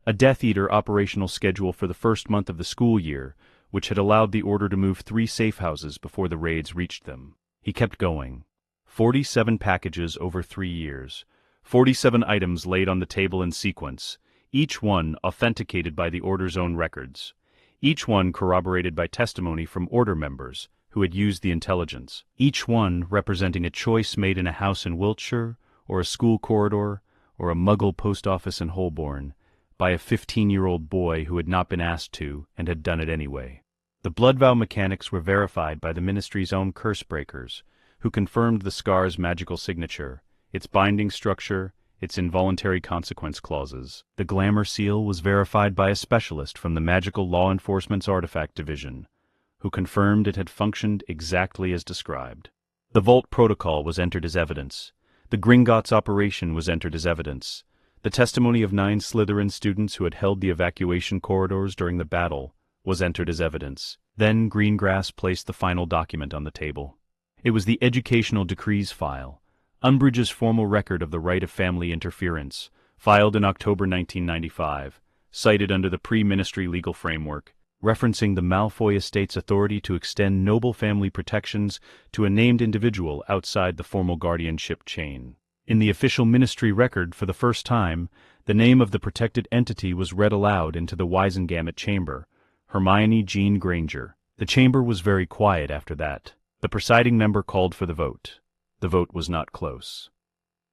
a Death Eater operational schedule for the first month of the school year, which had allowed the order to move 3 safe houses before the raids reached them. He kept going. 47 packages over 3 years, 47 items laid on the table in sequence, each one authenticated by the order's own records, each one corroborated by testimony from order members who had used the intelligence, each one representing a choice made in a house in Wiltshire, or a school corridor, or a Muggle post office in Holborn, by a 15-year-old boy who had not been asked to and had done it anyway. The blood vow mechanics were verified by the Ministry's own curse breakers, who confirmed the scar's magical signature, its binding structure, its involuntary consequence clauses. The glamour seal was verified by a specialist from the Magical Law Enforcement's Artifact Division, who confirmed it had functioned exactly as described. The Vault Protocol was entered as evidence. The Gringotts operation was entered as evidence. The testimony of 9 Slytherin students who had held the evacuation corridors during the battle was entered as evidence. Then Greengrass placed the final document on the table. It was the Educational Decrees file, Umbridge's formal record of the right of family interference, filed in October 1995, cited under the pre-ministry legal framework, referencing the Malfoy estate's authority to extend noble family protections to a named individual outside the formal guardianship chain. In the official ministry record, for the first time, the name of the protected entity was read aloud into the Wisengamot chamber, Hermione Jean Granger. The chamber was very quiet after that. The presiding member called for the vote. The vote was not close.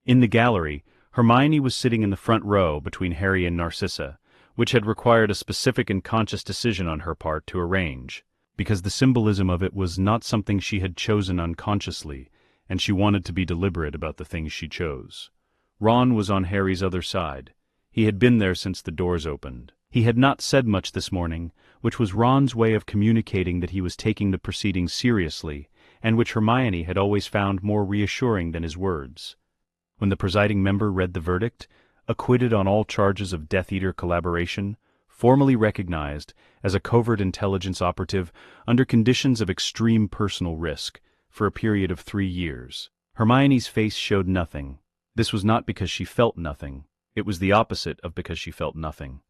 In the gallery, Hermione was sitting in the front row between Harry and Narcissa, which had required a specific and conscious decision on her part to arrange, because the symbolism of it was not something she had chosen unconsciously, and she wanted to be deliberate about the things she chose. Ron was on Harry's other side. He had been there since the doors opened. He had not said much this morning, which was Ron's way of communicating that he was taking the proceedings seriously, and which Hermione had always found more reassuring than his words. When the presiding member read the verdict, acquitted on all charges of Death Eater collaboration, formally recognized as a covert intelligence operative under conditions of extreme personal risk, for a period of 3 years. Hermione's face showed nothing. This was not because she felt nothing. It was the opposite of because she felt nothing.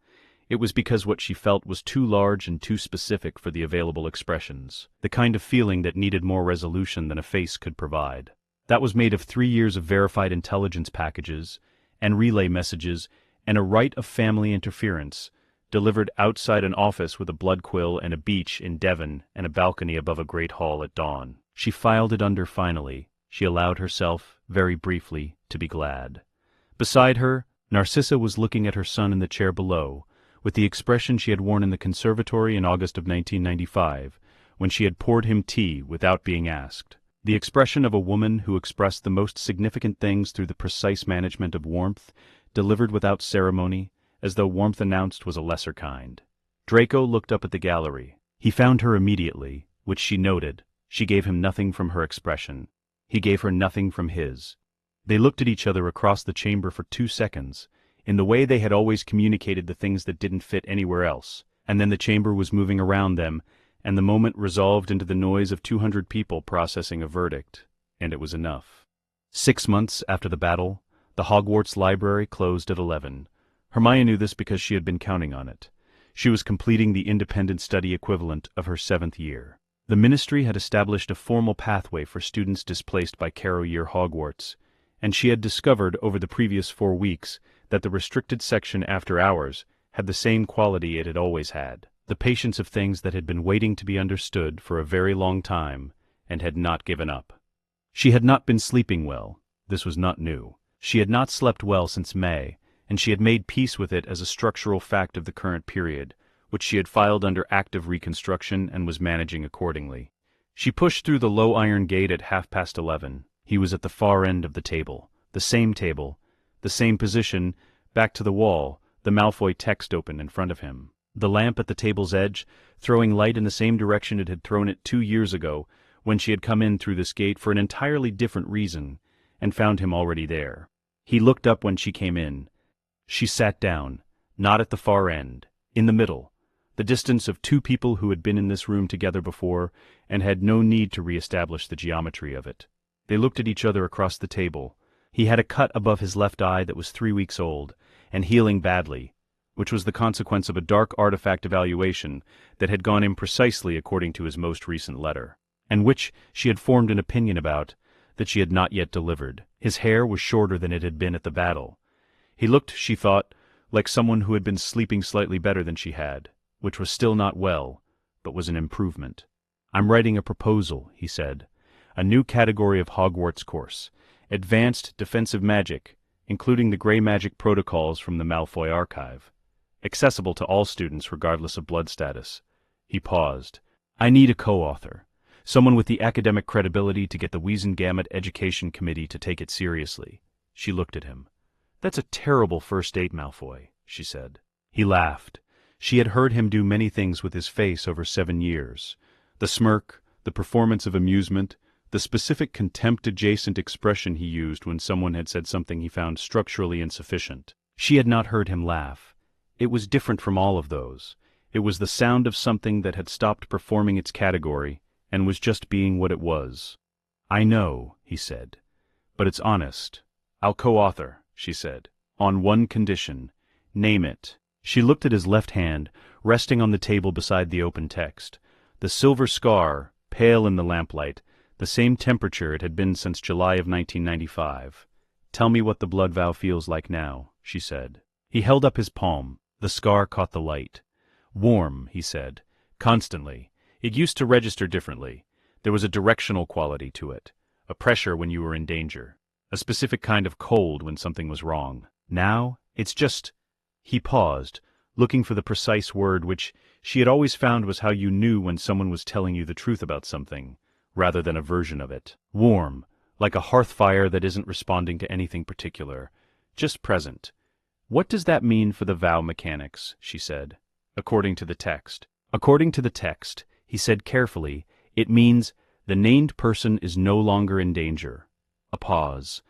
It was because what she felt was too large and too specific for the available expressions, the kind of feeling that needed more resolution than a face could provide. That was made of 3 years of verified intelligence packages, and relay messages, and a right of family interference, delivered outside an office with a blood quill and a beach in Devon and a balcony above a great hall at dawn. She filed it under finally. She allowed herself, very briefly, to be glad. Beside her, Narcissa was looking at her son in the chair below, with the expression she had worn in the conservatory in August of 1995, when she had poured him tea without being asked. The expression of a woman who expressed the most significant things through the precise management of warmth, delivered without ceremony, as though warmth announced was a lesser kind. Draco looked up at the gallery. He found her immediately, which she noted. She gave him nothing from her expression. He gave her nothing from his. They looked at each other across the chamber for 2 seconds, in the way they had always communicated the things that didn't fit anywhere else, and then the chamber was moving around them, and the moment resolved into the noise of 200 people processing a verdict, and it was enough. 6 months after the battle, the Hogwarts library closed at 11. Hermione knew this because she had been counting on it. She was completing the independent study equivalent of her 7th year. The ministry had established a formal pathway for students displaced by Carrow Year Hogwarts, and she had discovered over the previous 4 weeks that the restricted section after hours had the same quality it had always had, the patience of things that had been waiting to be understood for a very long time and had not given up. She had not been sleeping well. This was not new. She had not slept well since May, and she had made peace with it as a structural fact of the current period, which she had filed under active reconstruction and was managing accordingly. She pushed through the low iron gate at 11:30. He was at the far end of the table, the same position, back to the wall, the Malfoy text open in front of him. The lamp at the table's edge, throwing light in the same direction it had thrown it 2 years ago, when she had come in through this gate for an entirely different reason, and found him already there. He looked up when she came in. She sat down, not at the far end, in the middle, the distance of 2 people who had been in this room together before and had no need to re-establish the geometry of it. They looked at each other across the table. He had a cut above his left eye that was 3 weeks old, and healing badly, which was the consequence of a dark artifact evaluation that had gone imprecisely according to his most recent letter, and which she had formed an opinion about that she had not yet delivered. His hair was shorter than it had been at the battle. He looked, she thought, like someone who had been sleeping slightly better than she had, which was still not well, but was an improvement. "I'm writing a proposal," he said. "A new category of Hogwarts course. Advanced defensive magic, including the gray magic protocols from the Malfoy archive. Accessible to all students regardless of blood status." He paused. "I need a co-author. Someone with the academic credibility to get the Wisengamot Education Committee to take it seriously." She looked at him. "That's a terrible first date, Malfoy," she said. He laughed. She had heard him do many things with his face over 7 years. The smirk, the performance of amusement, the specific contempt-adjacent expression he used when someone had said something he found structurally insufficient. She had not heard him laugh. It was different from all of those. It was the sound of something that had stopped performing its category and was just being what it was. "I know," he said, "but it's honest. I'll co-author," she said, "on one condition. Name it." She looked at his left hand, resting on the table beside the open text. The silver scar, pale in the lamplight, the same temperature it had been since July of 1995. "Tell me what the blood vow feels like now," she said. He held up his palm. The scar caught the light. "Warm," he said. "Constantly. It used to register differently. There was a directional quality to it, a pressure when you were in danger, a specific kind of cold when something was wrong. Now, it's just—" He paused, looking for the precise word which she had always found was how you knew when someone was telling you the truth about something, rather than a version of it. "Warm, like a hearth fire that isn't responding to anything particular, just present. What does that mean for the vow mechanics?" she said. "According to the text." "According to the text," he said carefully, "it means the named person is no longer in danger." A pause.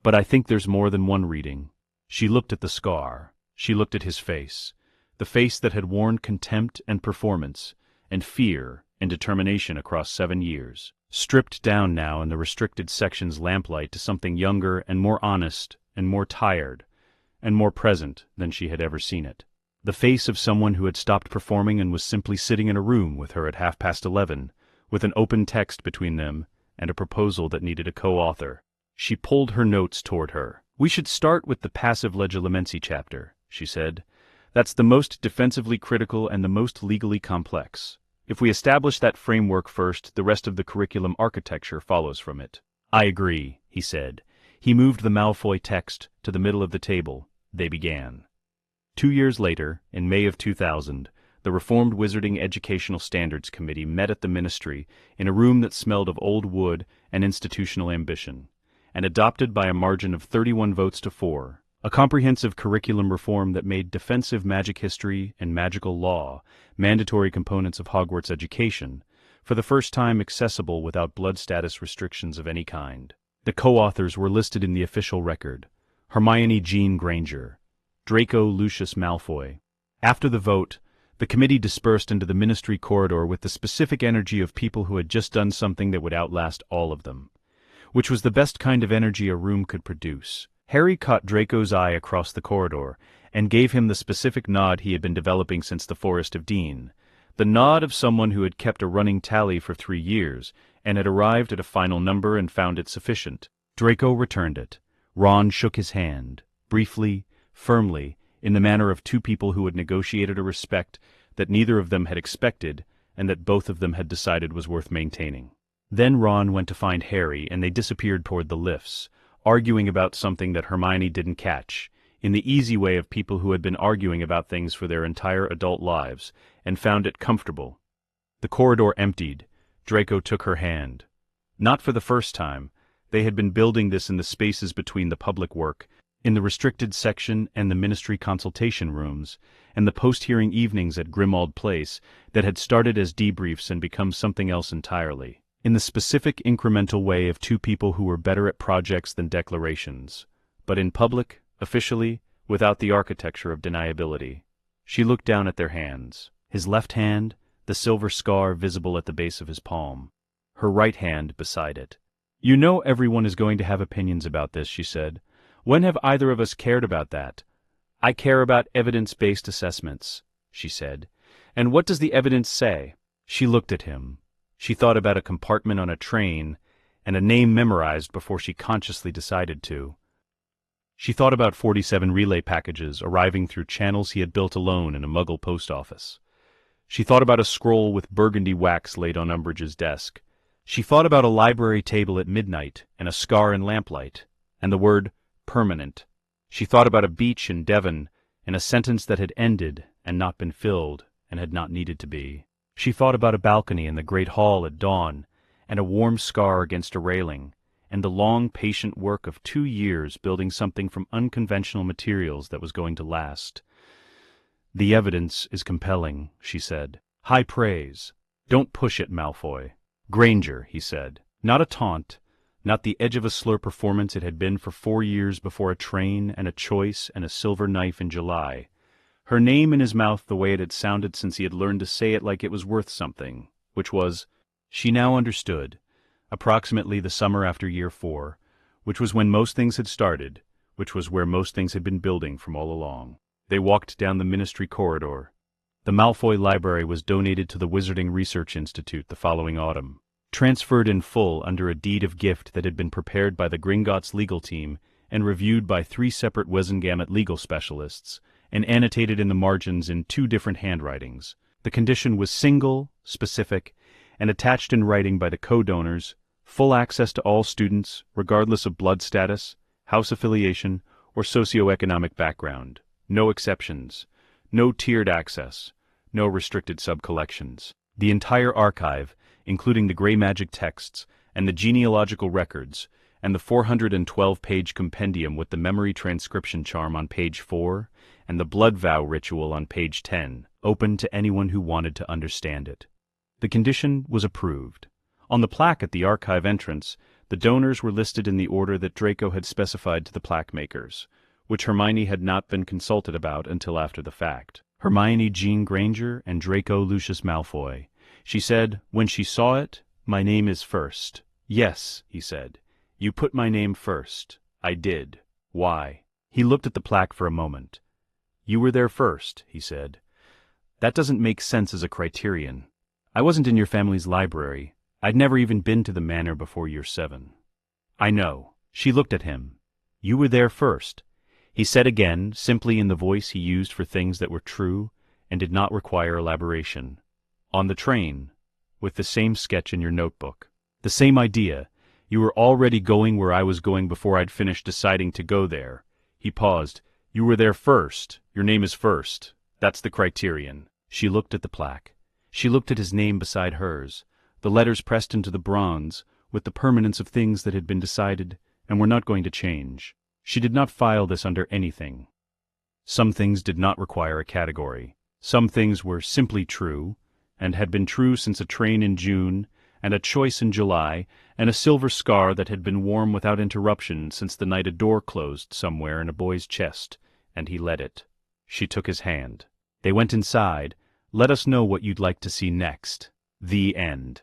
"But I think there's more than one reading." She looked at the scar. She looked at his face, the face that had worn contempt and performance, and fear and determination across 7 years, stripped down now in the restricted section's lamplight to something younger and more honest and more tired and more present than she had ever seen it. The face of someone who had stopped performing and was simply sitting in a room with her at 11:30, with an open text between them and a proposal that needed a co-author. She pulled her notes toward her. "We should start with the passive legilimency chapter," she said. "That's the most defensively critical and the most legally complex. If we establish that framework first, the rest of the curriculum architecture follows from it." "I agree," he said. He moved the Malfoy text to the middle of the table. They began. 2 years later, in May of 2000, the Reformed Wizarding Educational Standards Committee met at the ministry in a room that smelled of old wood and institutional ambition, and adopted by a margin of 31 votes to 4, a comprehensive curriculum reform that made defensive magic history and magical law, mandatory components of Hogwarts education, for the first time accessible without blood status restrictions of any kind. The co-authors were listed in the official record: Hermione Jean Granger, Draco Lucius Malfoy. After the vote, the committee dispersed into the ministry corridor with the specific energy of people who had just done something that would outlast all of them, which was the best kind of energy a room could produce. Harry caught Draco's eye across the corridor and gave him the specific nod he had been developing since the Forest of Dean, the nod of someone who had kept a running tally for 3 years and had arrived at a final number and found it sufficient. Draco returned it. Ron shook his hand, briefly, firmly, in the manner of two people who had negotiated a respect that neither of them had expected and that both of them had decided was worth maintaining. Then Ron went to find Harry and they disappeared toward the lifts, arguing about something that Hermione didn't catch, in the easy way of people who had been arguing about things for their entire adult lives and found it comfortable. The corridor emptied. Draco took her hand. Not for the first time. They had been building this in the spaces between the public work, in the restricted section and the ministry consultation rooms, and the post-hearing evenings at Grimmauld Place that had started as debriefs and become something else entirely, in the specific incremental way of two people who were better at projects than declarations, but in public, officially, without the architecture of deniability. She looked down at their hands. His left hand, the silver scar visible at the base of his palm. Her right hand beside it. "You know everyone is going to have opinions about this," she said. "When have either of us cared about that?" "I care about evidence-based assessments," she said. "And what does the evidence say?" She looked at him. She thought about a compartment on a train and a name memorized before she consciously decided to. She thought about 47 relay packages arriving through channels he had built alone in a Muggle post office. She thought about a scroll with burgundy wax laid on Umbridge's desk. She thought about a library table at midnight and a scar in lamplight, and the word permanent. She thought about a beach in Devon and a sentence that had ended and not been filled and had not needed to be. She thought about a balcony in the great hall at dawn and a warm scar against a railing, and the long, patient work of 2 years building something from unconventional materials that was going to last. "The evidence is compelling," she said. "High praise. Don't push it, Malfoy." "Granger," he said. Not a taunt, not the edge of a slur performance it had been for 4 years before a train and a choice and a silver knife in July. her name in his mouth the way it had sounded since he had learned to say it like it was worth something, which was, she now understood, approximately the summer after year 4, which was when most things had started, which was where most things had been building from all along. They walked down the ministry corridor. The Malfoy library was donated to the Wizarding Research Institute the following autumn, transferred in full under a deed of gift that had been prepared by the Gringotts legal team and reviewed by 3 separate Wizengamot legal specialists, and annotated in the margins in 2 different handwritings. The condition was single, specific, and attached in writing by the co-donors: full access to all students, regardless of blood status, house affiliation, or socioeconomic background. No exceptions. No tiered access. No restricted sub-collections. The entire archive, including the gray magic texts, and the genealogical records, and the 412-page compendium with the memory transcription charm on page 4, and the blood vow ritual on page 10, open to anyone who wanted to understand it. The condition was approved. On the plaque at the archive entrance, the donors were listed in the order that Draco had specified to the plaque makers, which Hermione had not been consulted about until after the fact. Hermione Jean Granger and Draco Lucius Malfoy. She said, when she saw it, "My name is first." "Yes," he said. "You put my name first." "I did." "Why?" He looked at the plaque for a moment. "You were there first," he said. "That doesn't make sense as a criterion. I wasn't in your family's library. I'd never even been to the manor before year 7. "I know." She looked at him. "You were there first," he said again, simply in the voice he used for things that were true and did not require elaboration. "On the train, with the same sketch in your notebook. The same idea. You were already going where I was going before I'd finished deciding to go there." He paused. "You were there first. Your name is first. That's the criterion." She looked at the plaque. She looked at his name beside hers, the letters pressed into the bronze, with the permanence of things that had been decided and were not going to change. She did not file this under anything. Some things did not require a category. Some things were simply true, and had been true since a train in June, and a choice in July, and a silver scar that had been warm without interruption since the night a door closed somewhere in a boy's chest, and he let it. She took his hand. They went inside. "Let us know what you'd like to see next." The end.